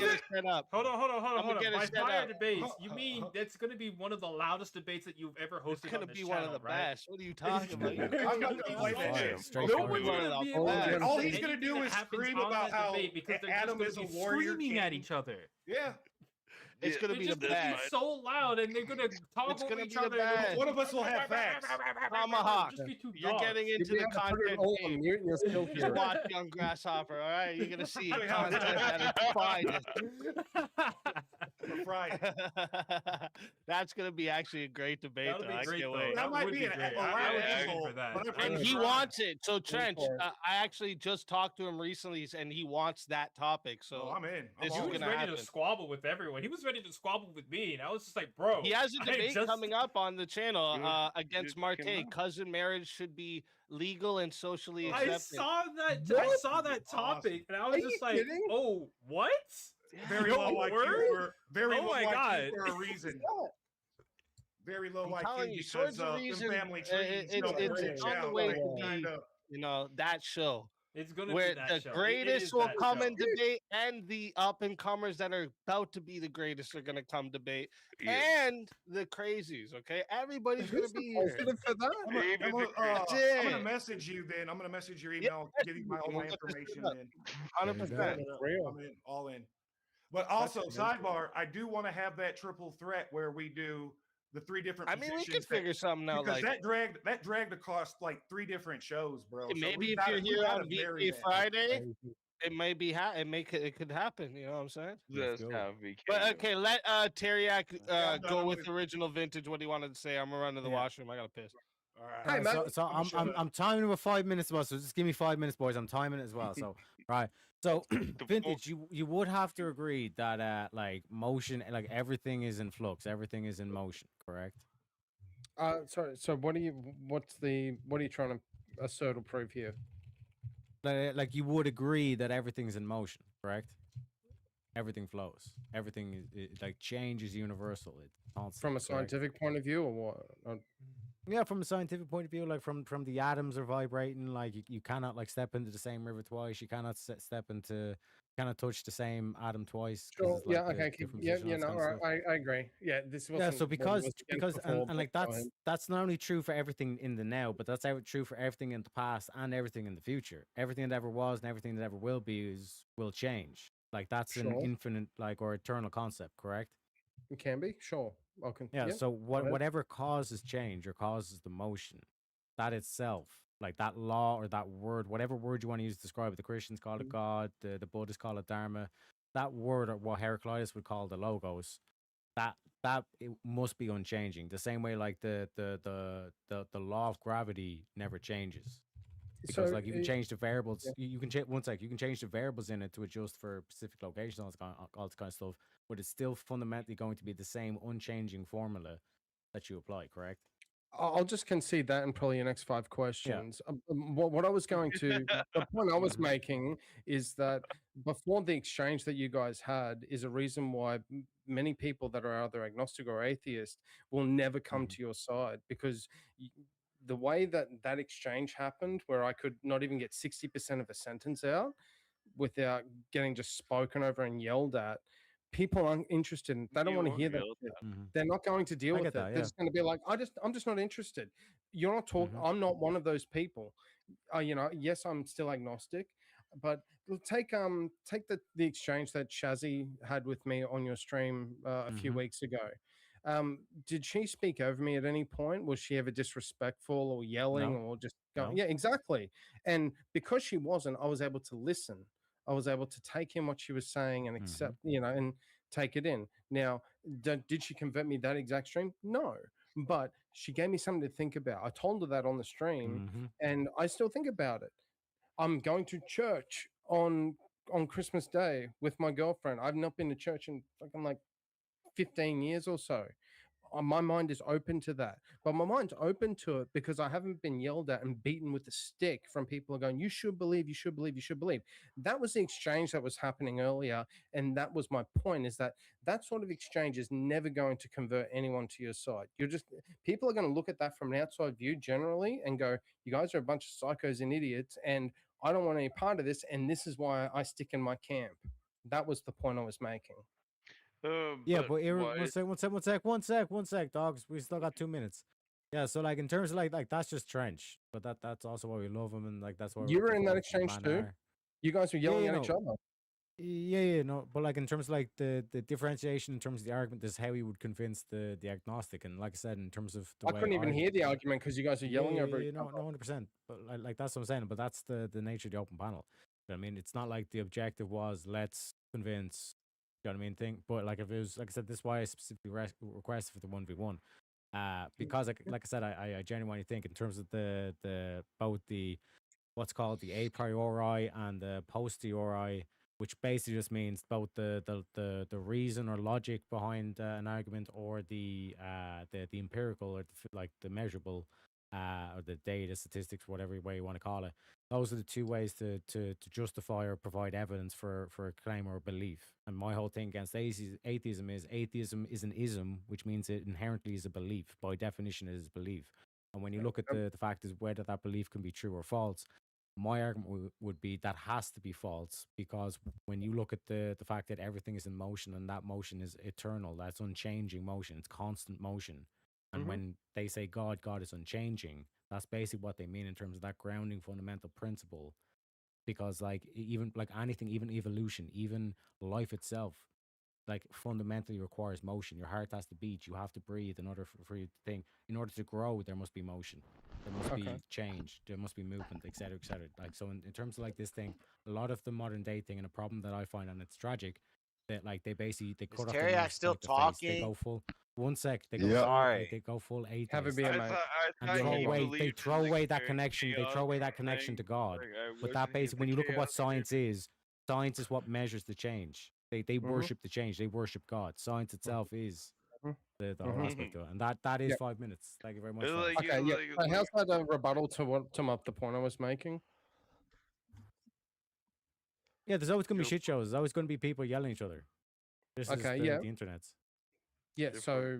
By fire debates, you mean that's going to be one of the loudest debates that you've ever hosted? It's going to be channel, one of the right? best. What are you talking about? I'm not gonna play that shit. All he's gonna do is scream about how Adam is a warrior. Screaming at each other. Yeah. It's gonna be the best. So loud, and they're gonna talk over each other. One of us will have facts. Tomahawk. Just be two You're dogs. getting into the content. Just watch Young Grasshopper. All right, you're gonna see it. Content at its finest. That's gonna be actually a great debate. Though. I can't wait. That might be an And he wants it. So Trench, I actually just talked to him recently, and he wants that topic. So I'm in. This He is was gonna ready happen. to squabble with everyone. He was ready to squabble with me, and I was just like, bro. He has a debate just... coming up on the channel against Marte. Cousin marriage should be legal and socially accepted. I saw that topic, and I was just like, oh, what? Very low IQ for very low IQ for a reason. very low I'm IQ telling you, because Swords of them Reason, family trees don't branch it's on the out way like to be, that show. It's gonna Where be that the show. It greatest is will that come show. in debate, and the up and comers that are about to be the greatest are gonna come debate, and the crazies. Okay, everybody's gonna be here. For that? I'm gonna message you then. I'm gonna message your email, give you all my We'll get this information shit up. then. 100%. I'm in all in. But also, sidebar, I do want to have that triple threat where we do the 3 different I mean, we positions could figure something out because like that dragged across like 3 different shows, bro. So maybe we if gotta, you're we here gotta on vary VK that. Friday, it may be it could happen. You know what I'm saying? That's how VK. But okay, let Teriak go with original vintage. What he wanted to say. I'm gonna run to the washroom. I gotta piss. All right. Hey, man. So I'm timing with 5 minutes as well. So just give me 5 minutes, boys. I'm timing it as well. So right. So vintage, you would have to agree that like motion, like everything is in flux, everything is in motion, correct? Sorry. So what are you trying to assert or prove here? Like you would agree that everything's in motion, correct? Everything flows. Everything is like change is universal. It's constant, From a correct? scientific point of view, or what? Yeah, from a scientific point of view, like from the atoms are vibrating, like you cannot like step into the same river twice. You cannot cannot touch the same atom twice. Sure. It's like Yeah. Okay. No. All right. I agree. Yeah. This was. Yeah. So because and like that's not only true for everything in the now, but that's true for everything in the past and everything in the future. Everything that ever was and everything that ever will be will change. Like that's an infinite or eternal concept, correct? It can be. Sure. Okay. Yeah. Yep. So whatever causes change or causes the motion, that itself, like that law or that word, whatever word you want to use to describe it, the Christians call it God, the Buddhists call it Dharma. That word, or what Heraclitus would call the logos, that it must be unchanging. The same way, like the law of gravity never changes. Because So, like you can change the variables, yeah. you can change you can change the variables in it to adjust for specific locations, all this kind of stuff, but it's still fundamentally going to be the same unchanging formula that you apply, correct? I'll just concede that in probably your next 5 questions. What I was going to, the point I was making is that before the exchange that you guys had is a reason why many people that are either agnostic or atheist will never come to your side, because the way that exchange happened, where I could not even get 60% of a sentence out without getting just spoken over and yelled at, people aren't interested in. They don't want to hear that shit. They're not going to deal with it. They're just going to be like, I'm just not interested. You're not talking. I'm not one of those people. Yes, I'm still agnostic, but take the exchange that Shazzy had with me on your stream a few weeks ago. Did she speak over me at any point? Was she ever disrespectful or yelling or just going? No. Yeah, exactly. And because she wasn't, I was able to listen. I was able to take in what she was saying and accept, and take it in. Now, did she convert me that exact stream? No, but she gave me something to think about. I told her that on the stream, and I still think about it. I'm going to church on Christmas Day with my girlfriend. I've not been to church in fucking like 15 years or so. My mind is open to that, but my mind's open to it because I haven't been yelled at and beaten with a stick from people going, you should believe, you should believe, you should believe. That was the exchange that was happening earlier, and that was my point, is that sort of exchange is never going to convert anyone to your side. People are going to look at that from an outside view generally and go, you guys are a bunch of psychos and idiots, and I don't want any part of this, and this is why I stick in my camp. That was the point I was making. Yeah, but one sec, dogs. We still got 2 minutes. Yeah, so like in terms of like that's just trench, but that's also why we love him, and like that's why you were in that exchange too. You guys were yelling at each other. Yeah, no, but like in terms of like the differentiation in terms of the argument is how he would convince the agnostic, and like I said, in terms of the I couldn't even hear the argument because you guys are yelling over each other. No, 100%. But like that's what I'm saying. But that's the nature of the open panel. But I mean, it's not like the objective was let's convince. You know what I mean? But like if it was, like I said, this is why I specifically requested for the 1v1. Because like I said, I genuinely think in terms of the both the what's called the a priori and the posteriori, which basically just means both the reason or logic behind an argument, or the empirical, or like the measurable or the data, statistics, whatever way you want to call it. Those are the two ways to justify or provide evidence for a claim or a belief. And my whole thing against atheism is an ism, which means it inherently is a belief. By definition, it is belief. And when you look at the fact is whether that belief can be true or false, my argument would be that has to be false, because when you look at the fact that everything is in motion and that motion is eternal, that's unchanging motion, it's constant motion. And when they say God is unchanging, that's basically what they mean in terms of that grounding fundamental principle. Because like even like anything, even evolution, even life itself, like fundamentally requires motion. Your heart has to beat, you have to breathe in order for you to think. In order to grow, there must be motion. There must be change. There must be movement, etc., etc. Like so, in terms of like this thing, a lot of the modern day thing, and a problem that I find, and it's tragic, that like they basically they cut off their Teriak nose to still spite their face. They talking? go full. One sec. They go Yeah. full, Sorry. like, they go full atheist. Have a beer, mate. And they throw away that connection. They throw away that connection to God. But that basically, when you look at what science is what measures the change. They worship the change. They worship God. Science itself is the whole aspect of it. And that is 5 minutes. Thank you very much. Okay, yeah. So how's that a rebuttal to the point I was making? Yeah, there's always going to be shit shows. There's always going to be people yelling at each other. This is the internet. Yeah, so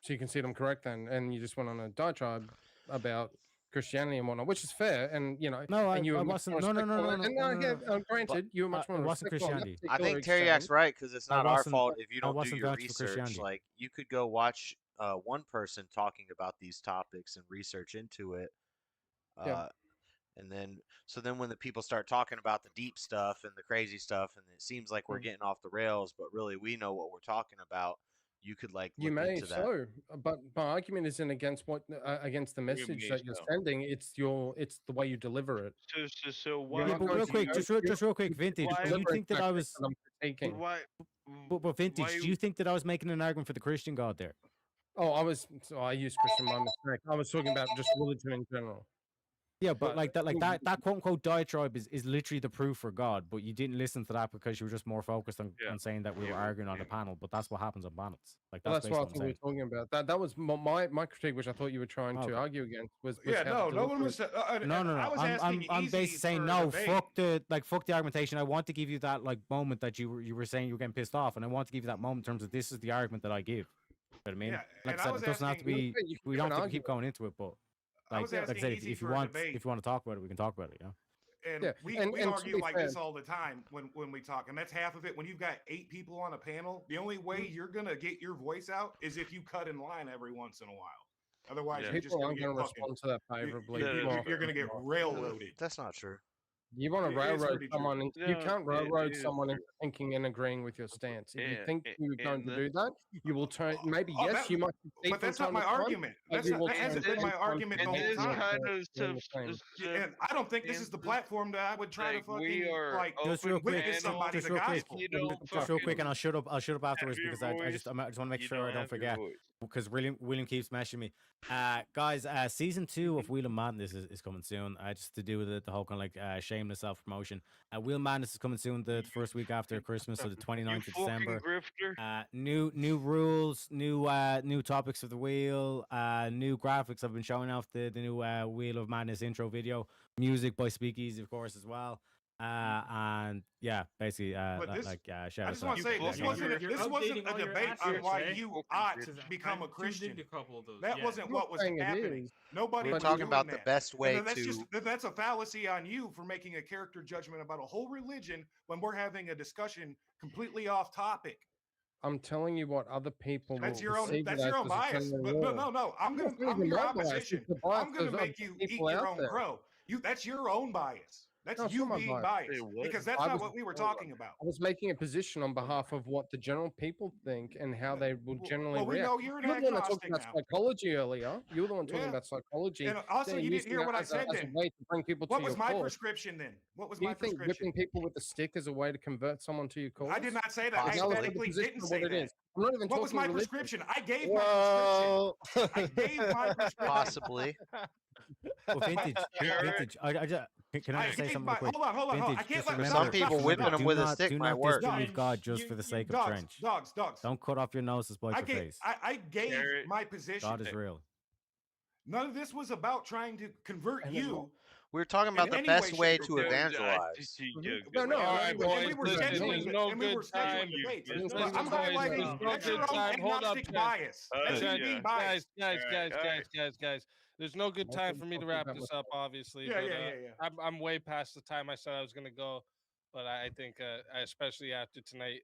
you can see them correct then, and you just went on a diatribe about Christianity and whatnot, which is fair, and you know, no, and you I were much wasn't. more No. respectful, and granted, you were much more it wasn't respectful on that Christianity. I think particular Teriak's extent. right, because it's I not our wasn't- fault if you I don't do wasn't your vouching for research. Christianity. Like you could go watch one person talking about these topics and research into it. Yeah. And then when the people start talking about the deep stuff and the crazy stuff, and it seems like we're getting off the rails, but really we know what we're talking about. You could like You look may into that. so, but my argument isn't against against the message that you're sending. It's the way you deliver it. So why? Yeah, but real quick, just real quick, Vintage. Do you think that I was? Why? But Vintage, do you think that I was making an argument for the Christian God there? Oh, I used Christian by mistake. I was talking about just religion in general. Yeah, but like that quote unquote diatribe is literally the proof for God. But you didn't listen to that because you were just more focused on saying that we were arguing on a panel. But that's what happens on panels. Like Well, that's that's what I basically thought we were talking about. That was my critique, which I thought you were trying to argue against. Was Yeah, how no to one deliver was. it. No. I was asking I'm Easy basically saying for a no. debate. Fuck the argumentation. I want to give you that like moment that you were saying you were getting pissed off, and I want to give you that moment in terms of this is the argument that I give. You know what I mean? Yeah, Like and I I said, was it doesn't have to asking- be. You can We give don't an have to keep argument. going into it, but I was like I said, asking if Easy you for a want debate. if you want to talk about it, we can talk about it. Yeah. And Yeah, we and to argue be like fair- this all the time when we talk, and that's half of it. When you've got 8 people on a panel, the only way you're gonna get your voice out is if you cut in line every once in a while. Otherwise, you're just People gonna aren't get going to fucking. respond to that favorably. You're gonna get railroaded. That's not true. You want to It is railroad pretty true. someone. You No, can't it railroad is someone into thinking and agreeing with your stance. If you Yeah, think you're going and to do that, you will turn. Maybe Oh, yes, that- you might. But that's not my argument. That hasn't been my argument the and whole this time. kind of stuff. And I don't think this is the platform that I would try to Like, we fucking are like Just real quick, witness somebody just the real quick, gospel. You don't just real quick, fucking and I'll shut up afterwards have your because I just want to make you sure I don't have your forget voice. because William keeps meshing me. Guys, season 2 of Wheel of Madness is coming soon. Just to do with the whole kind of like shameless self promotion. Wheel of Madness is coming soon the first week after Christmas, so the 29th of December. Grifter. New rules, new topics of the wheel, new graphics. I've been showing off the new Wheel of Madness intro video, music by Speakeasy, of course, as well. And yeah, basically, But this- shout I out just want to say this wasn't a debate on why you ought to become a Christian. That wasn't what was saying it happening. is. Nobody We're was talking doing about the that. best way And that's to. that's a fallacy on you for making a character judgment about a whole religion when we're having a discussion completely off topic. I'm telling you what other people. That's will your own. perceive it That's as your own a bias. genuine But law. no. I'm It's gonna. not I'm even your my bias, opposition. it's the bias I'm gonna of make you eat people your out own there. crow. That's your own bias. That's No, it's you not my being bias. biased because that's I not was- what we were talking about. I was making a position on behalf of what the general people think and how they will generally well, we react. know you're an You were the one that talked agnostic about now. psychology earlier. You were the one talking Yeah. about psychology. And also, then you didn't using hear that what I as said as then. a way to bring people What to was your my cause. prescription then? What was Do my you think prescription? whipping people with a stick is a way to convert someone to your cause? I did not say that. I Now look at the emphatically position didn't of say what it that. is. I'm not even What was talking my religion. prescription? I gave my prescription. I gave my prescription. Possibly. Well, vintage. I just can I just say gave something my- real quick? hold on. Vintage, I can't just let remember, Some people just whipping remember, them with a do stick not might work. disbelieve God just for the sake of trench. Dogs. Don't cut off your nose to spite I your gave, face. I gave my position. God is real. None of this was about trying to convert you. We were talking about in the any best way shape, to or form. evangelize. No, no. All right, boys. we were Listen, scheduling, there's no and we good were scheduling time. debates. Listen, But I'm boys, highlighting there's no that's your good own time. Hold up, agnostic guys. bias. That's you being biased. Guys. There's no good time for me to wrap this up, obviously. Yeah, but, yeah. I'm way past the time I said I was gonna go, but I think, especially after tonight,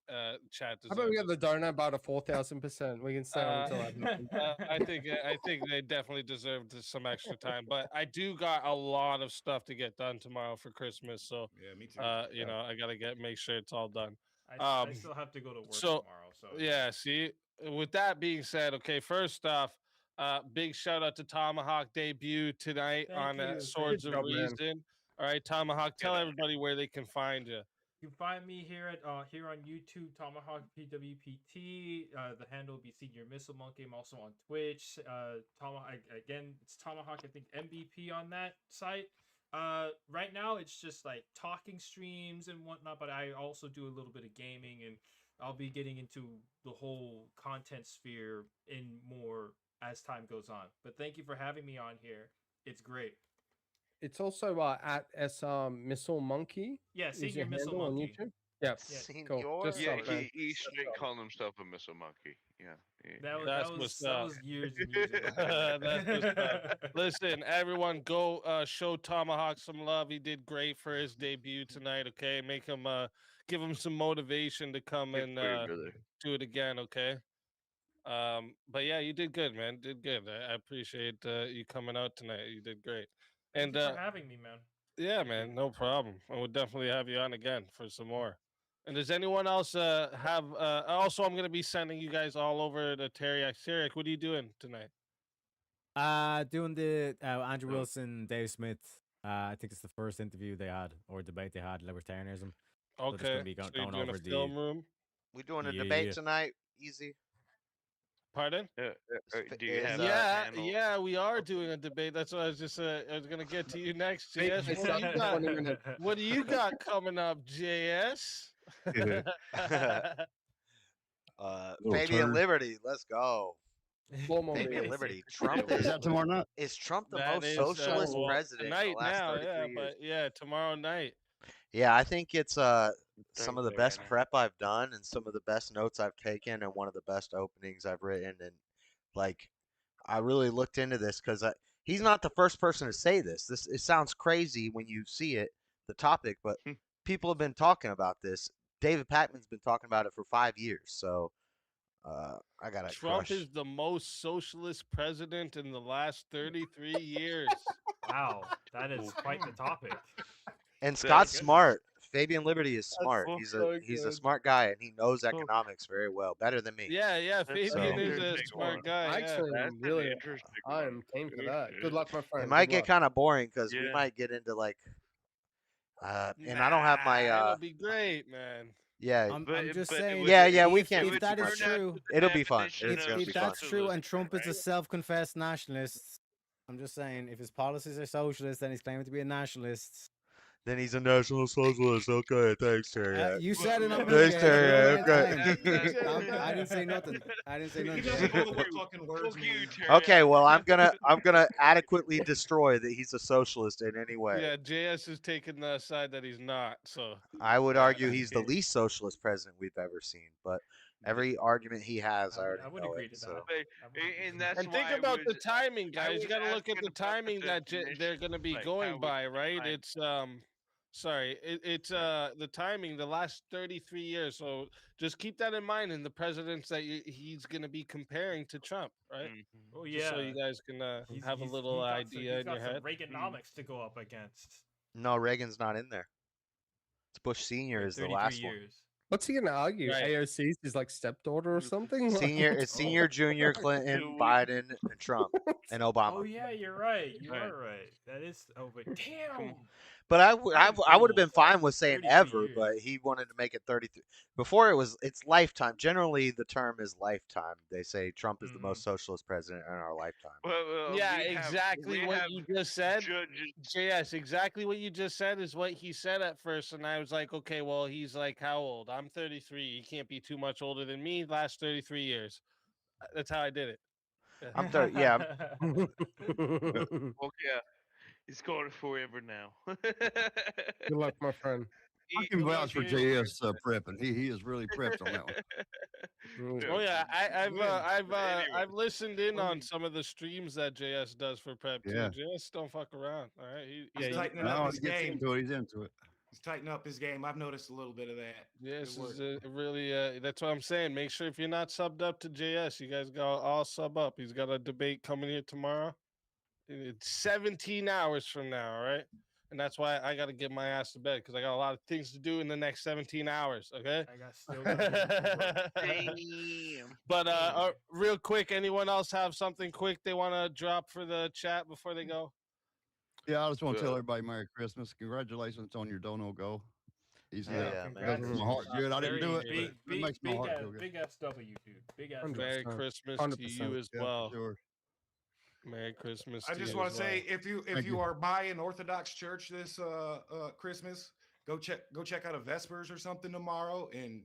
chat How about we deserves get the donut about a 4,000%? We can stay on until I think they definitely deserve some extra time, but I do got a lot of stuff to get done tomorrow for Christmas, so yeah, me too. You know, I gotta make sure it's all done. I still have to go to work tomorrow, so yeah. See, with that being said, okay, first off, big shout out to Tomahawk debut tonight Thank on you. Swords Good of job, man. Reason. All right, Tomahawk, tell everybody where they can find you. You can find me here here on YouTube, Tomahawk PWPT. The handle will be Senior Missile Monkey. I'm also on Twitch. Tomahawk again. It's Tomahawk. I think MVP on that site. Right now it's just like talking streams and whatnot, but I also do a little bit of gaming, and I'll be getting into the whole content sphere in more as time goes on. But thank you for having me on here. It's great. It's also at Missile Monkey. Yeah, is Senior your Missile handle Monkey. On YouTube? Yeah, cool. Just Yeah, up, man. he's straight calling himself a missile monkey. Yeah. That That's was what's that up. was years and years ago. That's what's up. Listen, everyone, go show Tomahawk some love. He did great for his debut tonight. Okay, make him give him some motivation to come and do it again. Okay. But yeah, you did good, man. Did good. I appreciate you coming out tonight. You did great. Thank you for having me, man. Yeah, man, no problem. I would definitely have you on again for some more. And does anyone else have? Also, I'm gonna be sending you guys all over to Terry. Terry, what are you doing tonight? Doing the Andrew Wilson, Dave Smith. I think it's the first interview they had or debate they had, libertarianism. So just Okay, gonna be so going you're doing over a film room. We doing a debate tonight. Easy. Pardon? Do you have yeah, we are doing a debate. That's what I was just I was gonna get to you next, Hey, JS. it's not 20 minutes. What do you got coming up, JS? Fabian Liberty, let's go. Fabian Basic. Liberty. Trump Is that tomorrow night? Is Trump the That most is, socialist well, president in tonight the last now, 33 yeah, years? but yeah, tomorrow night. Yeah, I think it's some of the best prep I've done and some of the best notes I've taken and one of the best openings I've written. And like, I really looked into this because he's not the first person to say this. It sounds crazy when you see it, the topic, but people have been talking about this. David Pakman's been talking about it for 5 years. So I got to Trump is the most socialist president in the last 33 years. Wow, that is quite the topic. And Scott's smart. Fabian Liberty is That's smart. He's a smart guy and he knows economics very well, better than me. Yeah, Fabian is a smart guy. I Yeah. actually really, I am game for that. Good luck, my friend. It might Good get luck. kind of boring because we might get into like, and I don't have my. It'll be great, man. Yeah, I'm just saying. Yeah, we if, can't. If that is true, it'll be fun. It's gonna if be fun. that's true, and Trump is a self-confessed nationalist, I'm just saying, if his policies are socialist, then he's claiming to be a nationalist. Then he's a national socialist. Okay, thanks, Terry. You said it on Thanks, media. Terry. Okay. I didn't say nothing. He doesn't know what fucking words mean. Okay, well, I'm gonna adequately destroy that he's a socialist in any way. Yeah, JS is taking the side that he's not. So I would argue he's the least socialist president we've ever seen, but every argument he has, I already know it. So. And that's and think why I about the was- timing, I guys. You was got to look at asking the about timing that definition, they're going to be like, going how by, it's right? defined. It's sorry, it's the timing, the last 33 years. So just keep that in mind in the presidents that he's going to be comparing to Trump, right? Oh Just yeah, so you guys can have a little idea in your head. Reaganomics to go up against. No, Reagan's not in there. It's Bush Senior is the 33 last years. What's he gonna argue? Right. AOC's his like stepdaughter or something? one. It's Senior, Junior, Clinton, Biden, and Trump, and Obama. Oh yeah, you're right. You are right. That is. Oh, but damn. But I would have been fine with saying ever, but he wanted to make it 33. Before it's lifetime. Generally, the term is lifetime. They say Trump is the most socialist president in our lifetime. Yeah, exactly what you just said. JS, exactly what you just said is what he said at first, and I was like, okay, well, he's like, how old? I'm 33. He can't be too much older than me. Last 33 years. That's how I did it. I'm 30. Yeah. Okay. It's going forever now. Good luck, my friend. I can vouch for JS prepping. He is really prepped on that one. Oh yeah, I've listened in on some of the streams that JS does for prep too. Yeah. JS don't fuck around. All right, He's tightening No, up his he gets game. into it. He's into it. He's tightening up his game. I've noticed a little bit of that. JS Good is work. really. That's what I'm saying. Make sure if you're not subbed up to JS, you guys go all sub up. He's got a debate coming here tomorrow. It's 17 hours from now, all right? And that's why I got to get my ass to bed because I got a lot of things to do in the next 17 hours, okay? I got still. Damn. But real quick, anyone else have something quick they want to drop for the chat before they go? Yeah, I just want to tell everybody Merry Christmas. Congratulations on your dono goal. Easy. Yeah, does my heart good. I didn't do it, Big, but it makes my heart feel good. big SW, dude. Big SW. Merry Christmas to you as well. Merry Christmas. I just want to say, if you are by an Orthodox church this Christmas, go check out a Vespers or something tomorrow, and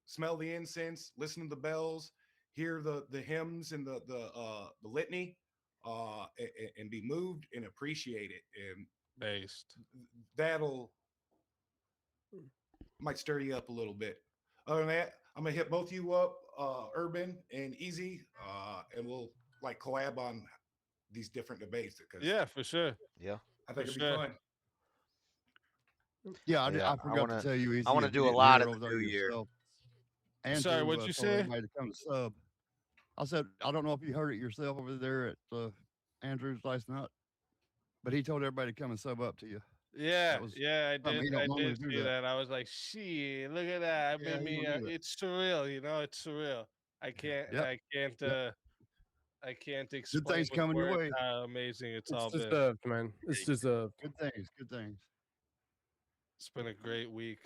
smell the incense, listen to the bells, hear the hymns and the litany, and be moved and appreciate it. And that'll might stir you up a little bit. Other than that, I'm gonna hit both of you up, Urban and Easy, and we'll collab on these different debates. Yeah, for sure. Yeah, I think it'd be fun. Yeah, I forgot to tell you. Easy, I want to if do you a didn't lot hear in the over new there year. yourself, Sorry, Andrew, what'd you told say? everybody to come to sub. I said, I don't know if you heard it yourself over there at Andrew's last night, but he told everybody to come and sub up to you. Yeah, I did. I did do see that. that. I was like, "Shit, look at that!" Yeah, he don't do it. It's surreal. It's surreal. I can't. Yep. I can't explain. Good things with coming your words way. how amazing it's all It's been. deserved, man. It's deserved. Good things. Good things. It's been a great week.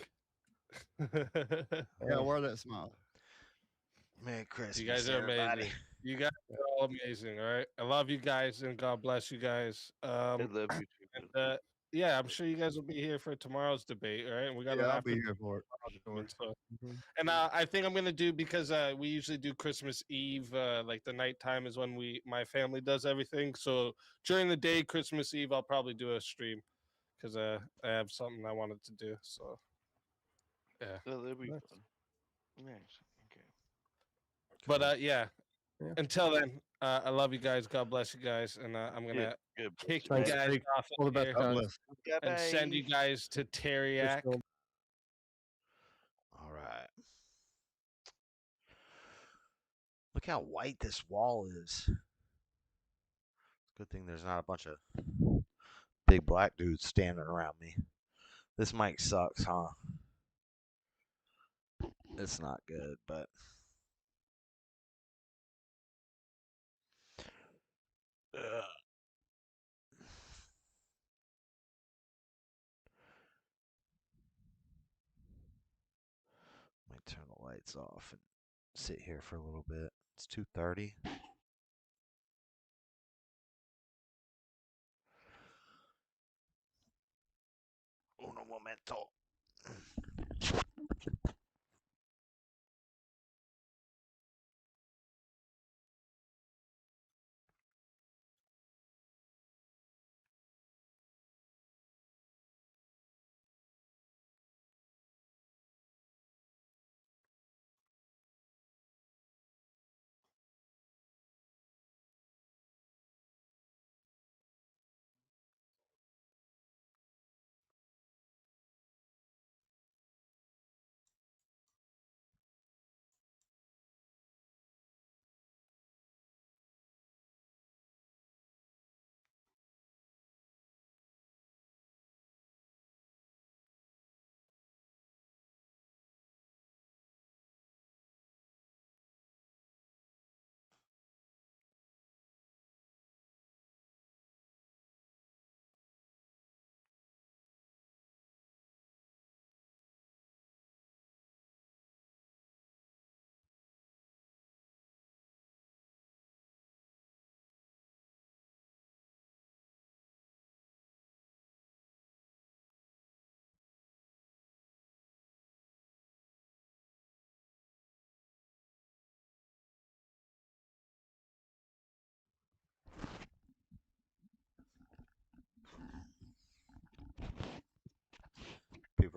Yeah, wear that smile. Merry Christmas, You guys are everybody. amazing. You guys are all amazing. All right, I love you guys, and God bless you guys. I love you too. And, yeah, I'm sure you guys will be here for tomorrow's debate, all right? And we got Yeah, an I'll after be here for it. Sure. so. And I think I'm gonna do, because we usually do Christmas Eve, like the nighttime is when my family does everything. So during the day, Christmas Eve, I'll probably do a stream because I have something I wanted to do. So yeah, that'd be fun. Nice. Okay. But yeah. Until then, I love you guys. God bless you guys, and I'm gonna kick you Thanks, guys Jake. off All of the best, here guys. and send you guys to Teriak. All right. Look how white this wall is. Good thing there's not a bunch of big black dudes standing around me. This mic sucks, huh? It's not good, but might turn the lights off and sit here for a little bit. It's 2:30. Uno momento.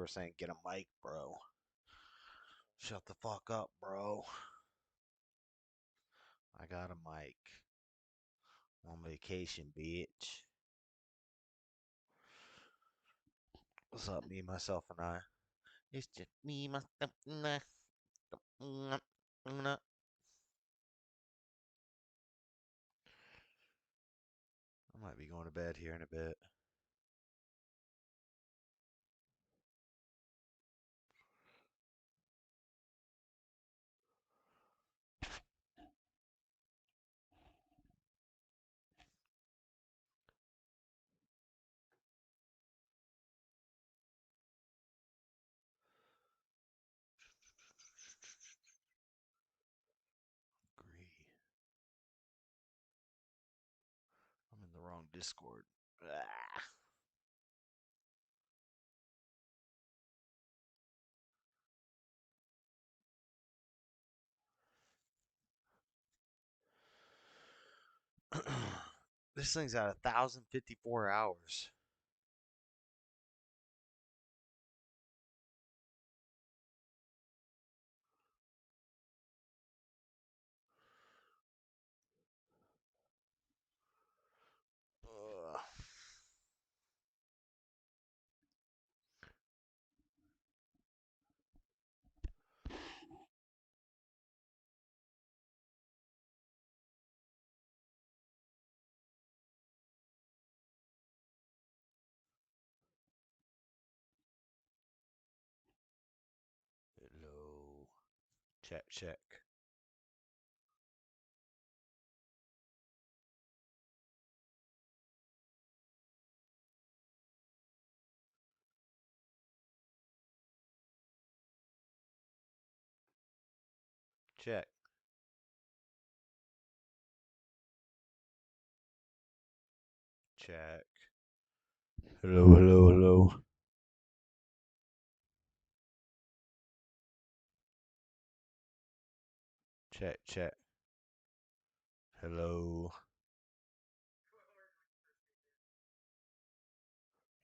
people are saying, get a mic, bro. Shut the fuck up, bro. I got a mic. On vacation, bitch. What's up, me, myself, and I? It's just me, myself, and I. I might be going to bed here in a bit. I'm in the wrong Discord. Ah. This thing's at 1,054 hours. Ugh. Hello. Check, check. Check. Check. Hello, hello, hello. Check, check. Hello.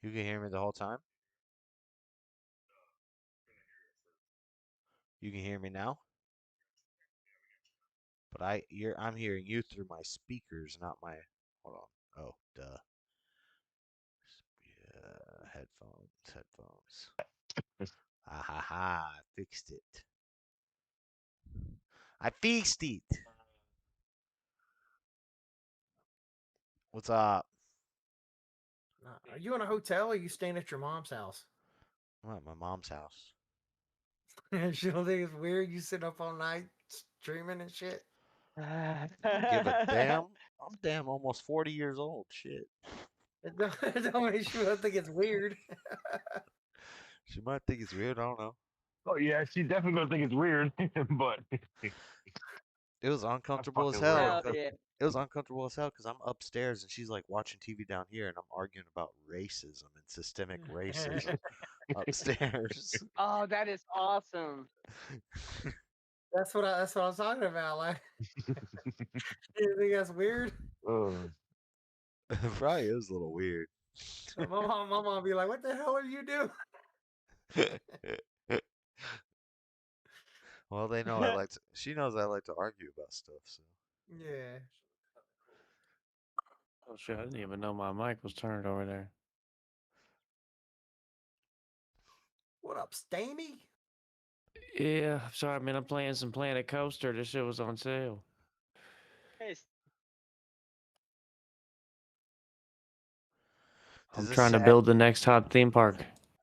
You can hear me the whole time? You can hear me now? But I'm hearing you through my speakers, not my. Hold on. Oh, duh. Yeah, headphones. Ah ha ha! I fixed it. I fixed it. What's up? Are you in a hotel or are you staying at your mom's house? I'm at my mom's house. She don't think it's weird you sit up all night streaming and shit? I don't give a damn. I'm damn almost 40 years old. Shit. Don't make sure I think it's weird. She might think it's weird. I don't know. Oh yeah, she's definitely gonna think it's weird, but it was uncomfortable as hell. It was uncomfortable as hell because I'm upstairs and she's like watching TV down here and I'm arguing about racism and systemic racism upstairs. Oh, that is awesome. That's what I was talking about. Like, you think that's weird? Probably is a little weird. My mom be like, "What the hell are you doing?" Well, they know I like to. She knows I like to argue about stuff. So. Yeah. Oh shit! I didn't even know my mic was turned over there. What up, Stamy? Yeah, sorry, man. I'm playing some Planet Coaster. This shit was on sale. Hey, I'm trying to build the next hot theme park.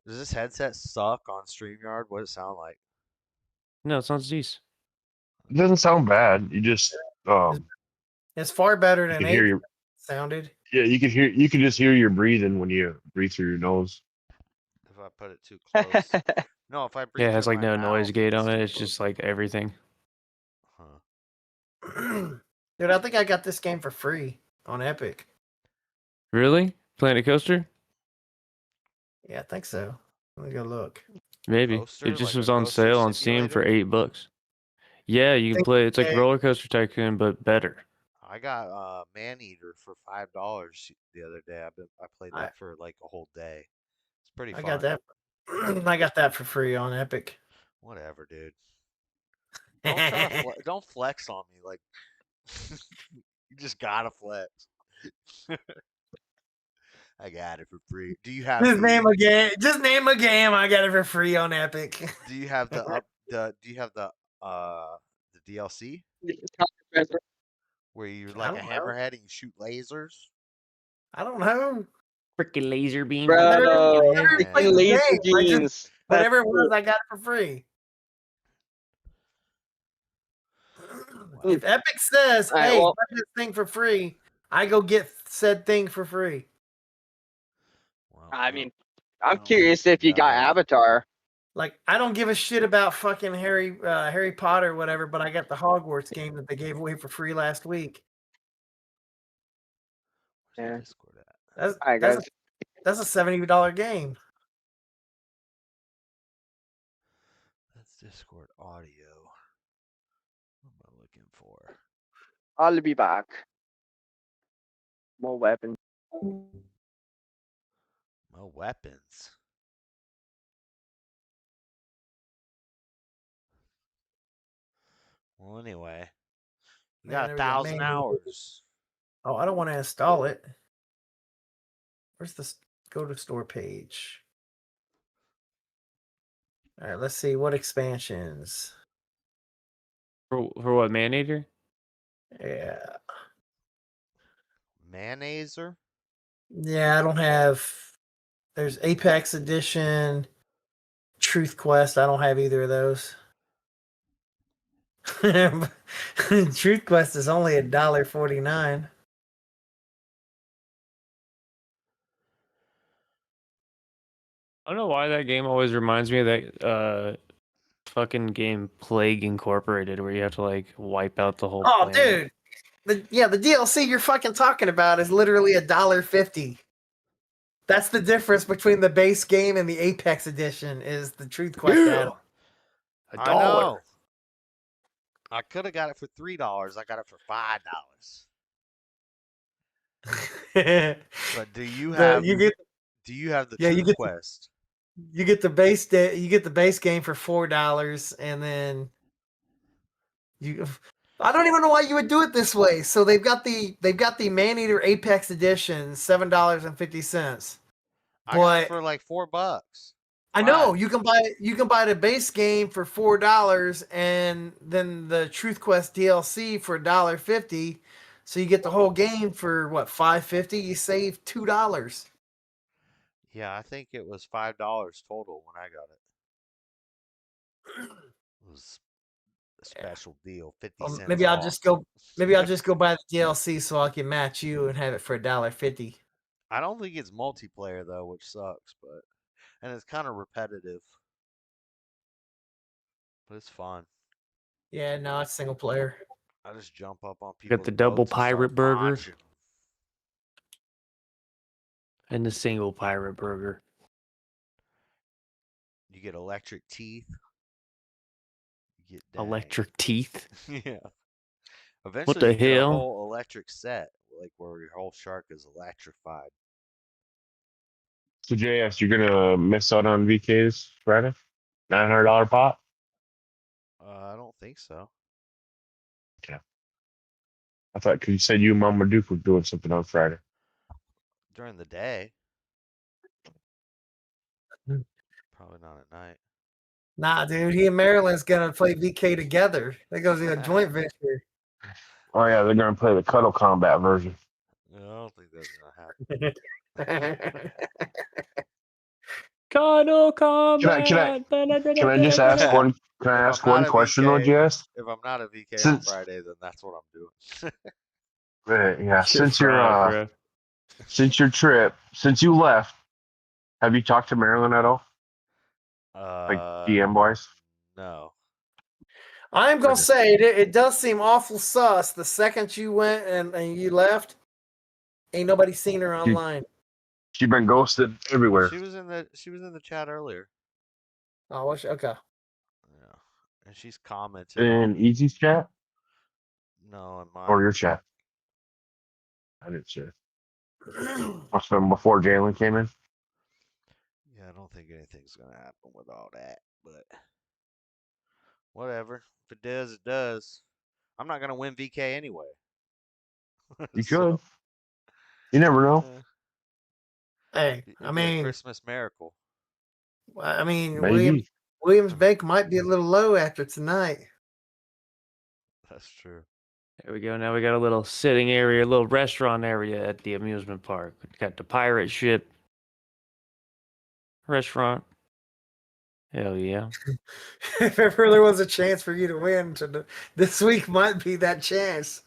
Does this headset suck on StreamYard? What does it sound like? No, it sounds decent. it doesn't sound bad. You just It's far better than can hear your sounded. yeah. You can just hear your breathing when you breathe through your nose. If I put it too close. No, if I breathe Yeah, it has through like my no noise mouth, gate on it. too It's close. just like everything. Dude, I think I got this game for free on Epic. Really? Planet Coaster? Yeah, I think so. Let me go look. Maybe. Coaster? It just Like was a on coaster sale on Steam for simulator? $8. Yeah, you can play. It's like Yeah. Roller Coaster Tycoon, but better. I got Maneater for $5 the other day. I played that for like a whole day. It's pretty I fun. got that. I got that for free on Epic. Whatever, dude. Don't flex on me like you just gotta flex. I got it for free. Do you have Just name a game. Just name a game. I got it for free on Epic. Do you have the DLC where you're like a hammerhead and you shoot lasers? I don't know. Freaking laser beam. Bro, laser beams. Whatever it was, I got it for free. If Epic says, All right, "Hey, well- buy this thing for free," I go get said thing for free. I mean, I'm curious if you got Avatar. Like, I don't give a shit about fucking Harry Potter or whatever, but I got the Hogwarts game that they gave away for free last week. Yeah. That's All right, that's guys. that's a $70 game. That's Discord audio. What am I looking for? I'll be back. More weapons. No weapons. Well, anyway, you Man, got there 1,000 we go. hours. Oh, I don't want to install it. Where's the go to store page? All right, let's see what expansions. For what, Manager? Yeah. Mayonnaise-er? Yeah, I don't have. There's Apex Edition, Truth Quest. I don't have either of those. Truth Quest is only $1.49. I don't know why that game always reminds me of that fucking game Plague Incorporated, where you have to like wipe out the whole Oh, planet. dude. The DLC you're fucking talking about is literally $1.50. That's the difference between the base game and the Apex Edition is the Truth Quest add-on. I know. I could have got it for $3. I got it for $5. But do you have the Truth Quest? You get the base you get the base game for $4, and then I don't even know why you would do it this way. So they've got the Maneater Apex Edition, $7.50. I got it for like $4. I know you can buy the base game for $4 and then the Truth Quest DLC for $1.50. So you get the whole game for what, $5.50? You save $2. Yeah, I think it was $5 total when I got it. It was a special deal, 50 Well, cents maybe I'll off. just go buy the DLC so I can match you and have it for $1.50. I don't think it's multiplayer though, which sucks, and it's kind of repetitive. But it's fun. Yeah, no, it's single player. I just jump up on people. Got the double pirate burger and the single pirate burger. You get electric teeth. You get Electric teeth. Yeah. Eventually, the you get a hell? whole electric set, like where your whole shark is electrified. So JS, you're gonna miss out on VK's Friday? $900 pot? I don't think so. Yeah. I thought because you said you and Mama Duke were doing something on Friday. During the day. Hmm. Probably not at night. Nah, dude, he and Maryland's gonna play VK together. They go to a joint venture. Oh yeah, they're gonna play the Cuddle Combat version. I don't think that's gonna happen. Cuddle Combat. Can I just ask one? Can I ask one question though, Jess? If I'm not a VK on Friday, then that's what I'm doing. Yeah, since you left, have you talked to Marilyn at all? Like DM wise? No. I'm gonna say it does seem awful sus. The second you went and you left, ain't nobody seen her online. She's been ghosted everywhere. She was in the chat earlier. Oh, was she? Okay. Yeah, and she's commented In Easy's chat? No, in mine. Or your chat? I didn't see it. Must have been before Jalen came in. Yeah, I don't think anything's gonna happen with all that, but whatever. If it does, it does. I'm not gonna win VK anyway. You could. You never know. Hey, It'd be a Christmas miracle. Maybe. Williams Bank might be a little low after tonight. That's true. There we go. Now we got a little sitting area, a little restaurant area at the amusement park. We got the pirate ship restaurant. Hell yeah. If ever there was a chance for you to win, this week might be that chance.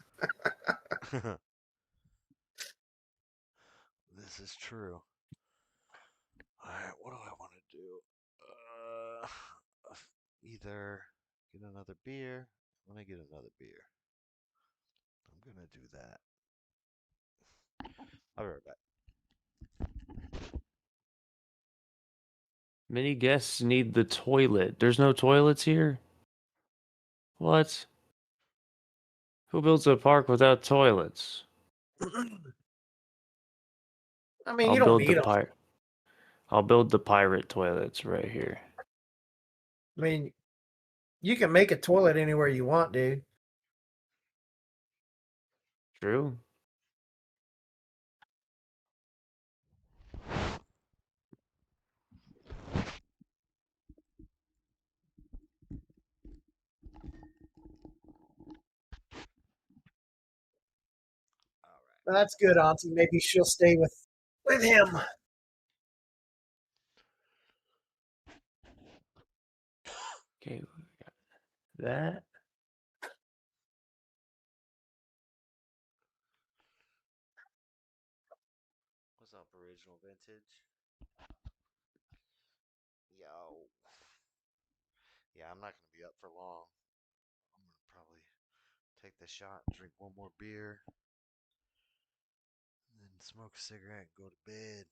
This is true. All right, what do I want to do? Either get another beer. Let me get another beer. I'm gonna do that. I'll be right back. Many guests need the toilet. There's no toilets here? What? Who builds a park without toilets? I mean, you don't need them. I'll build the pirate toilets right here. I mean, you can make a toilet anywhere you want, dude. True. Well, that's good, Auntie. Maybe she'll stay with him. Okay, we got that. What's up, original vintage? Yo. Yeah, I'm not gonna be up for long. I'm gonna probably take the shot, drink one more beer, and then smoke a cigarette and go to bed.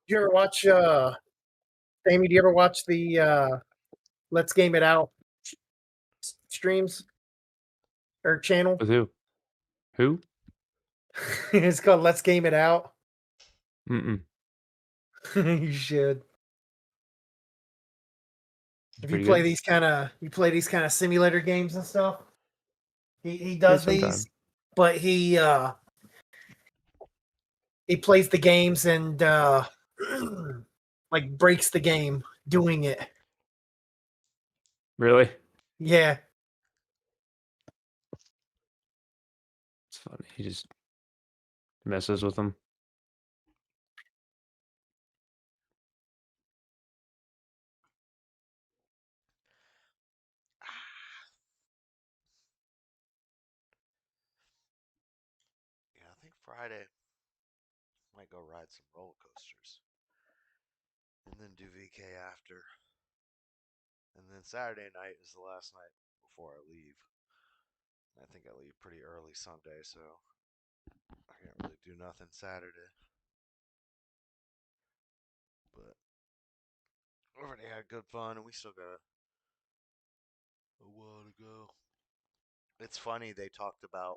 Do you ever watch Amy, do you ever watch the Let's Game It Out streams or channel? With who? Who? It's called Let's Game It Out. Mm-mm. You should. If you Pretty play good. these kind of simulator games and stuff, he does these, but he plays the games and like breaks the game doing it. Really? Yeah. It's funny. He just messes with them. Yeah, I think Friday might go ride some roller coasters. And then do VK after. And then Saturday night is the last night before I leave. I think I leave pretty early Sunday, so I can't really do nothing Saturday. But we already had good fun, and we still got a while to go. It's funny, they talked about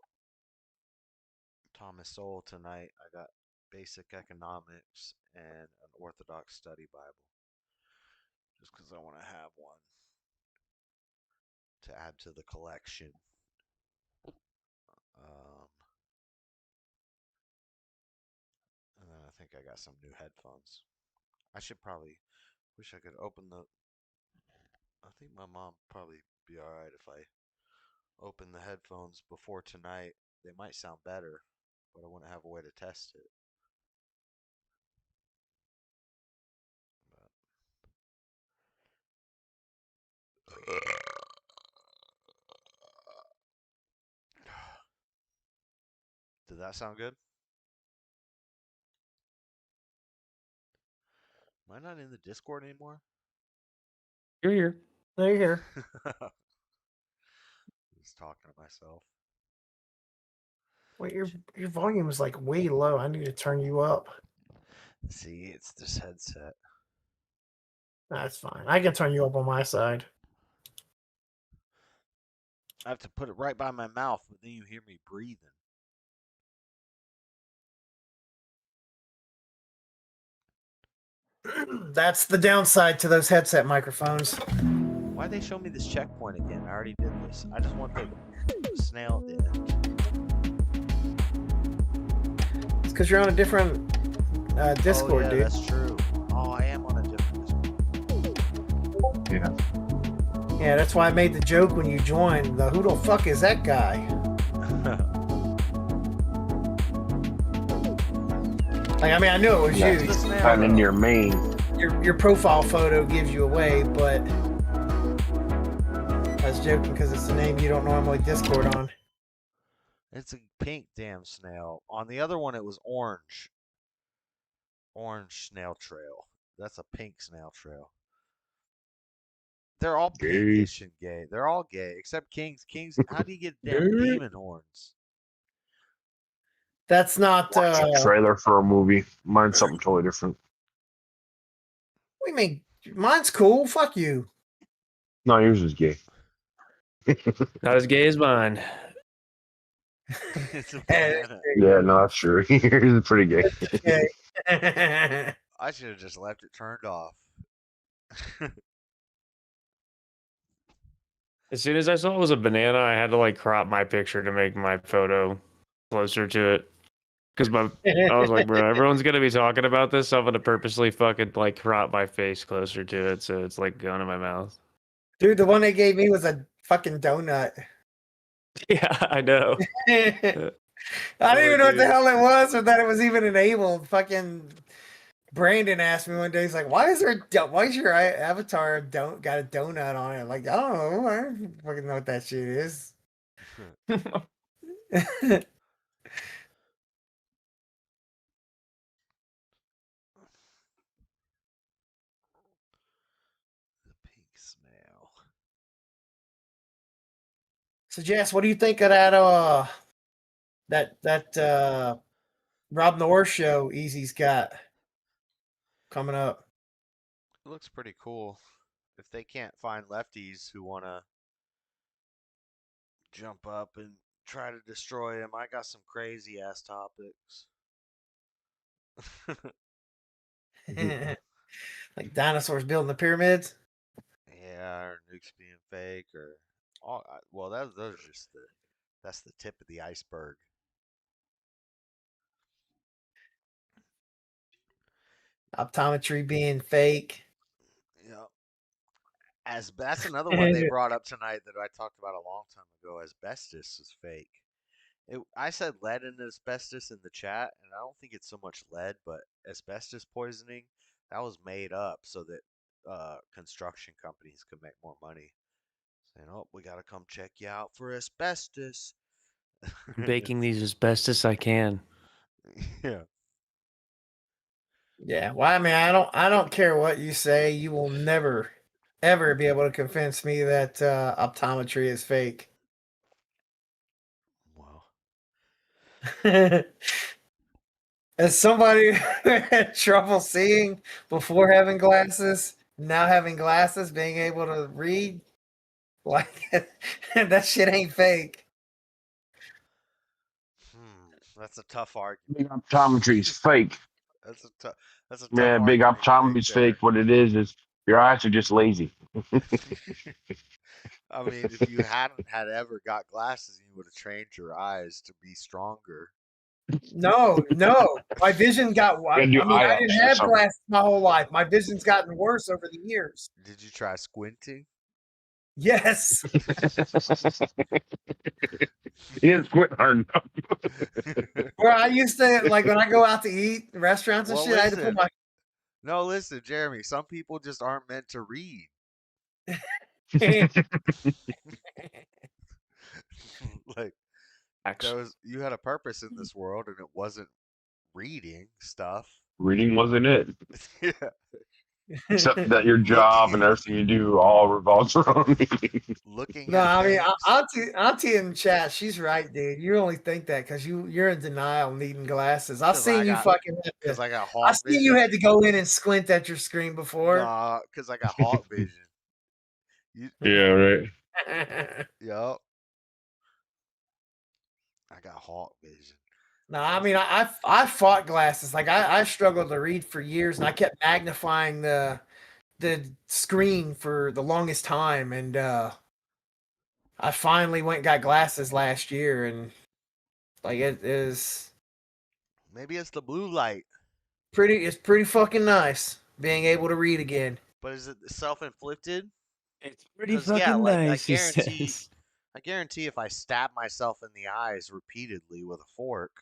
Thomas Sowell tonight. I got basic economics and an Orthodox study Bible. Just because I want to have one to add to the collection. And then I think I got some new headphones. I should probably, wish I could open the, I think my mom probably be alright if I open the headphones before tonight. They might sound better, but I wouldn't have a way to test it. Did that sound good? Am I not in the Discord anymore? You're here. No, you're here. Just talking to myself. Wait, your volume is like way low. I need to turn you up. See, it's this headset. That's fine. I can turn you up on my side. I have to put it right by my mouth, but then you hear me breathing. That's the downside to those headset microphones. Why'd they show me this checkpoint again? I already did this. I just want the snail dead. It's because you're on a different Discord, oh, yeah, dude. That's true. Oh, I am on a different Discord. Yeah. Yeah, that's why I made the joke when you joined. Who the fuck is that guy? Like, I mean, I knew it was you. Not in your main. Your profile photo gives you away, but I was joking because it's the name you don't normally Discord on. It's a pink damn snail. On the other one, it was orange. Orange snail trail. That's a pink snail trail. They're all pinkish and gay. They're all gay, except King's. King's, how do you get damn demon horns? That's not Watch a trailer for a movie. Mine's something totally different. What do you mean? Mine's cool. Fuck you. No, yours is gay. Not as gay as mine. It's a banana. Yeah, no, that's true. Yours is pretty gay. I should have just left it turned off. As soon as I saw it was a banana, I had to like crop my picture to make my photo closer to it. Because I was like, bro, everyone's gonna be talking about this, so I'm gonna purposely fucking like crop my face closer to it, so it's like going in my mouth. Dude, the one they gave me was a fucking donut. Yeah, I know. I didn't even know what the hell it was, or that it was even enabled. Fucking Brandon asked me one day, he's like, "Why is your avatar got a donut on it?" Like, I don't know. I don't fucking know what that shit is. Snail. So, Jess, what do you think of that Rob Norris show Easy's got coming up? It looks pretty cool. If they can't find lefties who want to jump up and try to destroy him, I got some crazy ass topics. Like dinosaurs building the pyramids? Yeah, or nukes being fake, or all. Well, those are just that's the tip of the iceberg. Optometry being fake. Yeah. That's another one they brought up tonight that I talked about a long time ago. Asbestos is fake. I said lead and asbestos in the chat, and I don't think it's so much lead, but asbestos poisoning, that was made up so that construction companies could make more money. Saying, oh, we got to come check you out for asbestos. Baking these as best as I can. Yeah. Yeah, well, I mean, I don't care what you say. You will never, ever be able to convince me that optometry is fake. Wow. As somebody who had trouble seeing before having glasses, now having glasses, being able to read, like that shit ain't fake. That's a tough argument. Big optometry is fake. That's a tough. Yeah, big optometry is fake. What it is your eyes are just lazy. I mean, if you hadn't had ever got glasses, you would have trained your eyes to be stronger. No, my vision got. I didn't have glasses my whole life. My vision's gotten worse over the years. Did you try squinting? Yes. He didn't squint hard enough. Where I used to, like, when I go out to eat restaurants and shit, I had to put my. No, listen, Jeremy. Some people just aren't meant to read. Like, you had a purpose in this world, and it wasn't reading stuff. Reading wasn't it. Yeah. Except that your job and everything you do all revolves around reading. No, I mean, Auntie in chat, she's right, dude. You only think that because you're in denial needing glasses. I've seen you fucking. Because I got hawk I've seen you had to go in and squint at your screen before. Nah, because I got hawk vision. Yeah, right. Yup. I got hawk vision. No, I mean I fought glasses. Like I struggled to read for years, and I kept magnifying the screen for the longest time, and I finally went and got glasses last year, and like it is Maybe it's the blue light. It's pretty fucking nice being able to read again. But is it self-inflicted? It's pretty fucking nice, he I guarantee if I stab myself in the eyes repeatedly with a fork,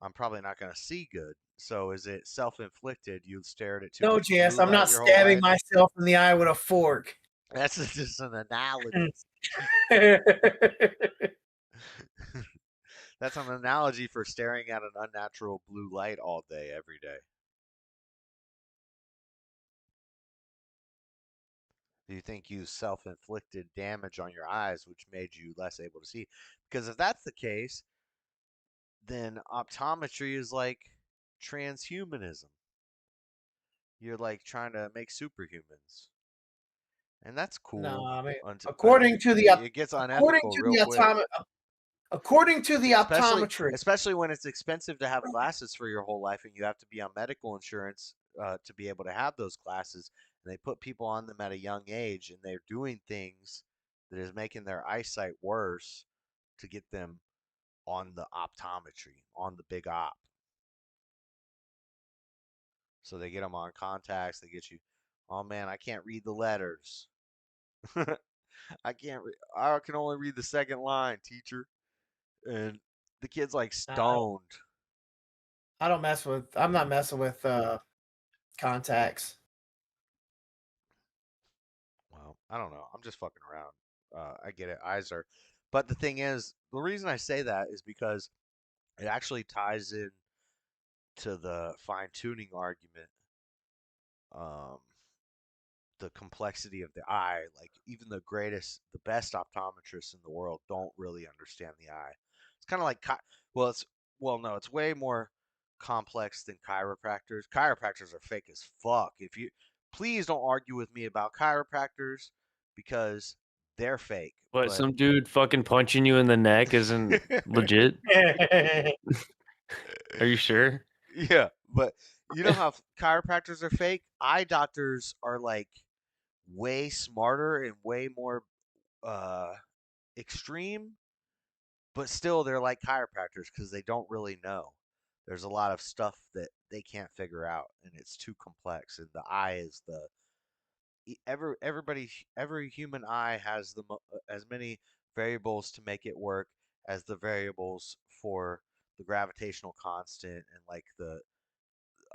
I'm probably not going to see good. So is it self-inflicted? You stared at too No, much Jess, blue I'm not light your whole stabbing life? myself in the eye with a fork. That's just an analogy. That's an analogy for staring at an unnatural blue light all day, every day. Do you think you self-inflicted damage on your eyes, which made you less able to see? Because if that's the case, then optometry is like transhumanism. You're like trying to make superhumans. And that's cool. No, I mean, until, according to the it gets unethical real quick. According to the optometry, especially when it's expensive to have glasses for your whole life, and you have to be on medical insurance to be able to have those glasses. And they put people on them at a young age, and they're doing things that is making their eyesight worse to get them on the optometry, on the big op. So they get them on contacts. They get you, oh man, I can't read the letters. I can only read the second line, teacher. And the kid's like stoned. I'm not messing with contacts. Well, I don't know. I'm just fucking around. I get it. Eyes are. But the thing is, the reason I say that is because it actually ties in to the fine tuning argument. The complexity of the eye, like even the best optometrists in the world don't really understand the eye. It's kind of like, it's way more complex than chiropractors. Chiropractors are fake as fuck. Please don't argue with me about chiropractors because they're fake. What, some dude fucking punching you in the neck isn't legit? Are you sure? Yeah, but you know how chiropractors are fake? Eye doctors are like way smarter and way more extreme, but still they're like chiropractors because they don't really know. There's a lot of stuff that they can't figure out, and it's too complex. And the eye is every human eye has as many variables to make it work as the variables for the gravitational constant and like a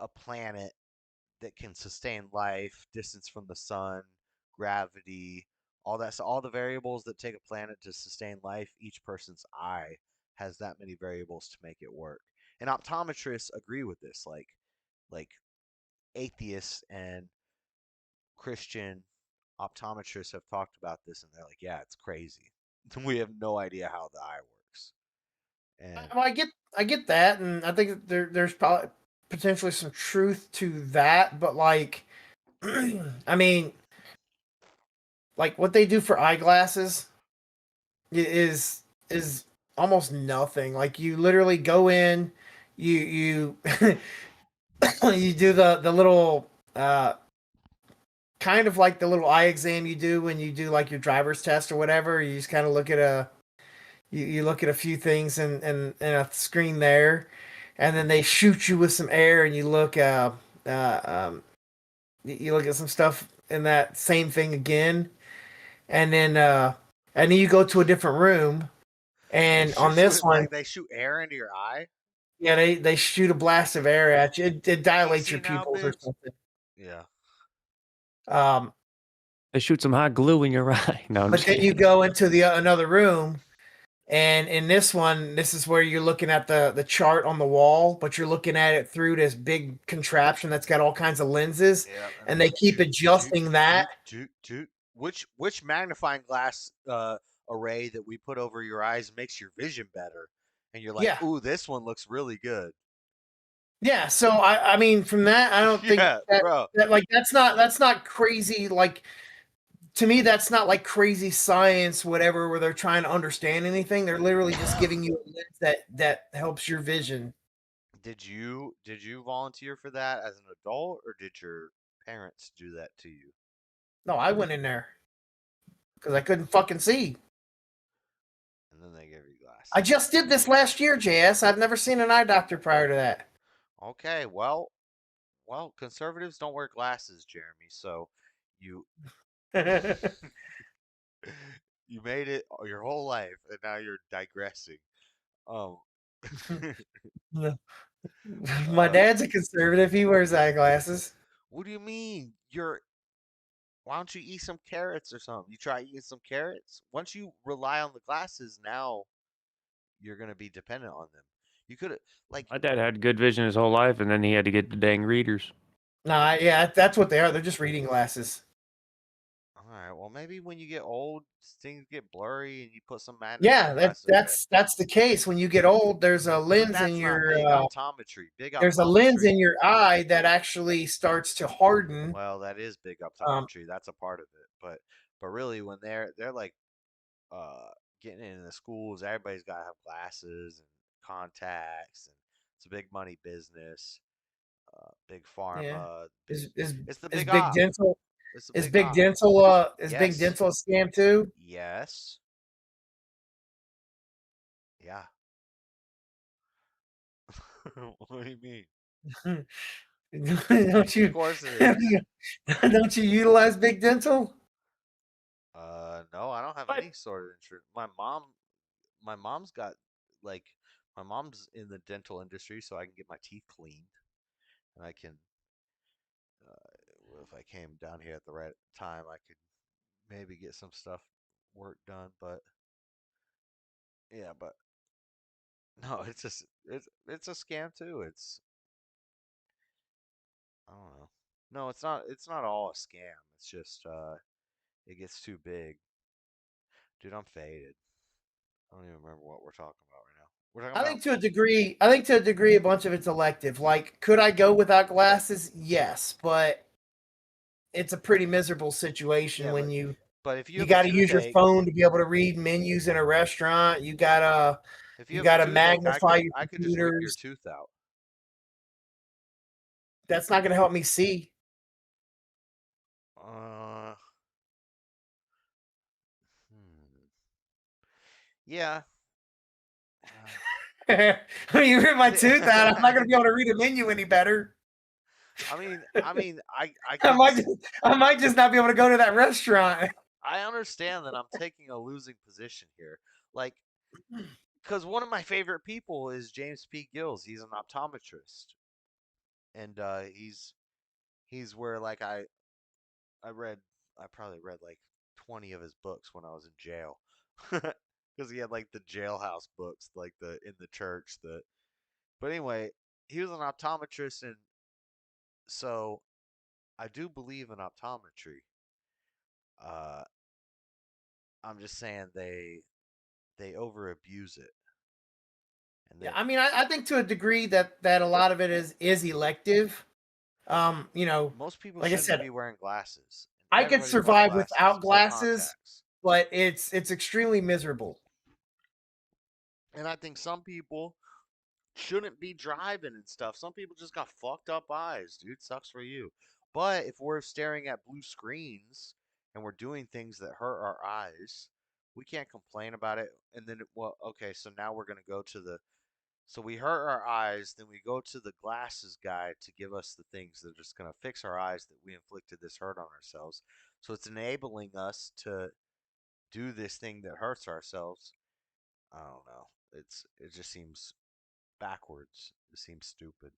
planet that can sustain life, distance from the sun, gravity, all that. So all the variables that take a planet to sustain life, each person's eye has that many variables to make it work. And optometrists agree with this, like atheists and Christian optometrists have talked about this, and they're like, yeah, it's crazy. We have no idea how the eye works. And well, I get that, and I think there's probably potentially some truth to that, but like, I mean, like what they do for eyeglasses is almost nothing. Like you literally go in, you you do the little kind of like the little eye exam you do when you do like your driver's test or whatever. You just kind of look at you look at a few things in a screen there, and then they shoot you with some air, and you look at some stuff in that same thing again, and then you go to a different room, and on this one, like they shoot air into your eye. Yeah, they shoot a blast of air at you. It dilates your pupils or something. Yeah. They shoot some hot glue in your eye. No, I'm But just then kidding. you go into another room, and in this one, this is where you're looking at the chart on the wall, but you're looking at it through this big contraption that's got all kinds of lenses, and they keep adjusting that. Which magnifying glass array that we put over your eyes makes your vision better, and you're like, Yeah. ooh, this one looks really good. Yeah, so I mean, from that, I don't think Yeah, bro. that like that's not crazy. Like to me, that's not like crazy science, whatever, where they're trying to understand anything. They're literally just giving you a lens that helps your vision. Did you volunteer for that as an adult, or did your parents do that to you? No, I went in there because I couldn't fucking see. And then they gave you glasses. I just did this last year, JS. I've never seen an eye doctor prior to that. Okay, well, conservatives don't wear glasses, Jeremy. So you you made it your whole life, and now you're digressing. My dad's a conservative. He wears eyeglasses. What do you mean? Why don't you eat some carrots or something? You try eating some carrots? Once you rely on the glasses, now you're gonna be dependent on them. You could like my dad had good vision his whole life, and then he had to get the dang readers. Nah, yeah, that's what they are. They're just reading glasses. All right. Well, maybe when you get old, things get blurry, and you put some madness. Yeah, that's the case. When you get old, there's a lens in your big optometry. There's a lens in your eye that actually starts to harden. Well, that is big optometry. That's a part of it. But really, when they're like getting into the schools, everybody's got to have glasses and contacts, and it's a big money business. Big pharma. Yeah. It's the big dental. Is big op. dental big Yes. dental a scam too? Yes. Yeah. What do you mean? Don't you? Of course it is. Don't you utilize big dental? No, I don't have any sort of insurance. My mom's got my mom's in the dental industry, so I can get my teeth cleaned, and I can. If I came down here at the right time, I could maybe get some work done, but yeah, but no, it's a scam too. I don't know. No, it's not all a scam. It's just it gets too big. Dude, I'm faded. I don't even remember what we're talking about right now. We're talking about I think to a degree, a bunch of it's elective. Like, could I go without glasses? Yes, but it's a pretty miserable situation when But if you got to use your phone to be able to read menus in a restaurant. You gotta magnify your I could just rip your computers. tooth out. That's not gonna help me see. Yeah. When you rip my tooth out, I'm not gonna be able to read a menu any better. I mean, I might just not be able to go to that restaurant. I understand that I'm taking a losing position here, because one of my favorite people is James P. Gills. He's an optometrist, and he's where I probably read like 20 of his books when I was in jail. Because he had the jailhouse books, in the church. But anyway, he was an optometrist, and so I do believe in optometry. I'm just saying they over abuse it. Yeah, I mean, I think to a degree that a lot of it is elective. Most people like I shouldn't said, be wearing glasses. I could survive without glasses, but it's extremely miserable. And I think some people shouldn't be driving and stuff. Some people just got fucked up eyes, dude. Sucks for you. But if we're staring at blue screens and we're doing things that hurt our eyes, we can't complain about it. And then, okay, so now we're going to go to so we hurt our eyes, then we go to the glasses guy to give us the things that are just going to fix our eyes that we inflicted this hurt on ourselves. So it's enabling us to do this thing that hurts ourselves. I don't know. It just seems backwards. It seems stupid.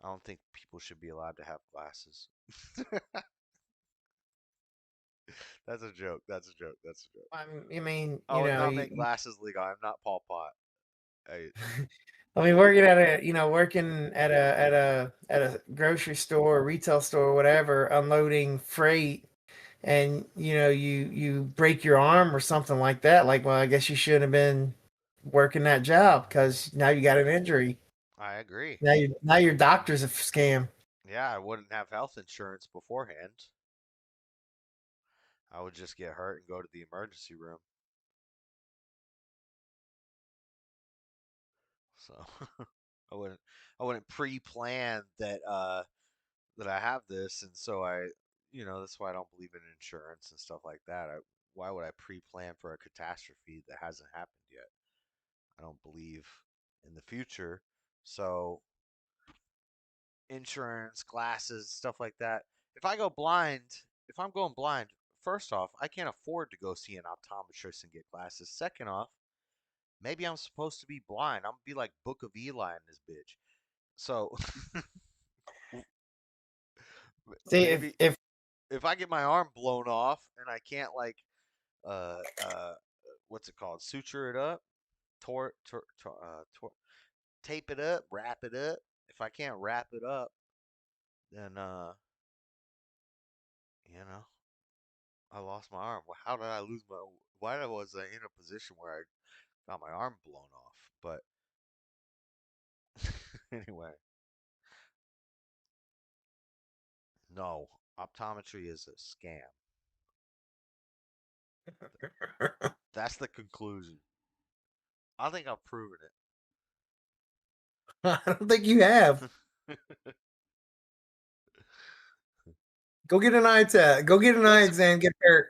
I don't think people should be allowed to have glasses. That's a joke. That's a joke. That's a joke. I mean, I would not make glasses legal. I'm not Paul Pot. I mean, working at a grocery store, retail store, whatever, unloading freight, and you break your arm or something like that. Like, well, I guess you should have been working that job because now you got an injury. I agree. Now your doctor's a scam. Yeah, I wouldn't have health insurance beforehand. I would just get hurt and go to the emergency room. So I wouldn't pre-plan that that I have this, and so that's why I don't believe in insurance and stuff like that. Why would I pre-plan for a catastrophe that hasn't happened yet? I don't believe in the future. So insurance, glasses, stuff like that. If I'm going blind, first off, I can't afford to go see an optometrist and get glasses. Second off, maybe I'm supposed to be blind. I'm gonna be like Book of Eli in this bitch. So See, maybe if I get my arm blown off and I can't what's it called? Suture it up, tape it up, wrap it up. If I can't wrap it up, then I lost my arm. How did I lose my? Why was I in a position where I got my arm blown off? But anyway, no, optometry is a scam. That's the conclusion. I think I've proven it. I don't think you have. Go get an eye test. Go get an eye exam. Get a pair.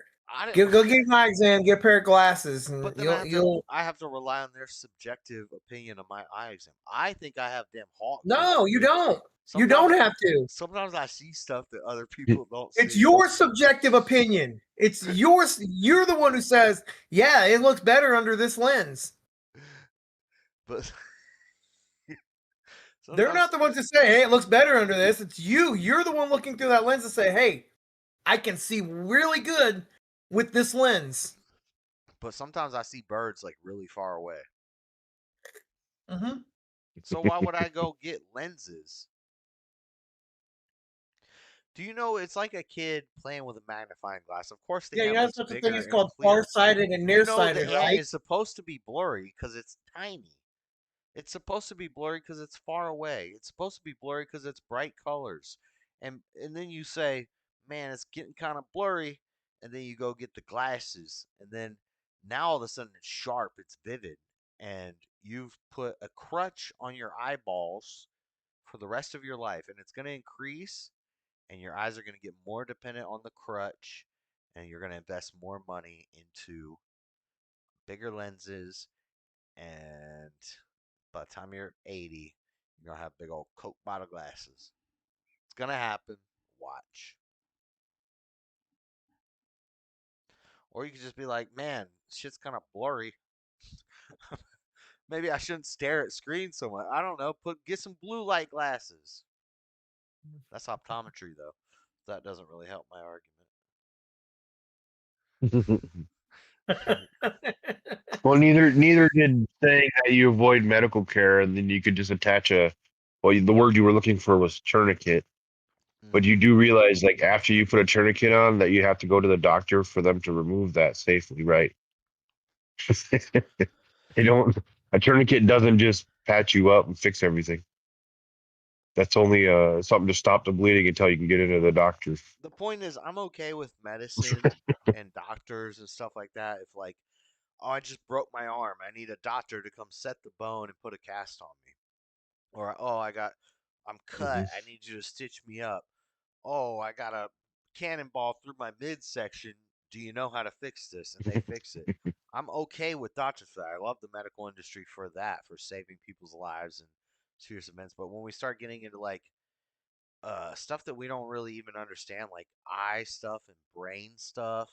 Go get an eye exam. Get a pair of glasses, and But then I have to rely on their subjective opinion of my eye exam. I think I have damn hawk. No, you don't. You don't have to. Sometimes I see stuff that other people don't see. It's your subjective opinion. It's yours. You're the one who says, "Yeah, it looks better under this lens." But they're not the ones to say, "Hey, it looks better under this." It's you. You're the one looking through that lens to say, "Hey, I can see really good with this lens." But sometimes I see birds like really far away. Mm-hmm. So why would I go get lenses? Do you know it's like a kid playing with a magnifying glass? Of course, the end looks bigger. Thing is called farsighted and nearsighted, the right? end is supposed to be blurry because it's tiny. It's supposed to be blurry because it's far away. It's supposed to be blurry because it's bright colors. And then you say, man, it's getting kind of blurry. And then you go get the glasses. And then now all of a sudden it's sharp, it's vivid. And you've put a crutch on your eyeballs for the rest of your life. And it's going to increase. And your eyes are going to get more dependent on the crutch. And you're going to invest more money into bigger lenses. And by the time you're 80, you're going to have big old Coke bottle glasses. It's going to happen. Watch. Or you could just be like, man, shit's kind of blurry. Maybe I shouldn't stare at screens so much. I don't know. Get some blue light glasses. That's optometry, though. That doesn't really help my argument. Well, neither did saying that you avoid medical care and then you could just attach the word you were looking for was tourniquet. But you do realize, like, after you put a tourniquet on, that you have to go to the doctor for them to remove that safely, right? A tourniquet doesn't just patch you up and fix everything. That's only something to stop the bleeding until you can get into the doctor. The point is, I'm okay with medicine and doctors and stuff like that. If like, oh, I just broke my arm, I need a doctor to come set the bone and put a cast on me. Or, oh, I'm cut, I need you to stitch me up. Oh, I got a cannonball through my midsection. Do you know how to fix this? And they fix it. I'm okay with doctors for that. I love the medical industry for that, for saving people's lives and serious events. But when we start getting into like stuff that we don't really even understand, like eye stuff and brain stuff,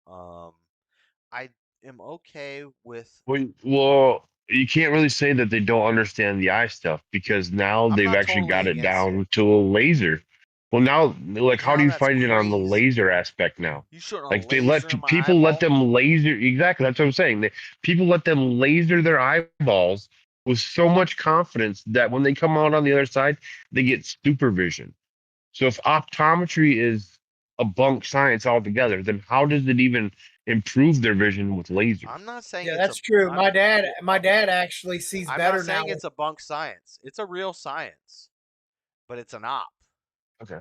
I am okay with. Well, you can't really say that they don't understand the eye stuff because now they've actually got it down to a laser. Well, now, like, how do you find it on the laser aspect now? You shouldn't like they let people let them laser. Exactly, that's what I'm saying. People let them laser their eyeballs with so much confidence that when they come out on the other side, they get supervision. So if optometry is a bunk science altogether, then how does it even improve their vision with lasers? I'm not saying that's true. My dad actually sees better now. I'm not saying it's a bunk science. It's a real science, but it's an op. Okay.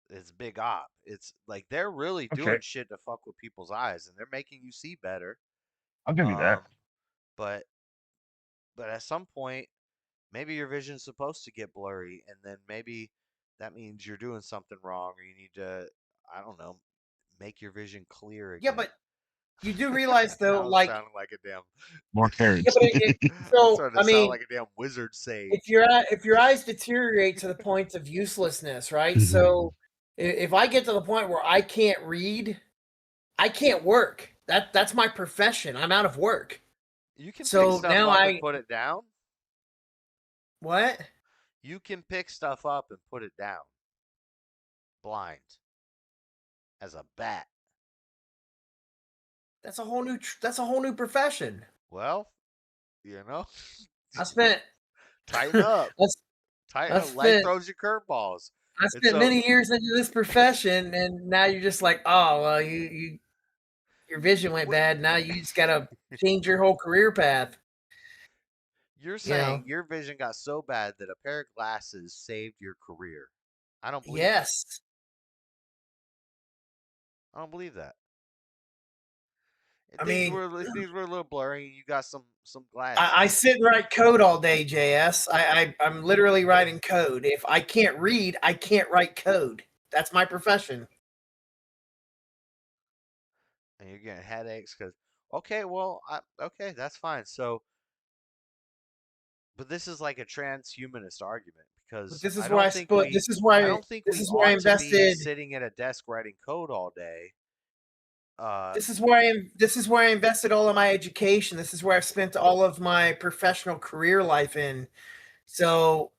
It's Big Op. It's like they're really doing shit to fuck with people's eyes, and they're making you see better. I'll give you that. But at some point, maybe your vision's supposed to get blurry, and then maybe that means you're doing something wrong, or you need to, I don't know, make your vision clear again. Yeah, but you do realize though, I'm like sounding like a damn more carrots. Yeah, but so starting I to sound mean, like a damn wizard sage. if your eyes deteriorate to the point of uselessness, right? So if I get to the point where I can't read, I can't work. That's my profession. I'm out of work. You can So pick stuff now up and put it down. What? You can pick stuff up and put it down. Blind. As a bat. That's a whole new profession. Well, you know. I spent Tighten up. Tighten up. Life throws you curveballs. I spent many years into this profession, and now you're just like, oh well, your vision went bad. Now you just gotta change your whole career path. You're saying your vision got so bad that a pair of glasses saved your career. I don't believe that. I don't believe that. Things were a little blurry. You got some glasses. I sit and write code all day, JS. I'm literally writing code. If I can't read, I can't write code. That's my profession. And you're getting headaches because okay, that's fine. So, but this is like a transhumanist argument because But this is where this is why I don't think this we is where I ought to be invested. sitting at a desk writing code all day. This is where I invested all of my education. This is where I've spent all of my professional career life in. So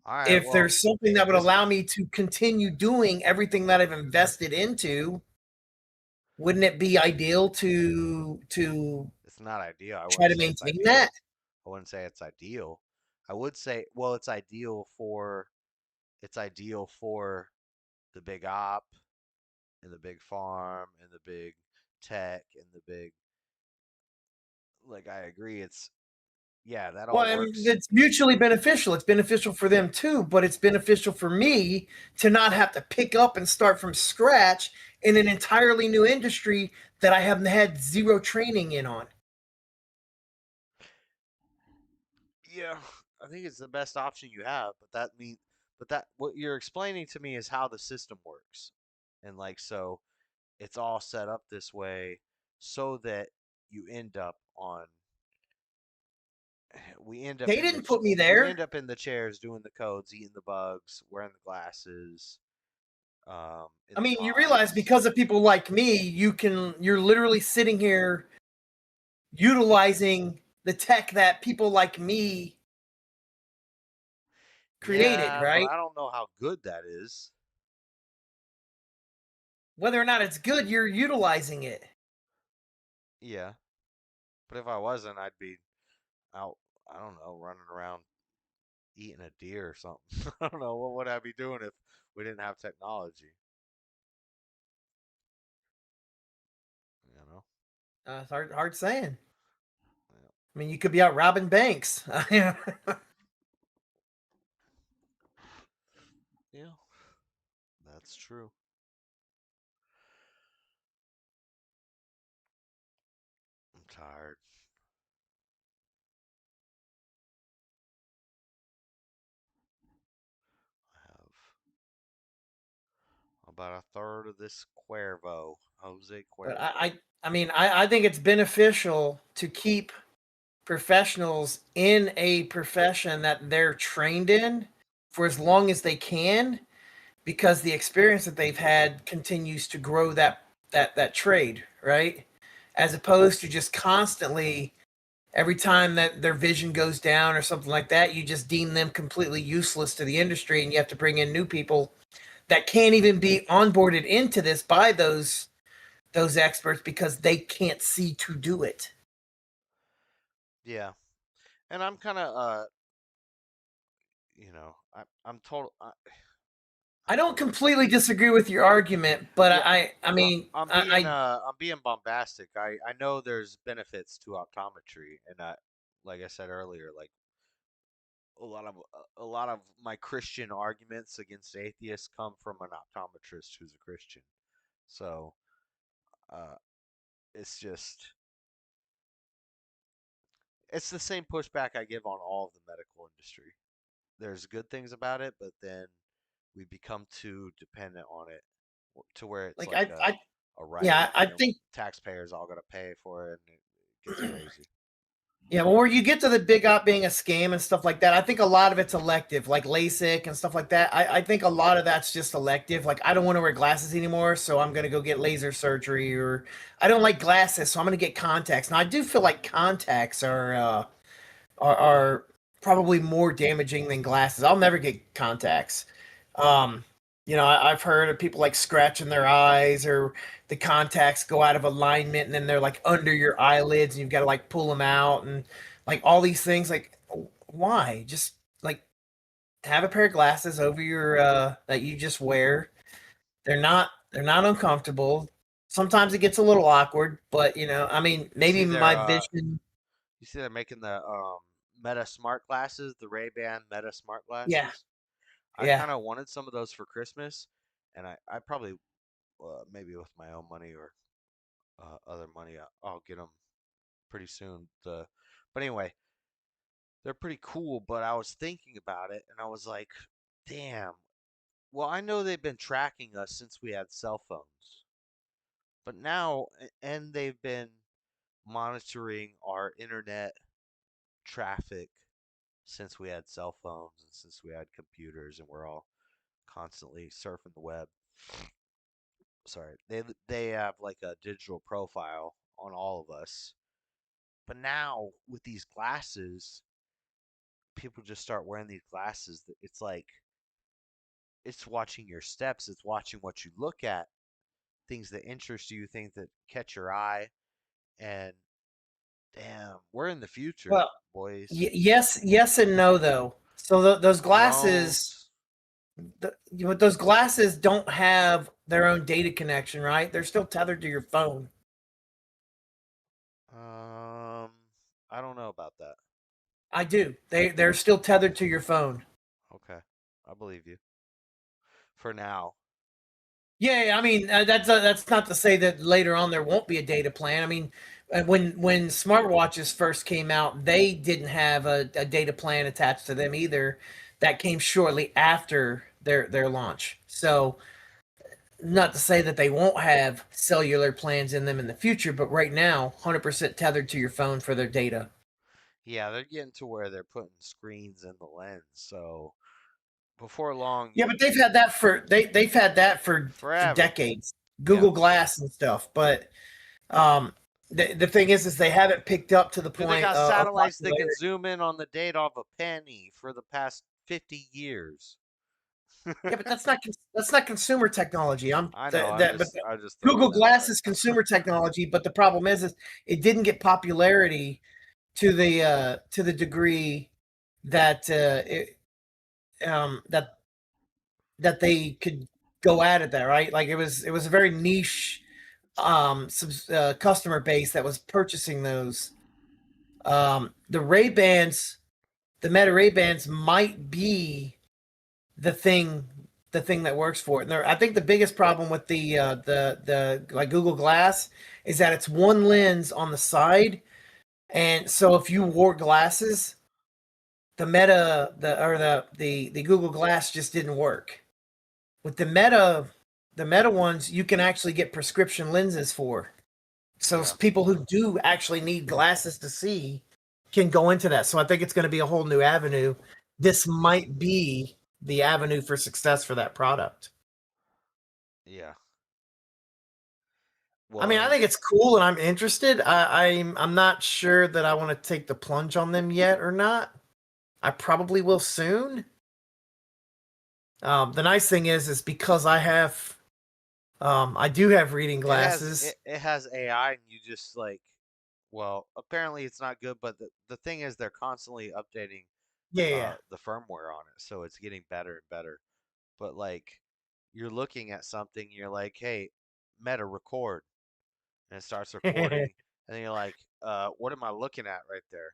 if there's something that would allow me to continue doing everything that I've invested into, wouldn't it be ideal to it's not ideal. I try to maintain that? I wouldn't say it's ideal. I would say, well, it's ideal for the big op and the big farm and the big tech and the big, like, I agree. That all works. It's mutually beneficial. It's beneficial for them too, but it's beneficial for me to not have to pick up and start from scratch in an entirely new industry that I haven't had zero training in on. Yeah, I think it's the best option you have, but what you're explaining to me is how the system works. And so it's all set up this way so that you end up They didn't put me there. We end up in the chairs doing the codes, eating the bugs, wearing the glasses. I mean, you realize because of people like me, you're literally sitting here utilizing the tech that people like me created, right? But I don't know how good that is. Whether or not it's good, you're utilizing it. Yeah. But if I wasn't, I'd be out, I don't know, running around eating a deer or something. I don't know. What would I be doing if we didn't have technology? You know? It's hard saying. Yeah. I mean, you could be out robbing banks. Yeah. That's true. I'm tired. I have about a third of this Cuervo, Jose Cuervo. But I think it's beneficial to keep professionals in a profession that they're trained in for as long as they can, because the experience that they've had continues to grow that trade, right? As opposed to just constantly, every time that their vision goes down or something like that, you just deem them completely useless to the industry, and you have to bring in new people that can't even be onboarded into this by those experts because they can't see to do it. Yeah. And I'm kind of I'm total. I don't completely disagree with your argument, but yeah, I'm being bombastic. I know there's benefits to optometry, and like I said earlier, like a lot of my Christian arguments against atheists come from an optometrist who's a Christian. So it's just it's the same pushback I give on all of the medical industry. There's good things about it, but then we become too dependent on it to where it's like a right. Yeah, I think taxpayers all got to pay for it, and it gets crazy. Yeah, well, where you get to the big op being a scam and stuff like that, I think a lot of it's elective, like LASIK and stuff like that. I think a lot of that's just elective. Like, I don't want to wear glasses anymore, so I'm going to go get laser surgery, or I don't like glasses, so I'm going to get contacts. Now, I do feel like contacts are probably more damaging than glasses. I'll never get contacts. I've heard of people like scratching their eyes, or the contacts go out of alignment and then they're like under your eyelids and you've got to like pull them out, and like all these things. Like, why? Just like have a pair of glasses over your that you just wear. They're not uncomfortable. Sometimes it gets a little awkward, but maybe my vision. You see they're making the Meta smart glasses, the Ray-Ban Meta smart glasses. Yeah. I kind of wanted some of those for Christmas, and I probably maybe with my own money or other money I'll get them pretty soon. But anyway, they're pretty cool. But I was thinking about it, and I was like, damn. Well, I know they've been tracking us since we had cell phones, but now, and they've been monitoring our internet traffic since we had cell phones and since we had computers, and we're all constantly surfing the web. Sorry, they have like a digital profile on all of us. But now with these glasses, people just start wearing these glasses. It's like it's watching your steps. It's watching what you look at, things that interest you, things that catch your eye, and damn, we're in the future, Well, boys. Yes and no though. So those glasses, those glasses don't have their own data connection, right? They're still tethered to your phone. I don't know about that. I do. They're still tethered to your phone. Okay, I believe you. For now. Yeah, I mean that's not to say that later on there won't be a data plan. I mean, when smartwatches first came out, they didn't have a data plan attached to them either. That came shortly after their launch. So, not to say that they won't have cellular plans in them in the future, but right now, 100% tethered to your phone for their data. Yeah, they're getting to where they're putting screens in the lens, so before long. Yeah, but they've had that for decades. Google Glass and stuff, but the thing is they haven't picked up to the point. They got satellites that can zoom in on the date of a penny for the past 50 years. Yeah, but that's not consumer technology. I know. I just Google Glass is consumer technology, but the problem is it didn't get popularity to the degree that that they could go at it there, right? Like it was a very niche customer base that was purchasing those. The Ray-Bans, the Meta Ray-Bans might be the thing that works for it. And I think the biggest problem with the like Google Glass is that it's one lens on the side, and so if you wore glasses, the Google Glass just didn't work. With the Meta ones, you can actually get prescription lenses for. So people who do actually need glasses to see can go into that. So I think it's going to be a whole new avenue. This might be the avenue for success for that product. Yeah. Well, I mean, I think it's cool and I'm interested. I'm not sure that I want to take the plunge on them yet or not. I probably will soon. The nice thing is because I have, I do have reading glasses. It has AI, and you just like, well, apparently it's not good, but the thing is they're constantly updating the firmware on it, so it's getting better and better. But like, you're looking at something, you're like, hey, Meta, record, and it starts recording, and then you're like, what am I looking at right there?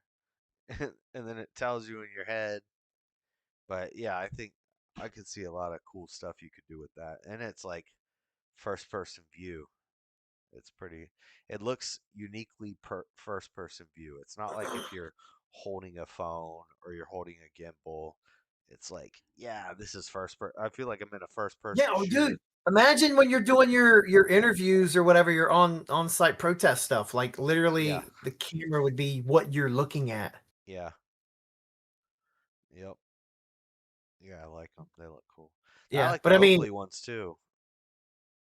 And then it tells you in your head, But yeah, I think I could see a lot of cool stuff you could do with that, and it's like first person view. It's pretty. It looks uniquely first person view. It's not like if you're holding a phone or you're holding a gimbal. It's like, yeah, this is first person. I feel like I'm in a first person Yeah, oh, shooter. dude. Imagine when you're doing your interviews or whatever, your on site protest stuff. Like literally, the camera would be what you're looking at. Yeah. Yep. Yeah, I like them. They look cool. I Yeah, like but the I mean, Oakley ones too.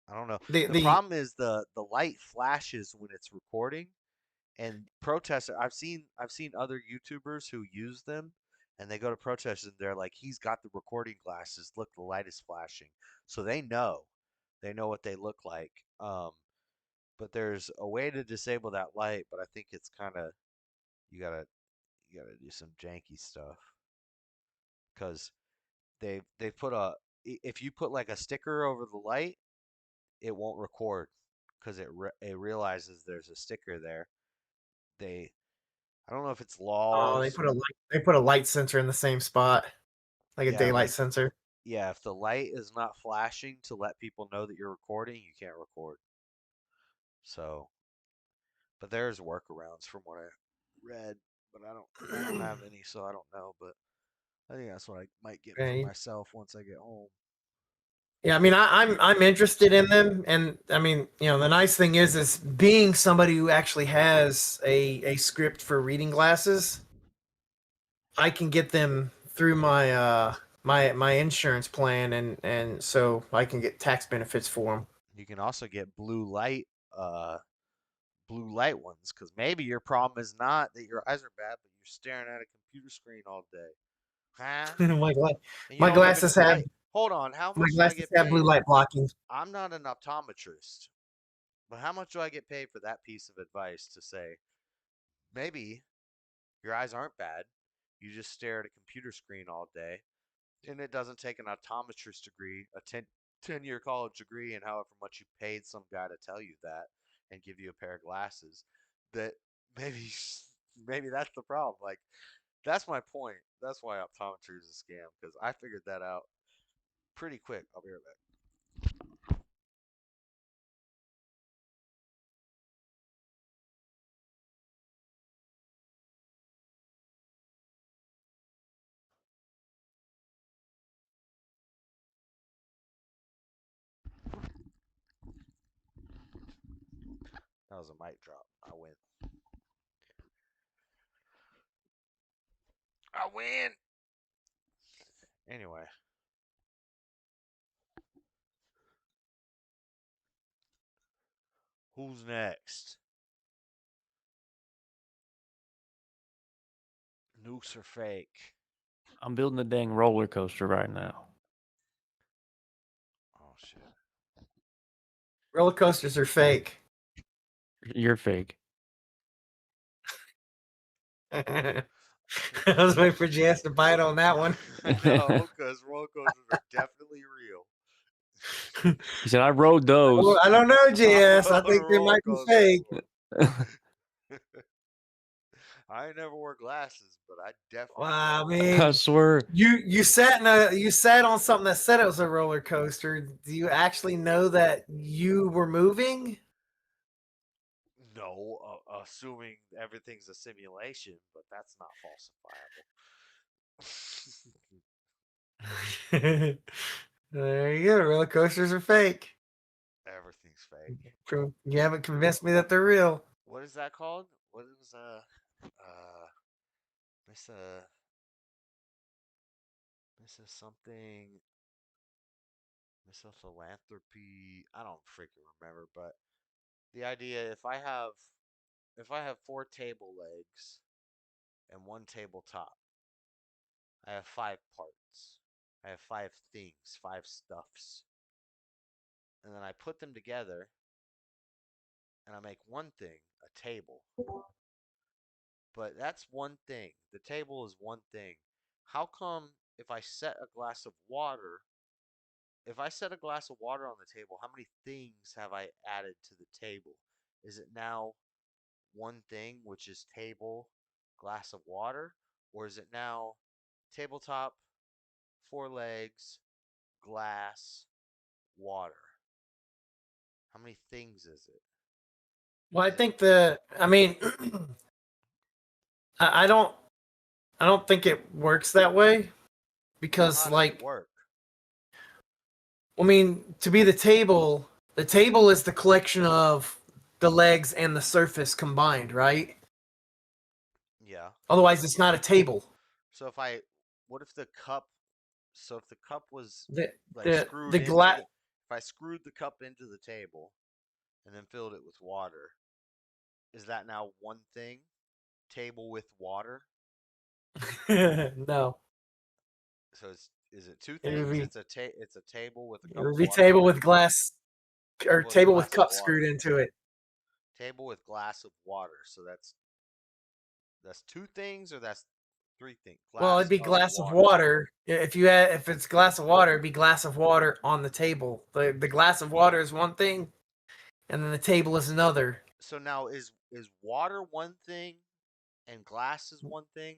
I don't know. the The problem is the light flashes when it's recording, and protester. I've seen other YouTubers who use them, and they go to protest and they're like, he's got the recording glasses. Look, the light is flashing, so they know what they look like. But there's a way to disable that light, but I think it's kind of you gotta do some janky stuff because they put if you put like a sticker over the light, it won't record because it realizes there's a sticker there. I don't know if it's oh, laws. they put a light sensor in the same spot, like a Yeah, daylight sensor. Yeah, if the light is not flashing to let people know that you're recording, you can't record. So, but there's workarounds from what I read, but I don't have any, so I don't know. But I think that's what I might get for Right. myself once I get home. Yeah, I mean, I'm interested in them, and I mean, the nice thing is being somebody who actually has a script for reading glasses, I can get them through my my insurance plan, and so I can get tax benefits for them. You can also get blue light ones because maybe your problem is not that your eyes are bad, but you're staring at a computer screen all day. Huh? And you my don't glasses even have hold on. How my much do I glasses get have blue paid? light blocking. I'm not an optometrist, but how much do I get paid for that piece of advice to say maybe your eyes aren't bad, you just stare at a computer screen all day, and it doesn't take an optometrist degree, a 10-year college degree, and however much you paid some guy to tell you that and give you a pair of glasses, that maybe maybe that's the problem. Like that's my point. That's why optometry is a scam because I figured that out pretty quick. I'll be right back. That was a mic drop. I win. I win. Anyway. Who's next? Nukes are fake. I'm building a dang roller coaster right now. Oh shit. Roller coasters are fake. You're fake. I was waiting for JS to bite on that one. No, because roller coasters are definitely real. He said, I rode those. Well, I don't know, JS. I think they might be fake. I never wore glasses, but I definitely. Well, I mean, I swear. You sat on something that said it was a roller coaster. Do you actually know that you were moving? No, assuming everything's a simulation, but that's not falsifiable. There you go. Roller coasters are fake. Everything's fake. You haven't convinced me that they're real. What is that called? What is This is something. This is philanthropy. I don't freaking remember, but the idea if I have 4 table legs and 1 tabletop, I have 5 parts. I have 5 things, 5 stuffs. And then I put them together and I make one thing, a table. But that's one thing. The table is one thing. How come if I set a glass of water on the table, how many things have I added to the table? Is it now one thing, which is table, glass of water? Or is it now tabletop, 4 legs, glass, water. How many things is it? Well, I think I don't think it works that way because, How does like, it work? I mean, to be the table is the collection of the legs and the surface combined, right? Yeah. Otherwise, it's not a table. So what if the cup? So if the cup was screwed The into glass. if I screwed the cup into the table, and then filled it with water, is that now one thing? Table with water? No. So is it 2 It would things? be, It's a table with a it cup would of be water table on with it. glass, or table with glass of cup water. screwed into it. Table with glass of water. So that's 2 things, or that's 3 things? Well, it'd be glass of water. If it's glass of water, it'd be glass of water on the table. The glass of water is one thing, and then the table is another. So now is water one thing, and glass is one thing?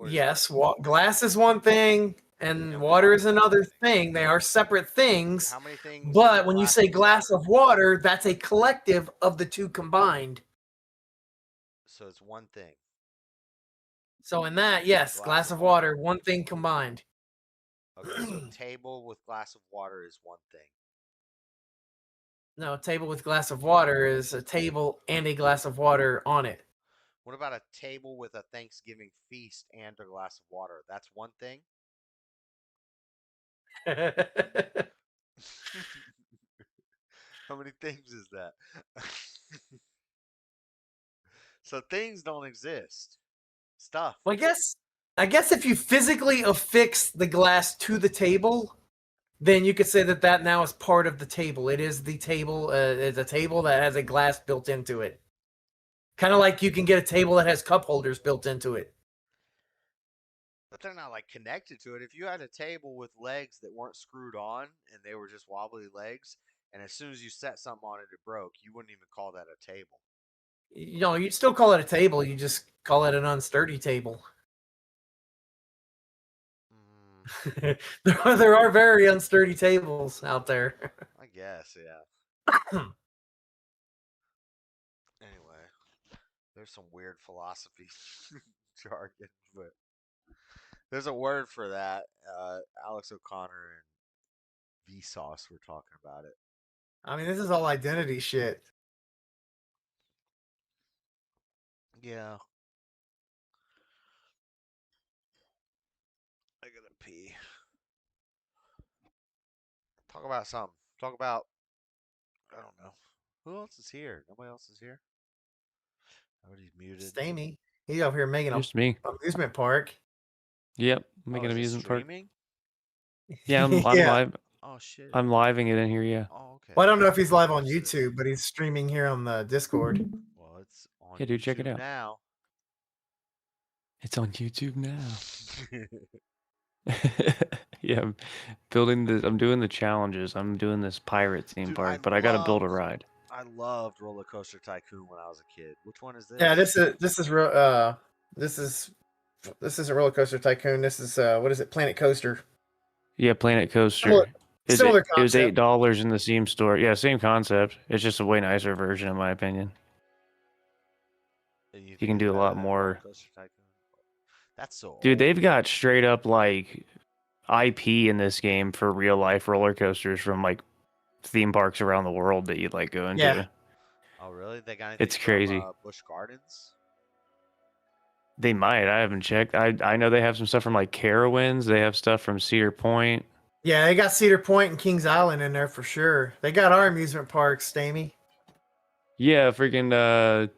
Yes, glass is one thing, and water is another thing. They are separate things. How many things? But when you say glass of water, that's a collective of the two combined. So it's one thing. So in that, yes, glass of water, one thing combined. Okay, so table with glass of water is one thing. No, a table with glass of water is a table and a glass of water on it. What about a table with a Thanksgiving feast and a glass of water? That's one thing? How many things is that? So things don't exist. Stuff. Well, I guess if you physically affix the glass to the table, then you could say that now is part of the table. It is the table. It's a table that has a glass built into it. Kind of like you can get a table that has cup holders built into it. But they're not like connected to it. If you had a table with legs that weren't screwed on and they were just wobbly legs, and as soon as you set something on it, it broke, you wouldn't even call that a table. You know, you'd still call it a table. You just call it an unsturdy table. There are very unsturdy tables out there. I guess, yeah. Anyway, there's some weird philosophy jargon, but there's a word for that. Alex O'Connor and Vsauce were talking about it. I mean, this is all identity shit. Yeah. I gotta pee. Talk about something. Talk about, I don't know. Who else is here? Nobody else is here? Everybody's muted. Stamey. He's over here making Just me. amusement park. Yep, making is it amusement park. streaming? Yeah, I'm Yeah. live. Oh shit. I'm living it in here. Yeah. Oh, okay. Well, I don't know if he's live on YouTube, but he's streaming here on the Discord. Well, it's on Yeah, dude, check it YouTube out. now. It's on YouTube now. Yeah, I'm building this. I'm doing the challenges. I'm doing this pirate theme park, but I gotta build a ride. I loved Roller Coaster Tycoon when I was a kid. Which one is this? Yeah, this is real. This is a roller coaster tycoon. This is what is it? Planet Coaster. Yeah, Planet Coaster. Similar It was concept. $8 in the Steam store. Yeah, same concept. It's just a way nicer version, in my opinion. You can do a lot more. That's so Dude, they've got straight up like IP in this game for real life roller coasters from like theme parks around the world that you'd like go into. Yeah. Oh, really? They got anything It's crazy. from Busch Gardens? They might. I haven't checked. I know they have some stuff from like Carowinds. They have stuff from Cedar Point. Yeah, they got Cedar Point and Kings Island in there for sure. They got our amusement parks, Stamey. Yeah, freaking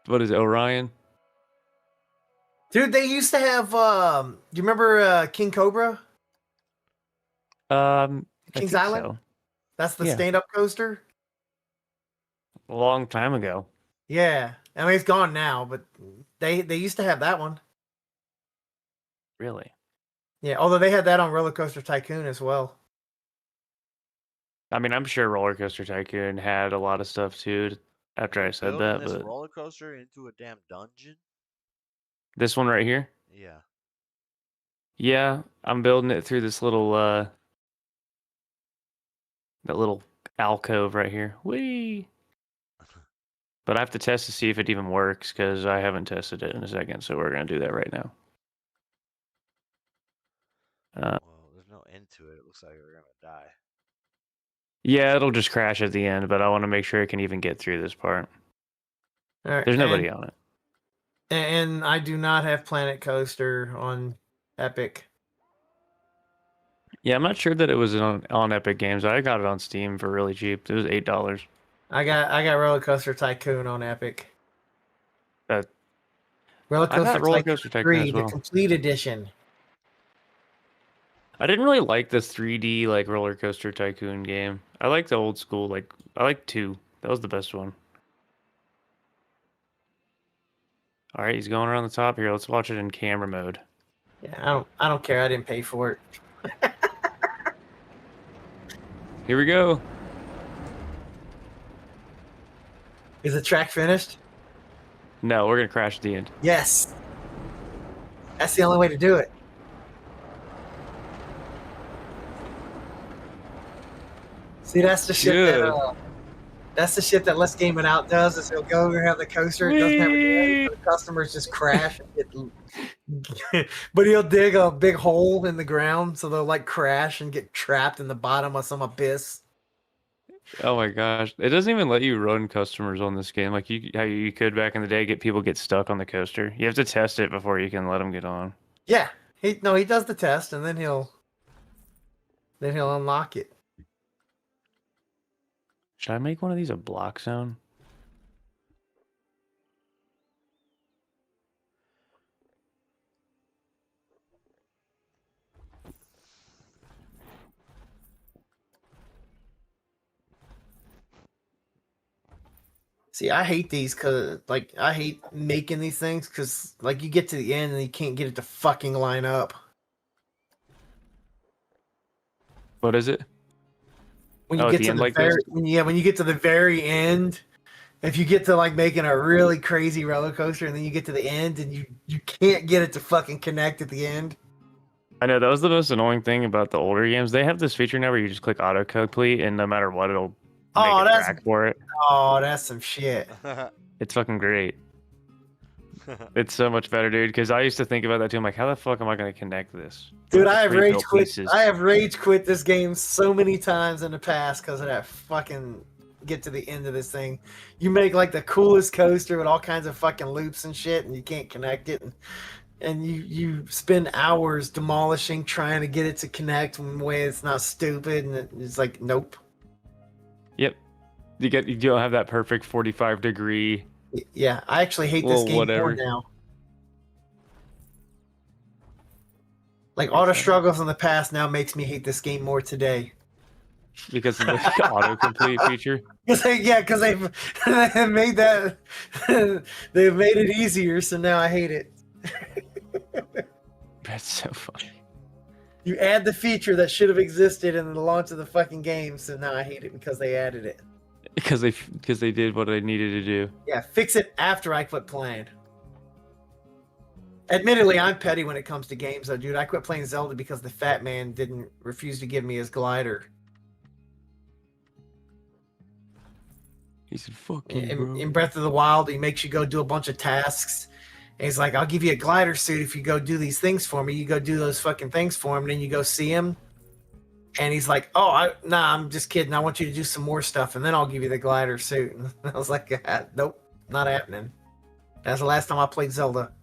what is it, Orion? Dude, they used to have do you remember King Cobra? I Kings think Island? so. That's the Yeah. stand-up coaster? A long time ago. Yeah. I mean it's gone now, but they used to have that one. Really? Yeah, although they had that on Roller Coaster Tycoon as well. I mean, I'm sure Roller Coaster Tycoon had a lot of stuff too. After I said Building that, this but roller coaster into a damn dungeon? this one right here. Yeah. Yeah, I'm building it through this little that little alcove right here. Whee! But I have to test to see if it even works because I haven't tested it in a second. So we're gonna do that right now. Well, there's no end to it. It looks like we're gonna die. Yeah, it'll just crash at the end, but I want to make sure it can even get through this part. All right, There's nobody on it. And I do not have Planet Coaster on Epic. Yeah, I'm not sure that it was on Epic Games. I got it on Steam for really cheap. It was $8. I got Roller Coaster Tycoon on Epic. Roller Roller Coaster Coaster Tycoon 3, as well. the complete edition. I didn't really like the 3D like Roller Coaster Tycoon game. I like the old school. Like I like 2. That was the best one. All right, he's going around the top here. Let's watch it in camera mode. Yeah, I don't care. I didn't pay for it. Here we go. Is the track finished? No, we're gonna crash at the end. Yes. That's the only way to do it. See, that's the shit that's the shit that Let's Game It Out does. Is he'll go over have the coaster, it doesn't have any, the customers just crash. But he'll dig a big hole in the ground, so they'll like crash and get trapped in the bottom of some abyss. Oh my gosh, it doesn't even let you run customers on this game like how you could back in the day. People get stuck on the coaster. You have to test it before you can let them get on. Yeah, he does the test and then he'll unlock it. Should I make one of these a block zone? See, I hate these because, like, I hate making these things because, like, you get to the end and you can't get it to fucking line up. What is it? When you get to when you get to the very end, if you get to like making a really crazy roller coaster and then you get to the end and you can't get it to fucking connect at the end. I know that was the most annoying thing about the older games. They have this feature now where you just click autocomplete and no matter what, it'll make a track for it. Oh, that's some shit. It's fucking great. It's so much better, dude. Because I used to think about that too. I'm like, how the fuck am I going to connect this? Dude, I have rage quit. I have rage quit this game so many times in the past because of that fucking get to the end of this thing. You make like the coolest coaster with all kinds of fucking loops and shit, and you can't connect it, and you spend hours demolishing trying to get it to connect in a way it's not stupid, and it's like nope. Yep, you don't have that perfect 45-degree. Yeah, I actually hate this game more now. Like auto struggles in the past now makes me hate this game more today. Because of the autocomplete feature. Because they've made that they've made it easier, so now I hate it. That's so funny. You add the feature that should have existed in the launch of the fucking game, so now I hate it because they added it. Because they did what they needed to do. Yeah, fix it after I quit playing. Admittedly, I'm petty when it comes to games, though, dude. I quit playing Zelda because the fat man didn't refuse to give me his glider. He said, "Fuck you, bro." In Breath of the Wild, he makes you go do a bunch of tasks. And he's like, "I'll give you a glider suit if you go do these things for me." You go do those fucking things for him, and then you go see him. And he's like, nah, I'm just kidding. I want you to do some more stuff, and then I'll give you the glider suit. And I was like, nope, not happening. That's the last time I played Zelda.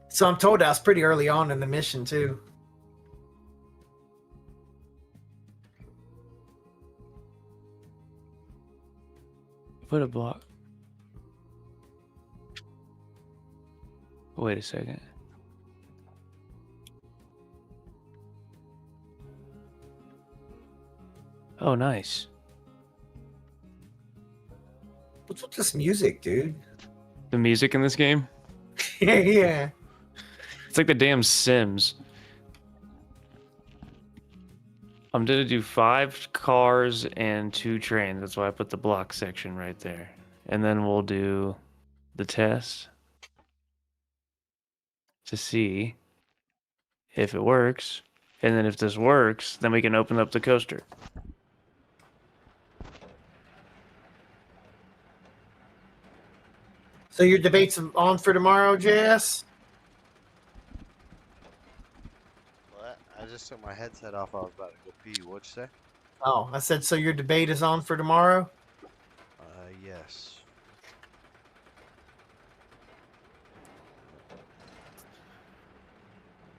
So I'm told I was pretty early on in the mission, too. Put a block. Wait a second. Oh, nice. What's with this music, dude? The music in this game? Yeah. It's like the damn Sims. I'm gonna do 5 cars and 2 trains. That's why I put the block section right there. And then we'll do the test. to see if it works. And then if this works, then we can open up the coaster. So your debate's on for tomorrow, JS? What? I just took my headset off. I was about to go pee. What'd you say? Oh, I said, so your debate is on for tomorrow? Yes.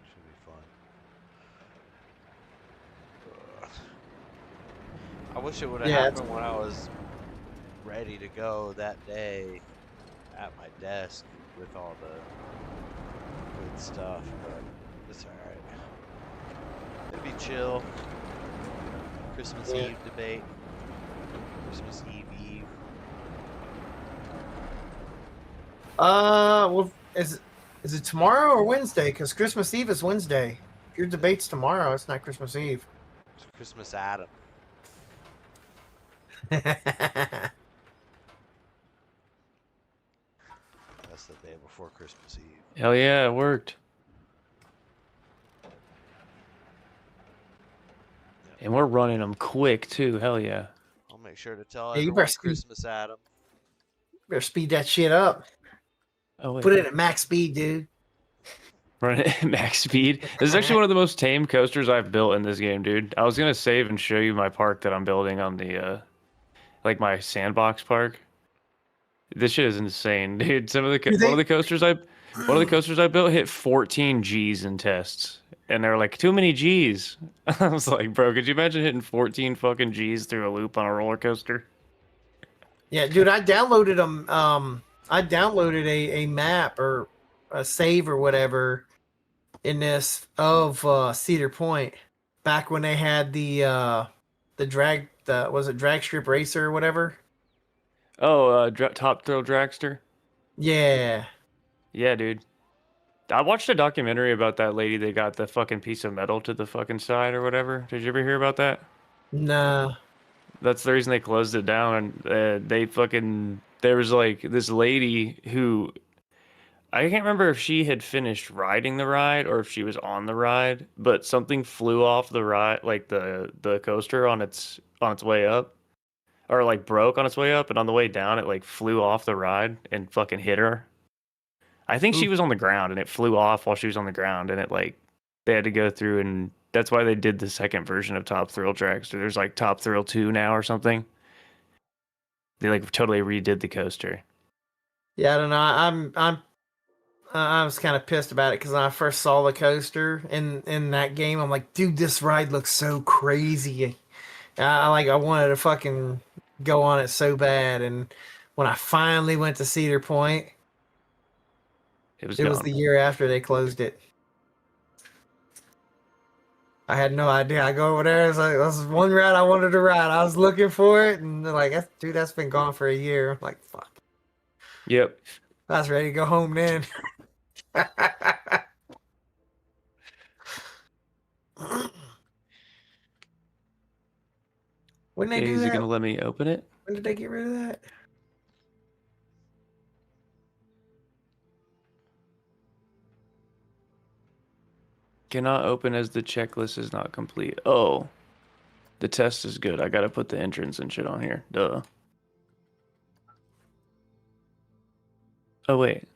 Should be fun. I wish it would have happened when I was ready to go that day at my desk with all the good stuff, but it's alright. It'd be chill. Christmas Eve debate. Christmas Eve. Well, is it tomorrow or Wednesday? Because Christmas Eve is Wednesday. If your debate's tomorrow, it's not Christmas Eve. It's Christmas Adam. That's the day before Christmas Eve. Hell yeah, it worked. And we're running them quick too. Hell yeah. I'll make sure to tell Yeah, you everyone better Christmas Adam. Better speed that shit up. Oh, wait. Put it at max speed, dude. Run it at max speed. This is actually one of the most tame coasters I've built in this game, dude. I was gonna save and show you my park that I'm building on the like my sandbox park. This shit is insane, dude. One of the coasters I built hit 14 G's in tests. And they're like, too many G's. I was like, bro, could you imagine hitting 14 fucking G's through a loop on a roller coaster? Yeah, dude, I downloaded them. I downloaded a map or a save or whatever in this of Cedar Point back when they had the drag was it drag strip racer or whatever. Oh, Top Thrill Dragster. Yeah. Yeah, dude. I watched a documentary about that lady that got the fucking piece of metal to the fucking side or whatever. Did you ever hear about that? Nah. That's the reason they closed it down. And there was like this lady who, I can't remember if she had finished riding the ride or if she was on the ride, but something flew off the ride, like the coaster on its way up, or like broke on its way up, and on the way down it like flew off the ride and fucking hit her. I think she was on the ground and it flew off while she was on the ground, and it like they had to go through, and that's why they did the second version of Top Thrill Dragster. There's like Top Thrill 2 now or something. They like totally redid the coaster. Yeah, I don't know. I was kind of pissed about it because when I first saw the coaster in that game, I'm like, dude, this ride looks so crazy. I wanted to fucking go on it so bad, and when I finally went to Cedar Point, it was the year after they closed it. I had no idea. I go over there. It's like, this is one ride I wanted to ride. I was looking for it, and they're like, dude, that's been gone for a year. I'm like, fuck. Yep. I was ready to go home then. When they do Is that? he gonna let me open it? When did they get rid of that? Cannot open as the checklist is not complete. Oh, the test is good. I gotta put the entrance and shit on here. Duh. Oh wait,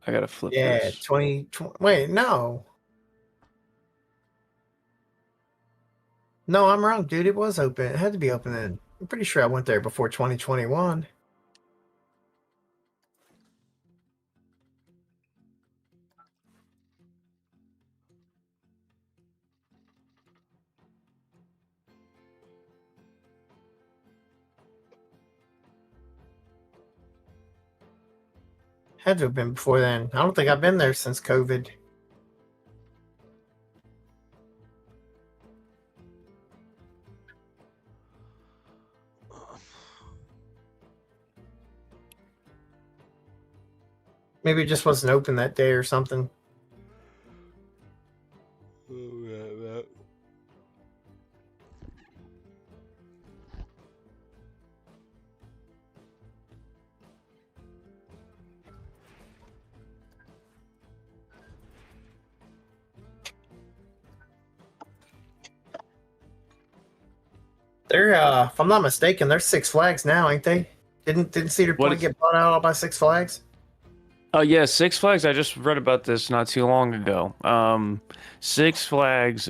I gotta flip this. 2020. Wait, no. No, I'm wrong, dude. It was open. It had to be open then. I'm pretty sure I went there before 2021. Had to have been before then. I don't think I've been there since COVID. Maybe it just wasn't open that day or something. They're if I'm not mistaken, they're Six Flags now, ain't they? Didn't Cedar Point get bought out by Six Flags? Oh yeah, Six Flags. I just read about this not too long ago. Six Flags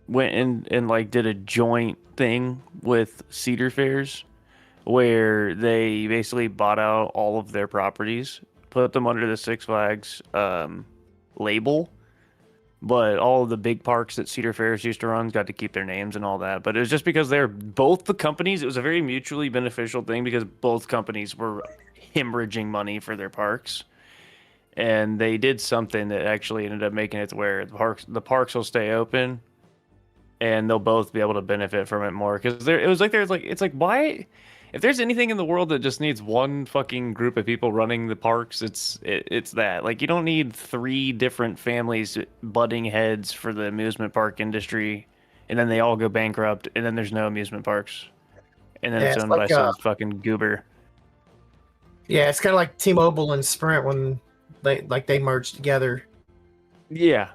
went in and like did a joint thing with Cedar Fairs, where they basically bought out all of their properties, put them under the Six Flags label. But all of the big parks that Cedar Fairs used to run got to keep their names and all that. But it was just because they're both the companies. It was a very mutually beneficial thing because both companies were hemorrhaging money for their parks. And they did something that actually ended up making it to where the parks will stay open and they'll both be able to benefit from it more. Because it's like, why? If there's anything in the world that just needs one fucking group of people running the parks, it's that. Like, you don't need 3 different families butting heads for the amusement park industry, and then they all go bankrupt, and then there's no amusement parks, and then it's owned by some fucking goober. Yeah, it's kind of like T-Mobile and Sprint when they merged together. Yeah.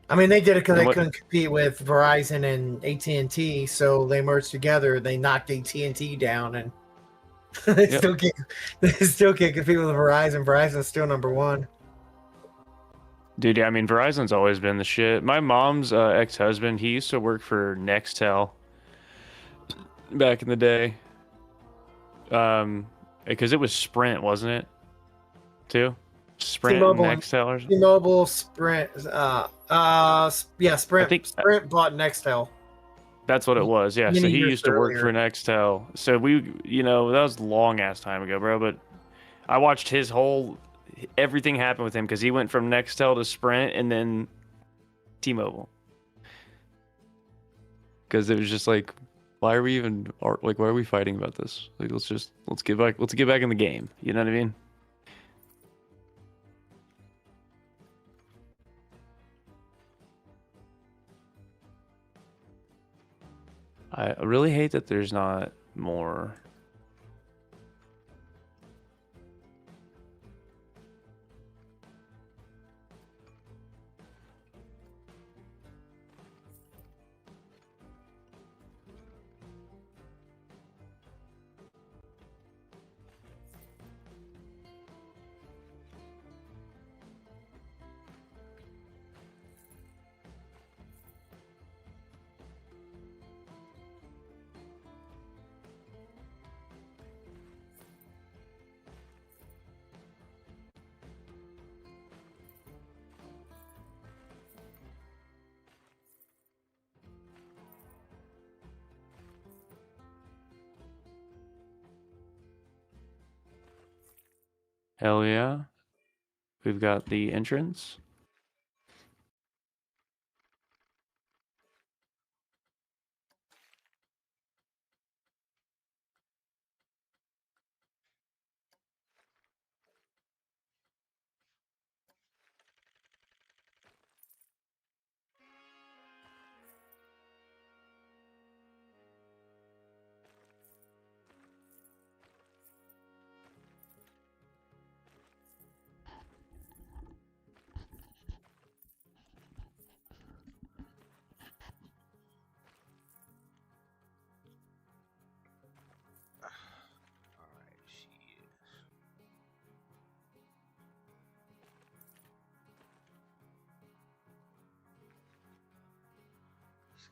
I mean, they did it because they couldn't compete with Verizon and AT&T, so they merged together. They knocked AT&T down, and they still can't compete with Verizon. Verizon's still number 1. Dude, I mean, Verizon's always been the shit. My mom's ex-husband, he used to work for Nextel back in the day. Because it was Sprint, wasn't it? Too? Sprint and Nextel or something? T-Mobile, Sprint. Yeah, Sprint. Sprint bought Nextel. That's what it was. Yeah. So he used to work for Nextel. So that was a long ass time ago, bro. But I watched everything happen with him because he went from Nextel to Sprint and then T-Mobile. Because it was just like, why are we fighting about this? Like, let's get back in the game. You know what I mean? I really hate that there's not more. Hell yeah. We've got the entrance.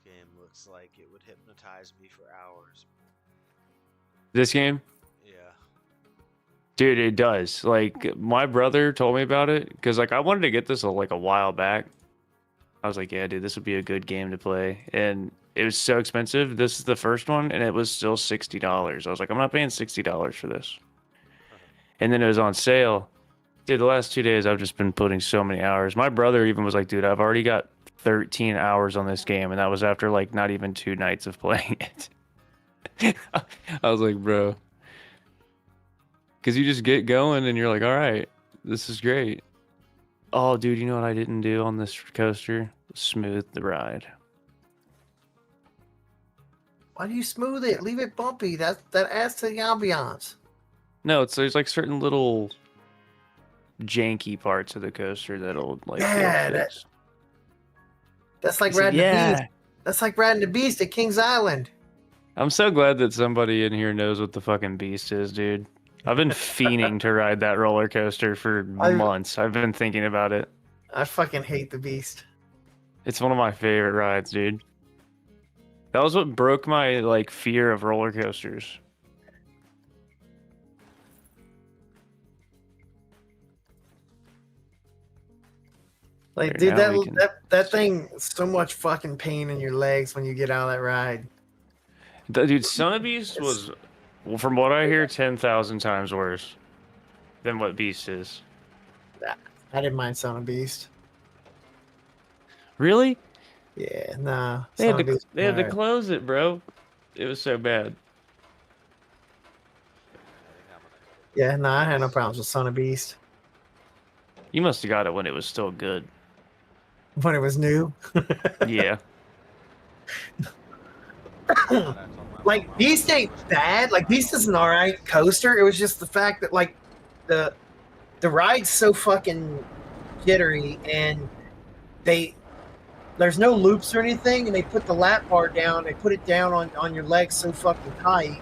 Game looks like it would hypnotize me for hours. This game? Yeah. Dude, it does. Like, my brother told me about it because, like, I wanted to get this a while back. I was like, yeah, dude, this would be a good game to play. And it was so expensive. This is the first one, and it was still $60. I was like, I'm not paying $60 for this. And then it was on sale. Dude, the last 2 days, I've just been putting so many hours. My brother even was like, dude, I've already got 13 hours on this game, and that was after like not even 2 nights of playing it. I was like, bro, because you just get going and you're like, all right, this is great. Oh, dude, you know what I didn't do on this coaster? Smooth the ride. Why do you smooth it? Leave it bumpy. That adds to the ambiance. No, there's like certain little janky parts of the coaster that'll like. Yeah, that's like riding the beast. That's like riding the beast at Kings Island. I'm so glad that somebody in here knows what the fucking Beast is, dude. I've been fiending to ride that roller coaster for months. I've been thinking about it. I fucking hate the Beast. It's one of my favorite rides, dude. That was what broke my like fear of roller coasters. Like, There, dude, now we can- that thing is so much fucking pain in your legs when you get out of that ride. Dude, Son of Beast was, well, from what I hear, 10,000 times worse than what Beast is. I didn't mind Son of Beast. Really? Yeah, nah. They had Son of to Beast was alright. close it, bro. It was so bad. Yeah, nah, I had no problems with Son of Beast. You must have got it when it was still good. When it was new. Yeah. Like, Beast ain't bad. Like, Beast is an alright coaster. It was just the fact that, like, the ride's so fucking jittery, and there's no loops or anything, and they put the lap bar down. They put it down on your legs so fucking tight.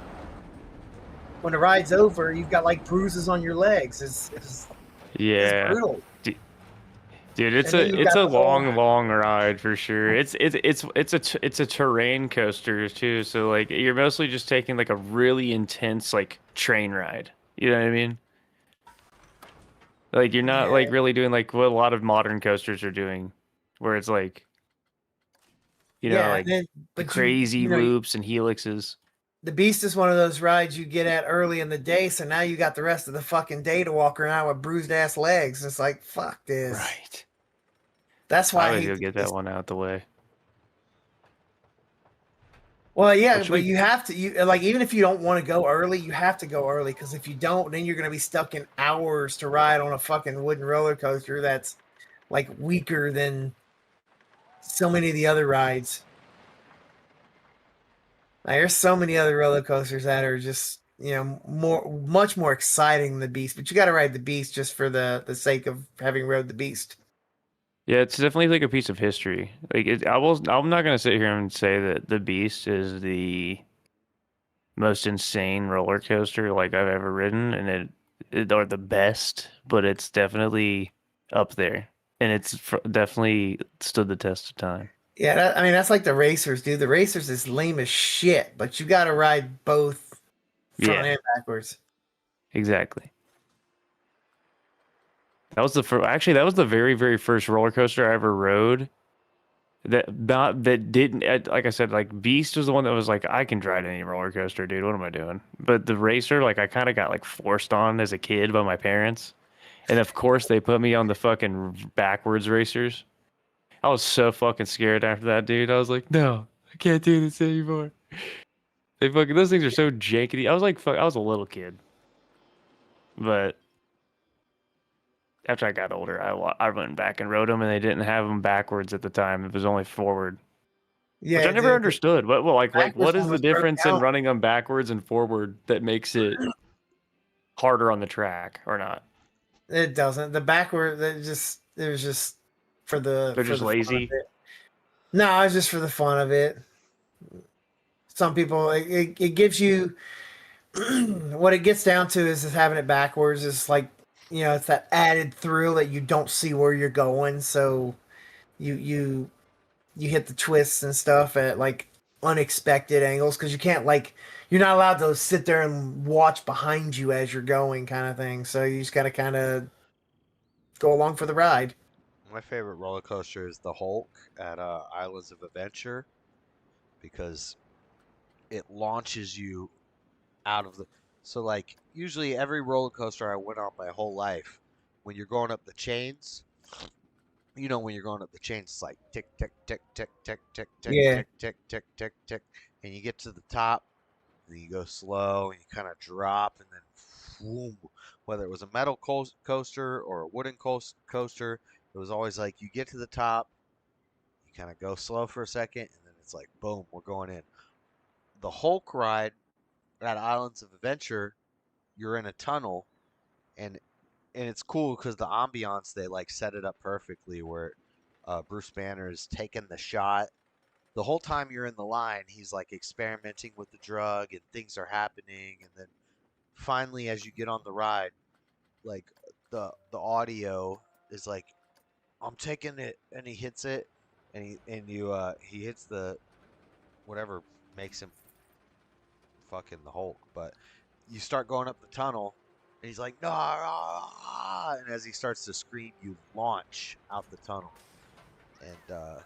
When the ride's over, you've got like bruises on your legs. It's brutal. Dude, it's And then you've a got the whole- long ride for sure. It's a terrain coaster too, so like you're mostly just taking like a really intense like train ride. You know what I mean? Like you're not like really doing like what a lot of modern coasters are doing, where it's like, you know, like then- the but crazy you know, loops and helixes. The Beast is one of those rides you get at early in the day, so now you got the rest of the fucking day to walk around with bruised ass legs. It's like, fuck this. Right. That's why I I would hate go the get that one out the way. Well, yeah, What should but we- you have to. You like even if you don't want to go early, you have to go early because if you don't, then you're gonna be stuck in hours to ride on a fucking wooden roller coaster that's like weaker than so many of the other rides. Like, there's so many other roller coasters that are just much more exciting than the Beast, but you got to ride the Beast just for the sake of having rode the Beast. Yeah, it's definitely like a piece of history. Like I'm not gonna sit here and say that the Beast is the most insane roller coaster like I've ever ridden, and it or the best, but it's definitely up there, and it's definitely stood the test of time. Yeah, I mean that's like the racers, dude. The racers is lame as shit, but you got to ride both front and backwards. Exactly. That was actually that was the very first roller coaster I ever rode. That didn't, like I said, like Beast was the one that was like, I can ride any roller coaster, dude. What am I doing? But the racer, like I kind of got like forced on as a kid by my parents, and of course they put me on the fucking backwards racers. I was so fucking scared after that, dude. I was like, no, I can't do this anymore. Those things are so janky. I was like, I was a little kid, but after I got older, I went back and rode them, and they didn't have them backwards at the time. It was only forward. Yeah, Which I never understood. What what backwards is the one was broke difference in out. running them backwards and forward that makes it harder on the track or not? It doesn't. The backward, it was just for the. They're for just the fun lazy? of it. No, it's just for the fun of it. Some people, it gives you what it gets down to is having it backwards. Is like it's that added thrill that you don't see where you're going, so you hit the twists and stuff at like unexpected angles because you can't you're not allowed to sit there and watch behind you as you're going, kind of thing. So you just got to kind of go along for the ride. My favorite roller coaster is the Hulk at Islands of Adventure because it launches you out of the. So like usually every roller coaster I went on my whole life, when you're going up the chains, when you're going up the chains, it's like tick tick tick tick tick tick tick Yeah. tick tick tick tick tick, and you get to the top, and you go slow, and you kind of drop, and then boom. Whether it was a metal coaster or a wooden coaster, it was always like you get to the top, you kind of go slow for a second, and then it's like boom, we're going in. The Hulk ride at Islands of Adventure, you're in a tunnel, and it's cool because the ambiance, they like set it up perfectly where Bruce Banner is taking the shot the whole time you're in the line, he's like experimenting with the drug and things are happening. And then finally, as you get on the ride, like the audio is like, I'm taking it, and he hits it, and he hits the whatever makes him fucking the Hulk. But you start going up the tunnel, and he's like, no, and as he starts to scream, you launch out the tunnel. And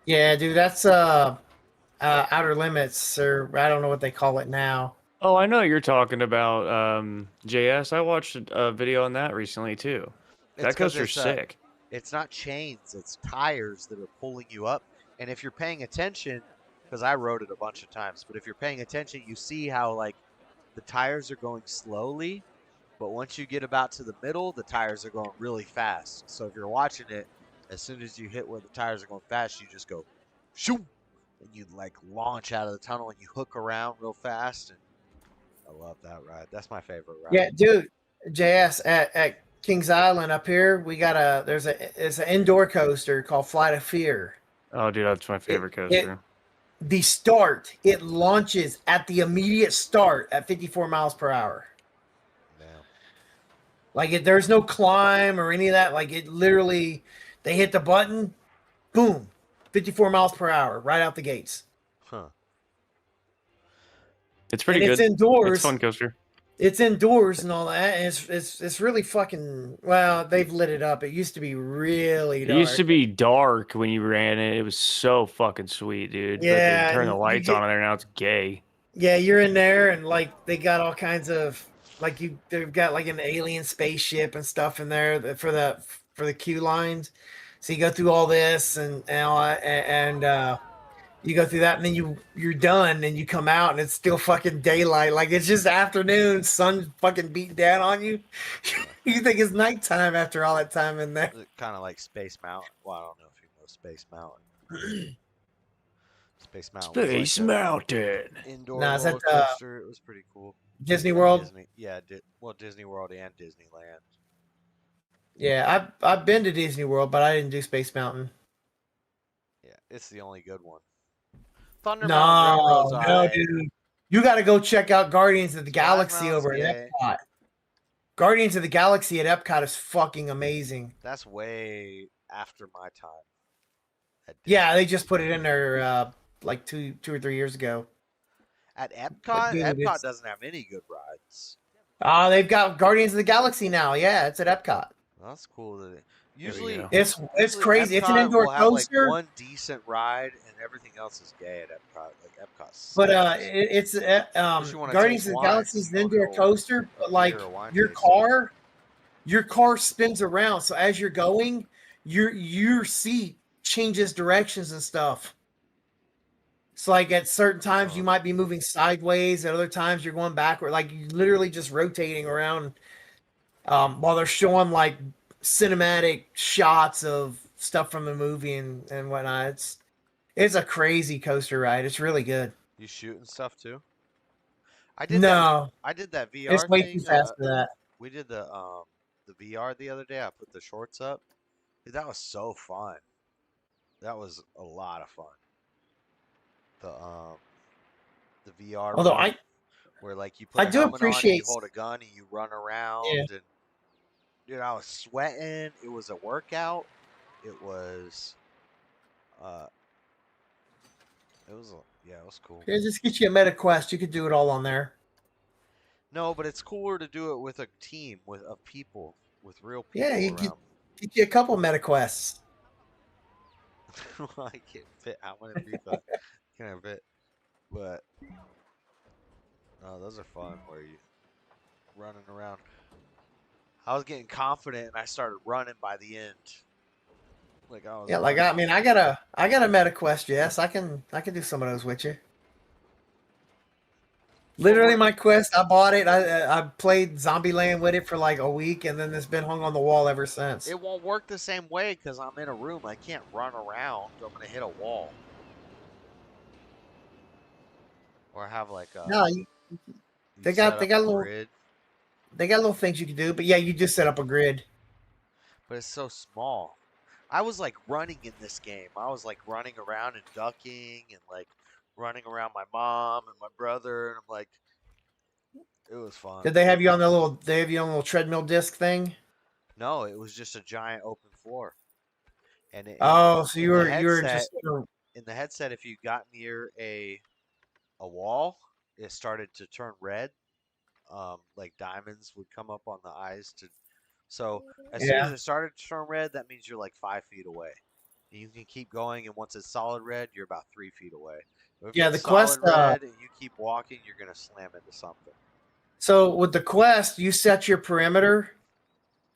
yeah, dude, that's Outer Limits, or I don't know what they call it now. Oh, I know you're talking about JS. I watched a video on that recently too. That coaster's sick. It's not chains, it's tires that are pulling you up. And if you're paying attention, because I rode it a bunch of times, but if you're paying attention, you see how like the tires are going slowly, but once you get about to the middle, the tires are going really fast. So if you're watching it, as soon as you hit where the tires are going fast, you just go shoo, and you like launch out of the tunnel and you hook around real fast. And I love that ride. That's my favorite ride. Yeah, dude, JS at Kings Island up here, we got it's an indoor coaster called Flight of Fear. Oh, dude, that's my favorite coaster. It launches at the immediate start at 54 miles per hour. Like there's no climb or any of that. Like it literally, they hit the button, boom, 54 miles per hour right out the gates. Huh. It's pretty and good. It's indoors. It's a fun coaster. It's indoors and all that. And it's really fucking, well, they've lit it up. It used to be really dark. It used to be dark when you ran it. It was so fucking sweet, dude. Yeah, But they turn the and lights on in there now. It's gay. Yeah, you're in there and like they got all kinds of they've got like an alien spaceship and stuff in there for the queue lines. So you go through all this and all that, and you go through that and then you're done and you come out and it's still fucking daylight. Like it's just afternoon, sun fucking beating down on you. You think it's nighttime after all that time in there. Kind of like Space Mountain. Well, I don't know if you know Space Mountain. Space Mountain. Space Mountain. Indoor Nah, is roller that, coaster. It was pretty cool. Disney World? Yeah, Disney World and Disneyland. Yeah, I've been to Disney World, but I didn't do Space Mountain. Yeah, it's the only good one. Thunder No, Mountain Railroad's no, alright. dude. You got to go check out Guardians of the Galaxy over at Epcot. Guardians of the Galaxy at Epcot is fucking amazing. That's way after my time. Yeah, they just put it in there like two or 3 years ago. At Epcot, Dude, Epcot doesn't have any good rides. They've got Guardians of the Galaxy now. Yeah, it's at Epcot. That's cool. Usually, it's crazy. It's an Epcot indoor will have, like, coaster. one decent ride, and everything else is gay at Epcot. Like Epcot's. But it's Guardians of the Galaxy is an indoor coaster. But like your car spins around. So as you're going, your seat changes directions and stuff. So like at certain times you might be moving sideways, at other times you're going backward. Like you're literally just rotating around while they're showing like cinematic shots of stuff from the movie and whatnot. It's a crazy coaster ride. It's really good. You shooting stuff too? I did No. I did that VR. It's way thing, too fast for that. We did the VR the other day. I put the shorts up. Dude, that was so fun. That was a lot of fun. The VR. Although mode, where like you put I a do helmet on, and appreciate- you hold a gun and you run around and dude, I was sweating. It was a workout. It was it was cool. Yeah, just get you a MetaQuest. You could do it all on there. No, but it's cooler to do it with a team of people, with real people. Yeah, you around. get you a couple MetaQuests. I can't fit how many people can I fit? But no, those are fun where you running around. I was getting confident and I started running by the end. Like I was. Yeah, like I got a MetaQuest. Yes, I can do some of those with you. Literally, my quest. I bought it. I played Zombieland with it for like a week, and then it's been hung on the wall ever since. It won't work the same way because I'm in a room. I can't run around. I'm gonna hit a wall. Or have like a. No, they got little grid. They got little things you can do, but yeah, you just set up a grid. But it's so small. I was like running in this game. I was like running around and ducking and like running around my mom and my brother, and I'm like, it was fun. Did they have you on the little? They have you on the little treadmill disc thing? No, it was just a giant open floor. And Oh, so you in the were headset, just in the headset, if you got near a wall, it started to turn red. Like diamonds would come up on the eyes to. So as soon as yeah. it started to turn red, that means you're like 5 feet away. And you can keep going, and once it's solid red, you're about 3 feet away. If Yeah, it's the Quest. solid red and you keep walking, you're gonna slam into something. So with the Quest, you set your perimeter,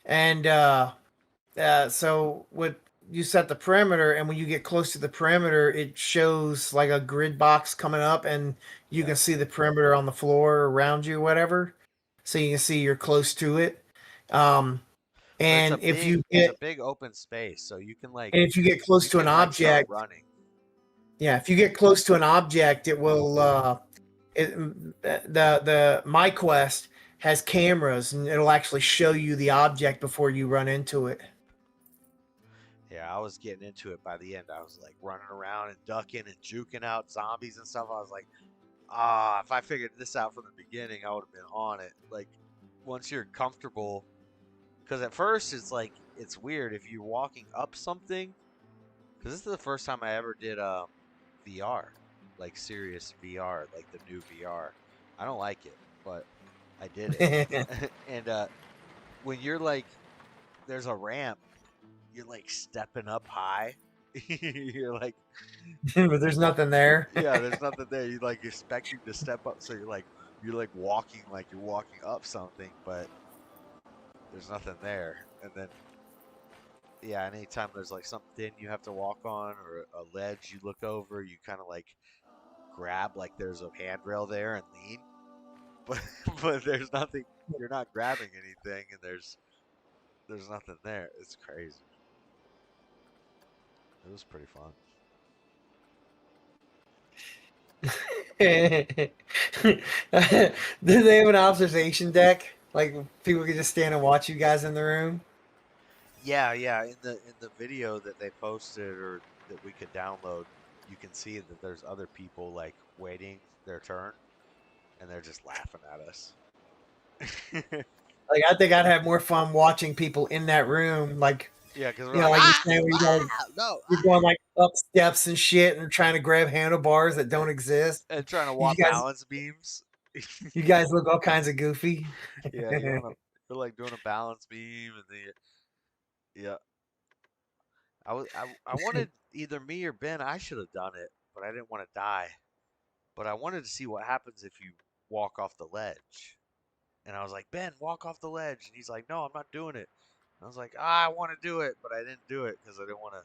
and so with you set the perimeter, and when you get close to the perimeter, it shows like a grid box coming up, and you can see the perimeter on the floor around you, whatever. So you can see you're close to it. And if you It's get a big open space, so you can like and if you get close to an like start object, running. yeah, if you get close to an object, it will. The My Quest has cameras, and it'll actually show you the object before you run into it. Yeah, I was getting into it by the end. I was like running around and ducking and juking out zombies and stuff. I was like, if I figured this out from the beginning, I would have been on it. Like, once you're comfortable, because at first it's like, it's weird if you're walking up something. Because this is the first time I ever did VR, like serious VR, like the new VR. I don't like it, but I did it. And when you're like, there's a ramp, you're like stepping up high. You're like, But there's nothing there. yeah, there's nothing there. You like expecting to step up, so you're like walking like you're walking up something, but there's nothing there. And then, yeah, anytime there's like something thin you have to walk on or a ledge you look over, you kind of like grab, like there's a handrail there and lean, but there's nothing. You're not grabbing anything, and there's nothing there. It's crazy. It was pretty fun. Did they have an observation deck? Like people could just stand and watch you guys in the room? Yeah. In the video that they posted or that we could download, you can see that there's other people like waiting their turn, and they're just laughing at us. Like I think I'd have more fun watching people in that room. Like yeah, because you know, like you're saying, you're going like up steps and shit, and trying to grab handlebars that don't exist, and trying to You walk guys, balance beams. you guys look all kinds of goofy. Yeah, you're like doing a balance beam, and yeah. I wanted either me or Ben. I should have done it, but I didn't want to die. But I wanted to see what happens if you walk off the ledge. And I was like, Ben, walk off the ledge. And he's like, no, I'm not doing it. And I was like, I want to do it, but I didn't do it because I didn't want to.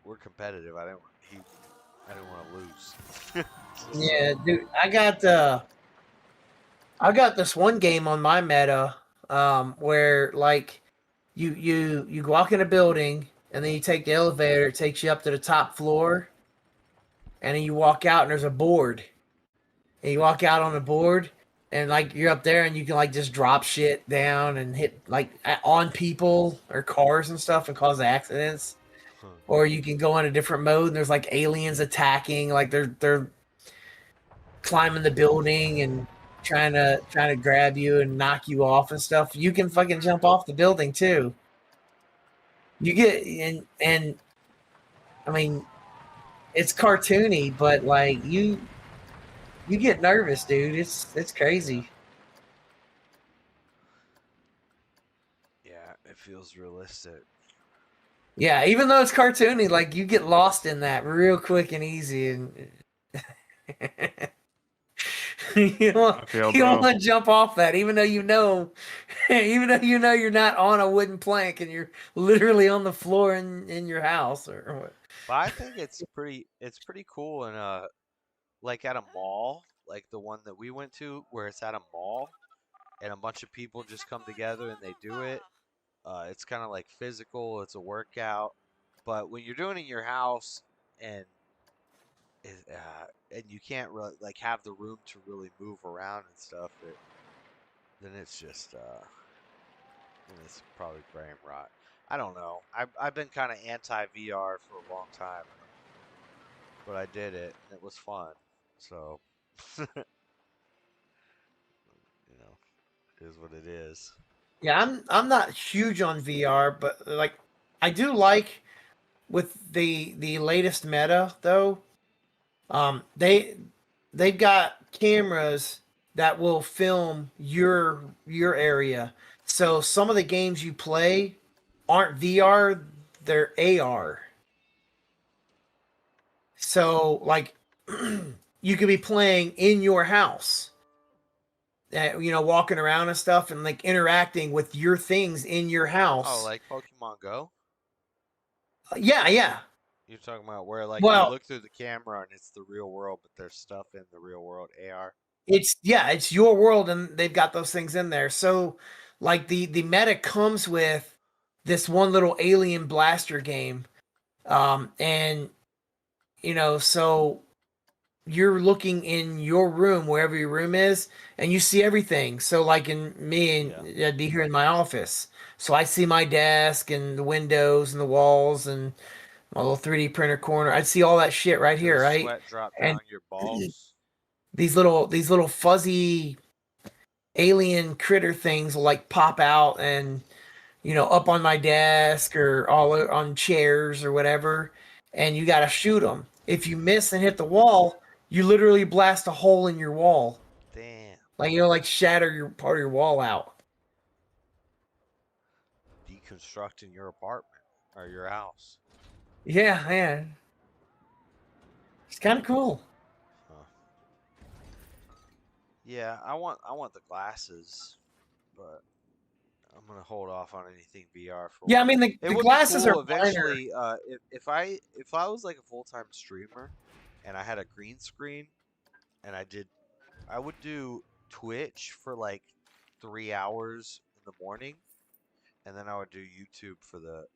We're competitive. I didn't want to lose. Yeah, dude, I got this one game on my meta, where like you walk in a building and then you take the elevator, it takes you up to the top floor, and then you walk out and there's a board. And you walk out on the board and like you're up there and you can like just drop shit down and hit like on people or cars and stuff and cause accidents. Or you can go in a different mode and there's like aliens attacking, like they're climbing the building and trying to grab you and knock you off and stuff. You can fucking jump off the building too. You get and I mean it's cartoony, but like you get nervous, dude. It's crazy. Yeah, it feels realistic. Yeah, even though it's cartoony, like you get lost in that real quick and easy, and you don't want to jump off that, even though you know you're not on a wooden plank and you're literally on the floor in your house or what. But I think it's pretty cool, and like at a mall, like the one that we went to, where it's at a mall, and a bunch of people just come together and they do it. It's kind of like physical. It's a workout, but when you're doing it in your house and you can't really like have the room to really move around and stuff, then it's just it's probably brain rot. I don't know. I've been kind of anti VR for a long time, but I did it and it was fun. So, you know, it is what it is. Yeah, I'm not huge on VR, but like I do like with the latest meta though. They've got cameras that will film your area. So some of the games you play aren't VR, they're AR. So like you could be playing in your house. Walking around and stuff and like interacting with your things in your Oh, house. like Pokemon Go? Yeah. You're talking about where like you Well, look through the camera and it's the real world, but there's stuff in the real world AR. it's your world and they've got those things in there. So like the meta comes with this one little alien blaster game. And so you're looking in your room, wherever your room is, and you see everything. So like in me and I'd be here in my office. So I see my desk and the windows and the walls and my little 3D printer corner. I'd see all that shit right Does here, right? sweat drop And down your balls? these little fuzzy alien critter things will like pop out and up on my desk or all on chairs or whatever, and you got to shoot them. If you miss and hit the wall, you literally blast a hole in your wall. Damn. Like like shatter your part of your wall out. Deconstructing your apartment or your house. Yeah, man. It's kind of cool. Huh. Yeah, I want the glasses, but I'm gonna hold off on anything VR for. Yeah, I mean the would glasses be cool are eventually. If I was like a full-time streamer, and I had a green screen, and I would do Twitch for like 3 hours in the morning, and then I would do YouTube for the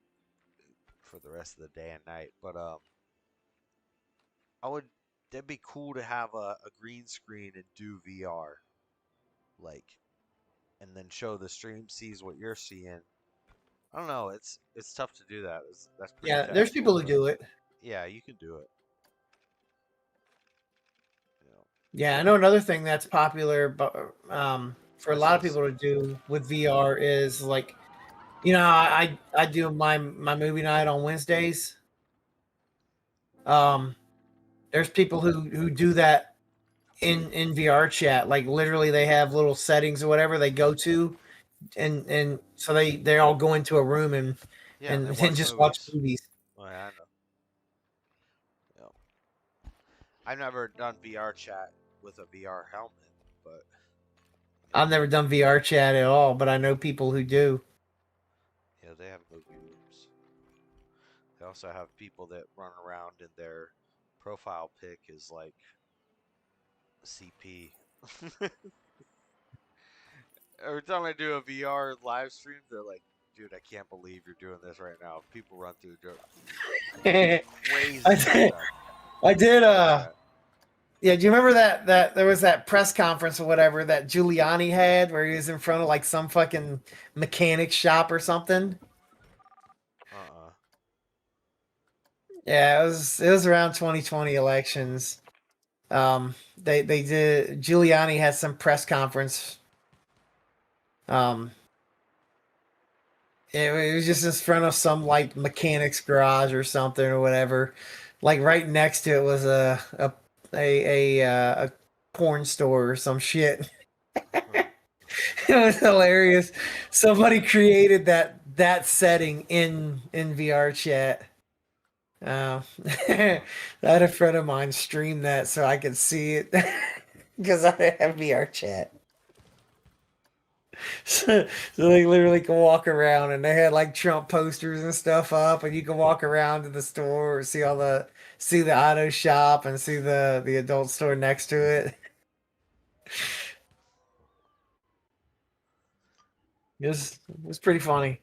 rest of the day and night. But that'd be cool to have a green screen and do VR, like, and then show the stream sees what you're seeing. I don't know. It's tough to do that. That's pretty. Yeah, there's people who do it. Yeah, you can do it. Yeah, I know another thing that's popular, but for a lot of people to do with VR is like, I do my movie night on Wednesdays. There's people who do that in VR chat. Like literally, they have little settings or whatever they go to, and so they all go into a room and just watch movies. Oh, yeah, I know. I've never done VR chat with a VR helmet, but I've never done VR chat at all, but I know people who do. yeah, they have movie rooms. They also have people that run around and their profile pic is like CP. Every time I do a VR live stream, they're like, "Dude, I can't believe you're doing this right now." People run through crazy. I did. Yeah, do you remember that there was that press conference or whatever that Giuliani had where he was in front of like some fucking mechanic shop or something? Yeah, it was around 2020 elections. They did. Giuliani had some press conference. It was just in front of some like mechanic's garage or something or whatever. Like right next to it was a porn store or some shit. It was hilarious. Somebody created that setting in VR chat. I had a friend of mine stream that so I could see it because I have VR chat. So they literally can walk around and they had like Trump posters and stuff up, and you can walk around to the store or see the auto shop and see the adult store next to it. It was pretty funny.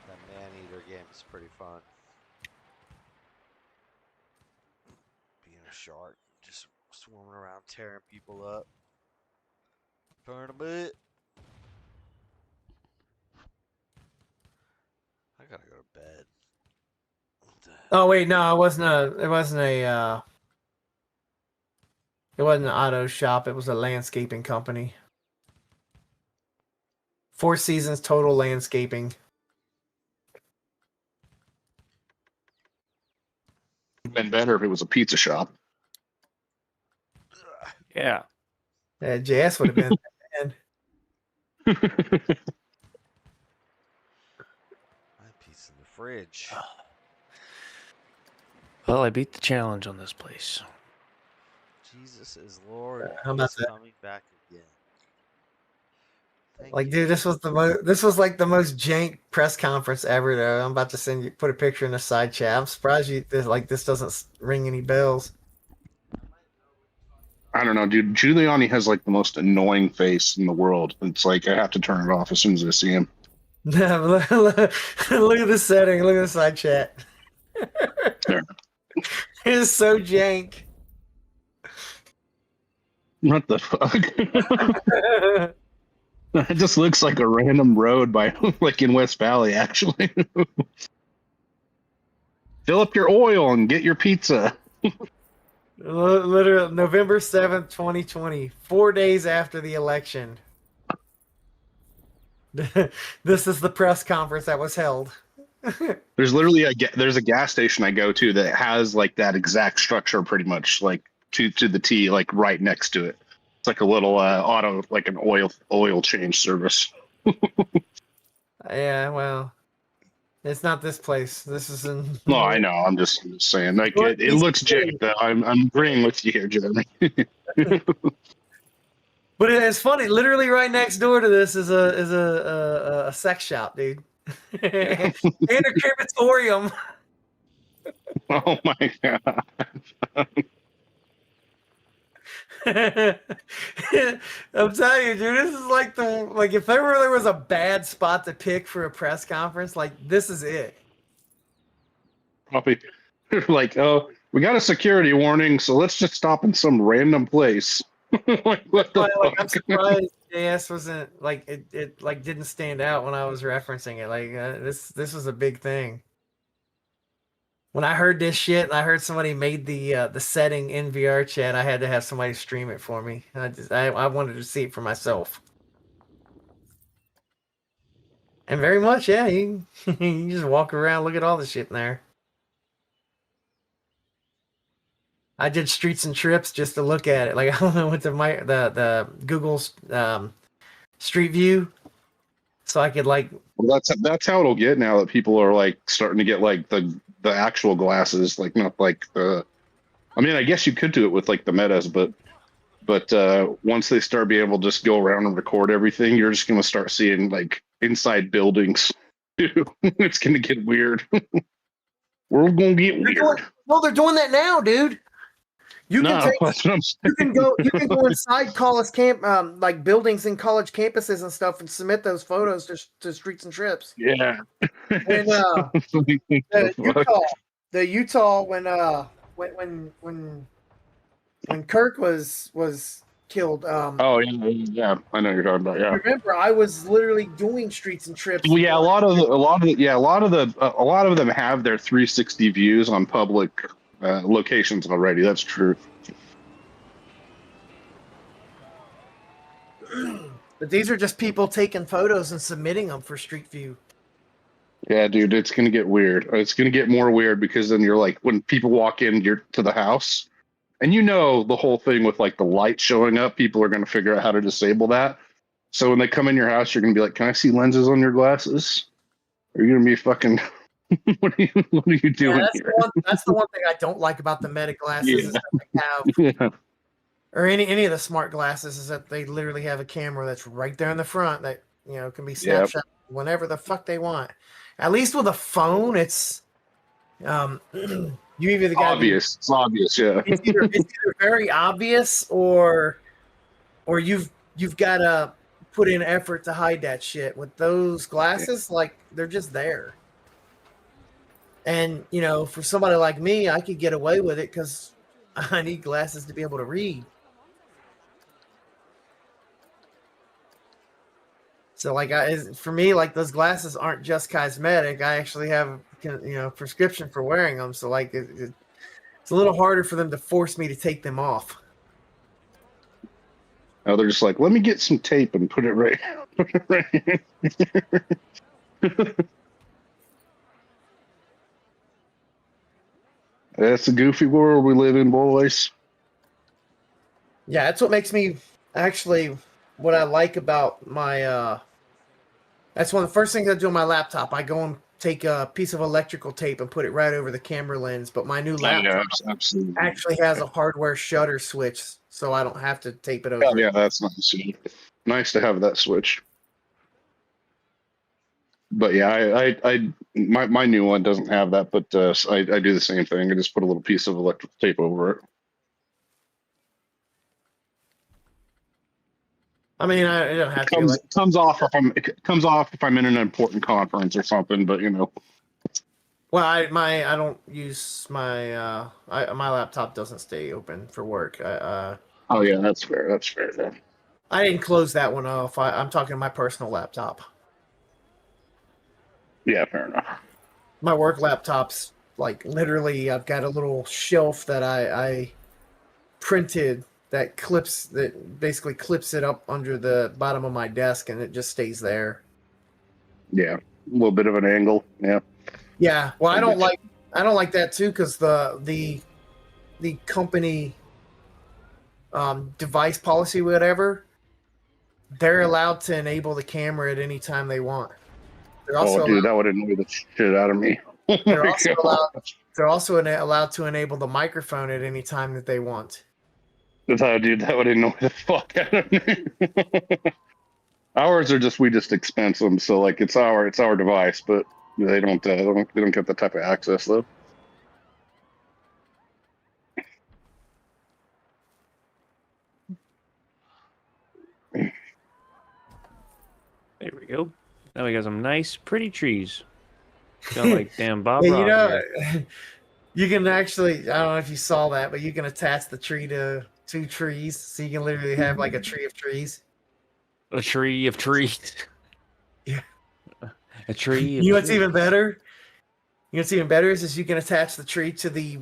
That man-eater game is pretty fun. Being a shark, just swarming around, tearing people up. Burn a bit. I gotta go to bed. Oh wait, no, it wasn't an auto shop. It was a landscaping company. 4 Seasons Total Landscaping. Been better if it was a pizza shop. Yeah. JS would have been man. My piece in the fridge. Well, I beat the challenge on this place. Jesus is Lord. How about He's that? coming back again. Like, dude, this was like the most jank press conference ever. Though I'm about to put a picture in the side chat. I'm surprised this doesn't ring any bells. I don't know, dude. Giuliani has like the most annoying face in the world. It's like I have to turn it off as soon as I see him. Look at the setting. Look at the side chat. It is so jank. What the fuck? It just looks like a random road by like in West Valley, actually. Fill up your oil and get your pizza. Literally, November 7th, 2020, 4 days after the election. This is the press conference that was held. There's literally there's a gas station I go to that has like that exact structure, pretty much like to the T, like right next to it. It's like a little auto, like an oil change service. Yeah, well, it's not this place. This is in. No, I know. I'm just saying. Like it looks jank. Though. I'm agreeing with you here, Jeremy. But it's funny. Literally, right next door to this is a sex shop, dude, and a crematorium. Oh my god. I'm telling you, dude, this is like if ever there was a bad spot to pick for a press conference, like this is it. Probably like, oh, we got a security warning, so let's just stop in some random place. Like, what the fuck? I'm surprised JS wasn't like it like didn't stand out when I was referencing it. Like this was a big thing. When I heard this shit and I heard somebody made the setting in VR chat, I had to have somebody stream it for me. I wanted to see it for myself. And very much, yeah, you just walk around, look at all the shit in there. I did Streets and Trips just to look at it. Like I went to the Google's Street View, so I could like. Well, that's how it'll get now that people are like starting to get like the actual glasses, like not like the. I mean, I guess you could do it with like the metas, but once they start being able to just go around and record everything, you're just gonna start seeing like inside buildings. It's gonna get weird. We're gonna get weird. They're doing that now, dude. You can go inside college like buildings in college campuses and stuff, and submit those photos to Streets and Trips. Yeah. And the Utah when Kirk was killed. Oh yeah, I know what you're talking about. Yeah. Remember, I was literally doing Streets and Trips. Well, yeah, a lot of them have their 360 views on public locations already. That's true. But these are just people taking photos and submitting them for Street View. Yeah, dude, it's gonna get weird. It's gonna get more weird because then you're like, when people walk in to the house, and you know the whole thing with like the light showing up, people are gonna figure out how to disable that. So when they come in your house, you're gonna be like, "Can I see lenses on your glasses?" Are you gonna be fucking? What are you doing here? That's the one thing I don't like about the Meta glasses is that they have, or any of the smart glasses, is that they literally have a camera that's right there in the front that can be snapshot whenever the fuck they want. At least with a phone, it's you either got obvious. It's obvious, yeah. It's either very obvious or you've got to put in effort to hide that shit. With those glasses, like they're just there. And for somebody like me, I could get away with it because I need glasses to be able to read. So like for me, like those glasses aren't just cosmetic. I actually have prescription for wearing them. So like it's a little harder for them to force me to take them off. Oh, they're just like, let me get some tape and put it right. That's the goofy world we live in, boys. Yeah, that's what makes me actually what I like about my that's one of the first things I do on my laptop. I go and take a piece of electrical tape and put it right over the camera lens. But my new laptop actually has a hardware shutter switch, so I don't have to tape it over. Oh, yeah, that's nice. Nice to have that switch. But yeah, my new one doesn't have that, but I do the same thing. I just put a little piece of electrical tape over it. I mean, I don't have to. It comes off if I'm in an important conference or something, but you know. Well, I don't use my my laptop doesn't stay open for work. Oh yeah, that's fair. That's fair then. I didn't close that one off. I'm talking my personal laptop. Yeah, fair enough. My work laptop's like literally, I've got a little shelf that I printed that basically clips it up under the bottom of my desk, and it just stays there. Yeah, a little bit of an angle. Yeah. Yeah. Well, I don't like that too, because the company device policy, whatever, they're allowed to enable the camera at any time they want. They're also that would annoy the shit out of me. They're also allowed to enable the microphone at any time that they want. Dude, that would annoy the fuck out of me. Ours are we just expense them, so like it's our device, but they don't get that type of access though. There we go. Now we got some nice, pretty trees. Sound like damn Bob Yeah, Ross here. You can actually, I don't know if you saw that, but you can attach the tree to 2 trees, so you can literally have like a tree of trees. A tree of trees. Yeah. A tree. You know what's even better? You know what's even better is you can attach the tree to the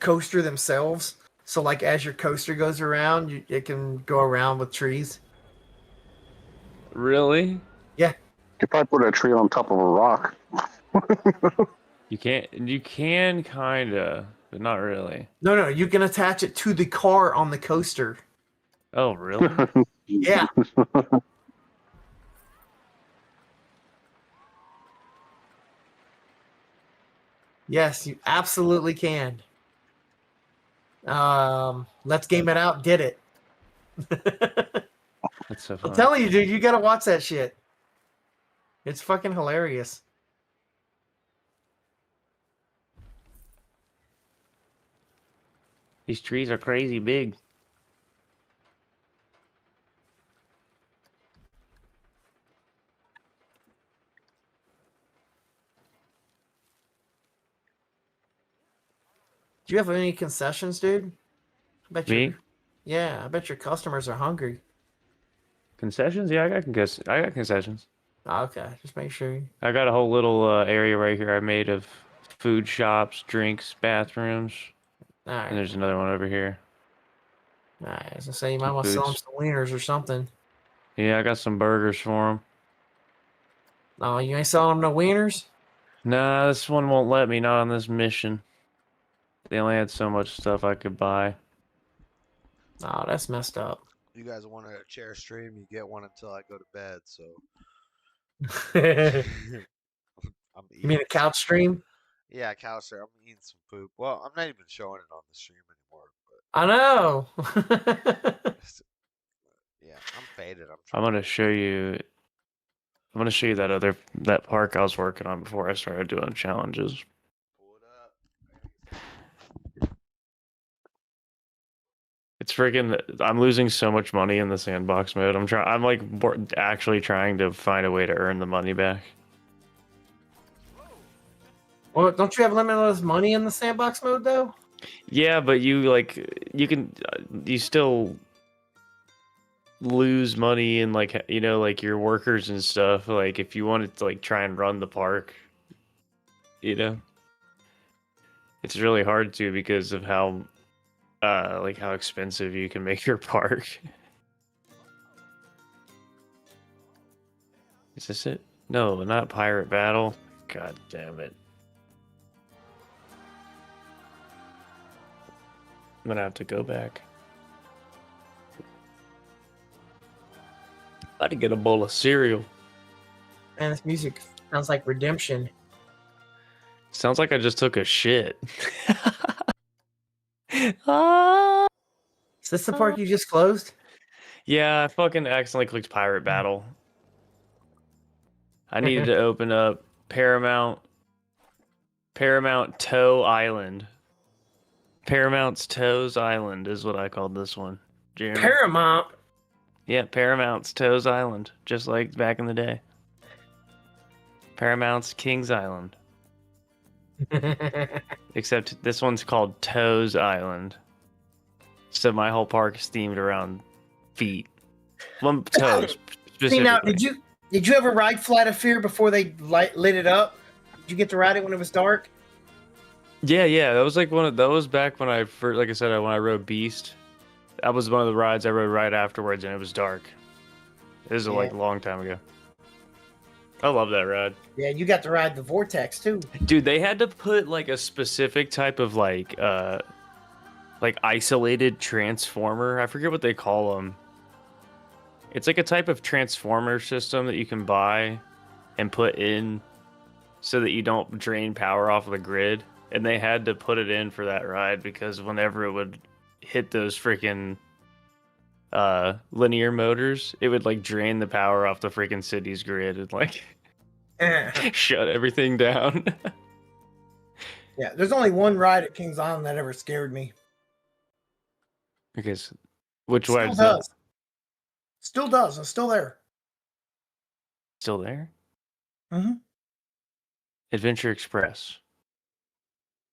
coaster themselves. So like as your coaster goes around, it can go around with trees. Really? Yeah. You could probably put a tree on top of a rock. You can kinda, but not really. No, you can attach it to the car on the coaster. Oh, really? Yeah. Yes, you absolutely can. Let's Game It Out did it. That's so fun. I'm telling you, dude, you gotta watch that shit. It's fucking hilarious. These trees are crazy big. Do you have any concessions, dude? Me? Yeah, I bet your customers are hungry. Concessions? Yeah, I got concessions. Oh, okay, just make sure. I got a whole little area right here I made of food shops, drinks, bathrooms. All right. And there's another one over here. All right, I was gonna say you might want to sell them some wieners or something. Yeah, I got some burgers for them. Oh, you ain't selling them no wieners? Nah, this one won't let me. Not on this mission. They only had so much stuff I could buy. Oh, that's messed up. You guys want a chair stream? You get one until I go to bed. So. You mean a couch stream? Yeah, couch stream. I'm eating some poop. Well, I'm not even showing it on the stream anymore. But... I know. Yeah, I'm faded. I'm gonna show you. I'm gonna show you that park I was working on before I started doing challenges. It's freaking. I'm losing so much money in the sandbox mode. I'm like actually trying to find a way to earn the money back. Well, don't you have limitless money in the sandbox mode though? Yeah, but you still lose money and like like your workers and stuff. Like if you wanted to like try and run the park, it's really hard to because of how how expensive you can make your park. Is this it? No, not Pirate Battle. God damn it. I'm gonna have to go back. About to get a bowl of cereal. Man, this music sounds like redemption. Sounds like I just took a shit. Is this the park you just closed? Yeah, I fucking accidentally clicked Pirate Battle. I needed to open up Paramount Toe Island. Paramount's Toes Island is what I called this one. Jeremy. Paramount? Yeah, Paramount's Toes Island, just like back in the day. Paramount's King's Island. Except this one's called Toes Island. So my whole park is themed around feet. One toes. See now, did you ever ride Flight of Fear before they lit it up? Did you get to ride it when it was dark? Yeah. That was like that was back when I first, like I said, when I rode Beast. That was one of the rides I rode right afterwards, and it was dark. It was like a long time ago. I love that ride. Yeah, you got to ride the Vortex too. Dude, they had to put like a specific type of like isolated transformer. I forget what they call them. It's like a type of transformer system that you can buy and put in so that you don't drain power off of the grid. And they had to put it in for that ride because whenever it would hit those freaking linear motors, it would like drain the power off the freaking city's grid and like shut everything down. Yeah, there's only one ride at Kings Island that ever scared me. Because which Still ride? does. Still does. It's still there. Still there? Mm-hmm. Adventure Express.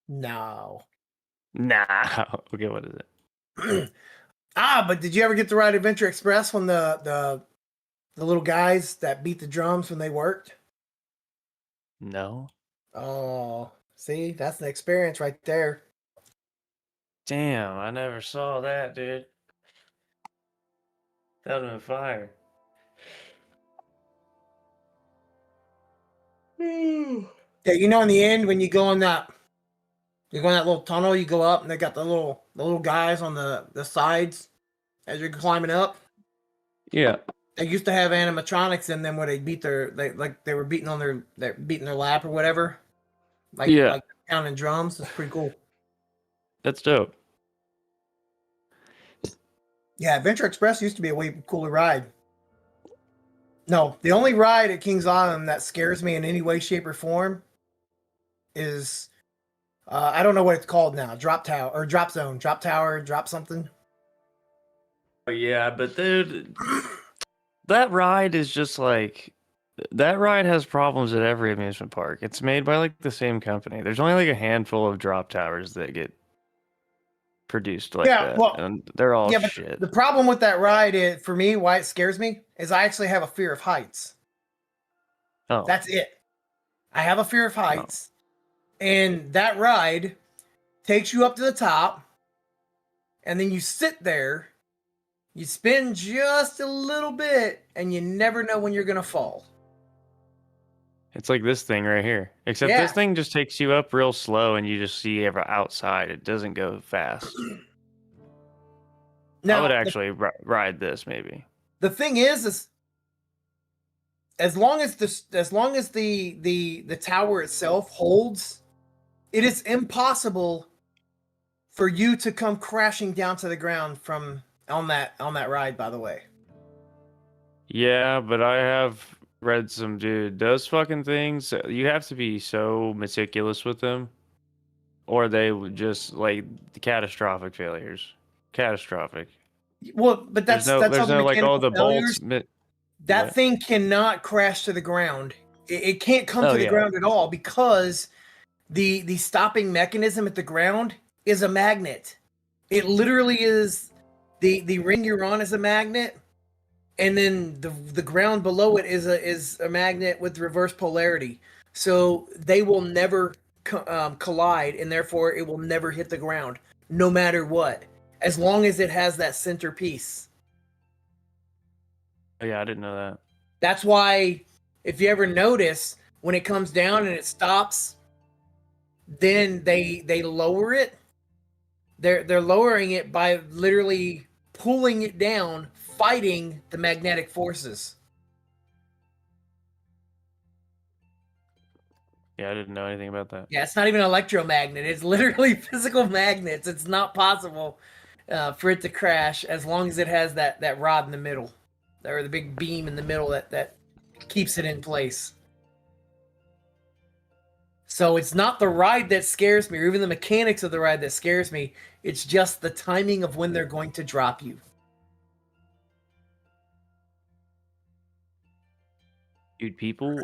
No. Nah. Okay, what is it? But did you ever get to ride Adventure Express when the little guys that beat the drums when they worked? No. Oh, see, that's an experience right there. Damn, I never saw that, dude. That would have been fire. Yeah, in the end when you go in that little tunnel, you go up and they got the little guys on the sides as you're climbing up. Yeah. They used to have animatronics in them where they they were beating on beating their lap or whatever. Like pounding drums. It's pretty cool. That's dope. Yeah, Adventure Express used to be a way cooler ride. No, the only ride at Kings Island that scares me in any way, shape, or form is I don't know what it's called now. Drop Tower or Drop Zone. Drop Tower, drop something. Oh, yeah, but dude, that ride is just like that ride has problems at every amusement park. It's made by like the same company. There's only like a handful of drop towers that get produced like that, and they're all shit. The problem with that ride is, for me, why it scares me is I actually have a fear of heights. Oh, that's it. I have a fear of heights, and that ride takes you up to the top, and then you sit there. You spin just a little bit, and you never know when you're gonna fall. It's like this thing right here. Except this thing just takes you up real slow, and you just see outside. It doesn't go fast. Now, I would actually ride this maybe. The thing is as long as the tower itself holds, it is impossible for you to come crashing down to the ground on that ride. By the way. Yeah, but I have read those fucking things, you have to be so meticulous with them or they would just like catastrophic failures. Catastrophic. Well, but there's no like all the bolts. That thing cannot crash to the ground. It can't come to the ground at all because the stopping mechanism at the ground is a magnet. It literally is the ring you're on is a magnet, and then the ground below it is a magnet with reverse polarity. So they will never collide, and therefore it will never hit the ground, no matter what, as long as it has that center piece. Oh, yeah, I didn't know that. That's why, if you ever notice, when it comes down and it stops, then they lower it. They're lowering it by literally pulling it down, fighting the magnetic forces. Yeah, I didn't know anything about that. Yeah, it's not even an electromagnet. It's literally physical magnets. It's not possible for it to crash as long as it has that rod in the middle, or the big beam in the middle that keeps it in place. So it's not the ride that scares me, or even the mechanics of the ride that scares me. It's just the timing of when they're going to drop you. Dude, people,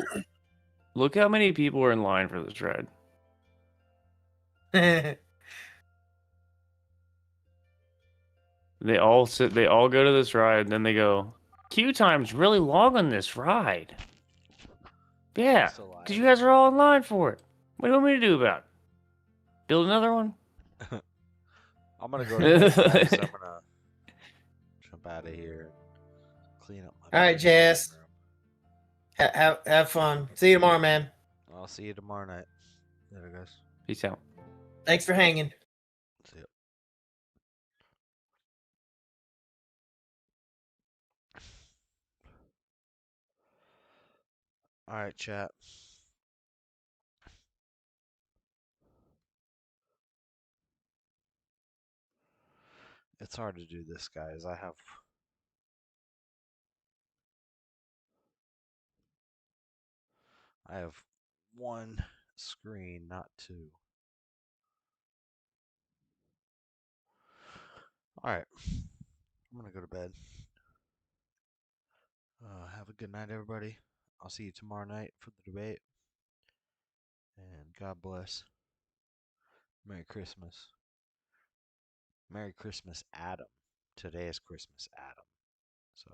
look how many people are in line for this ride. They all go to this ride, and then they go, queue time's really long on this ride. Yeah, because you guys are all in line for it. What do you want me to do about it? Build another one? I'm gonna go to bed, guys. I'm gonna jump out of here. Clean up my All right, Jazz. Have fun. See you tomorrow, man. I'll see you tomorrow night. Later, guys. Peace out. Thanks for hanging. See ya. All right, chat. It's hard to do this, guys. I have one screen, not two. All right. I'm gonna go to bed. Have a good night, everybody. I'll see you tomorrow night for the debate. And God bless. Merry Christmas. Merry Christmas, Adam. Today is Christmas, Adam. So,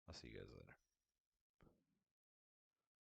I'll see you guys later.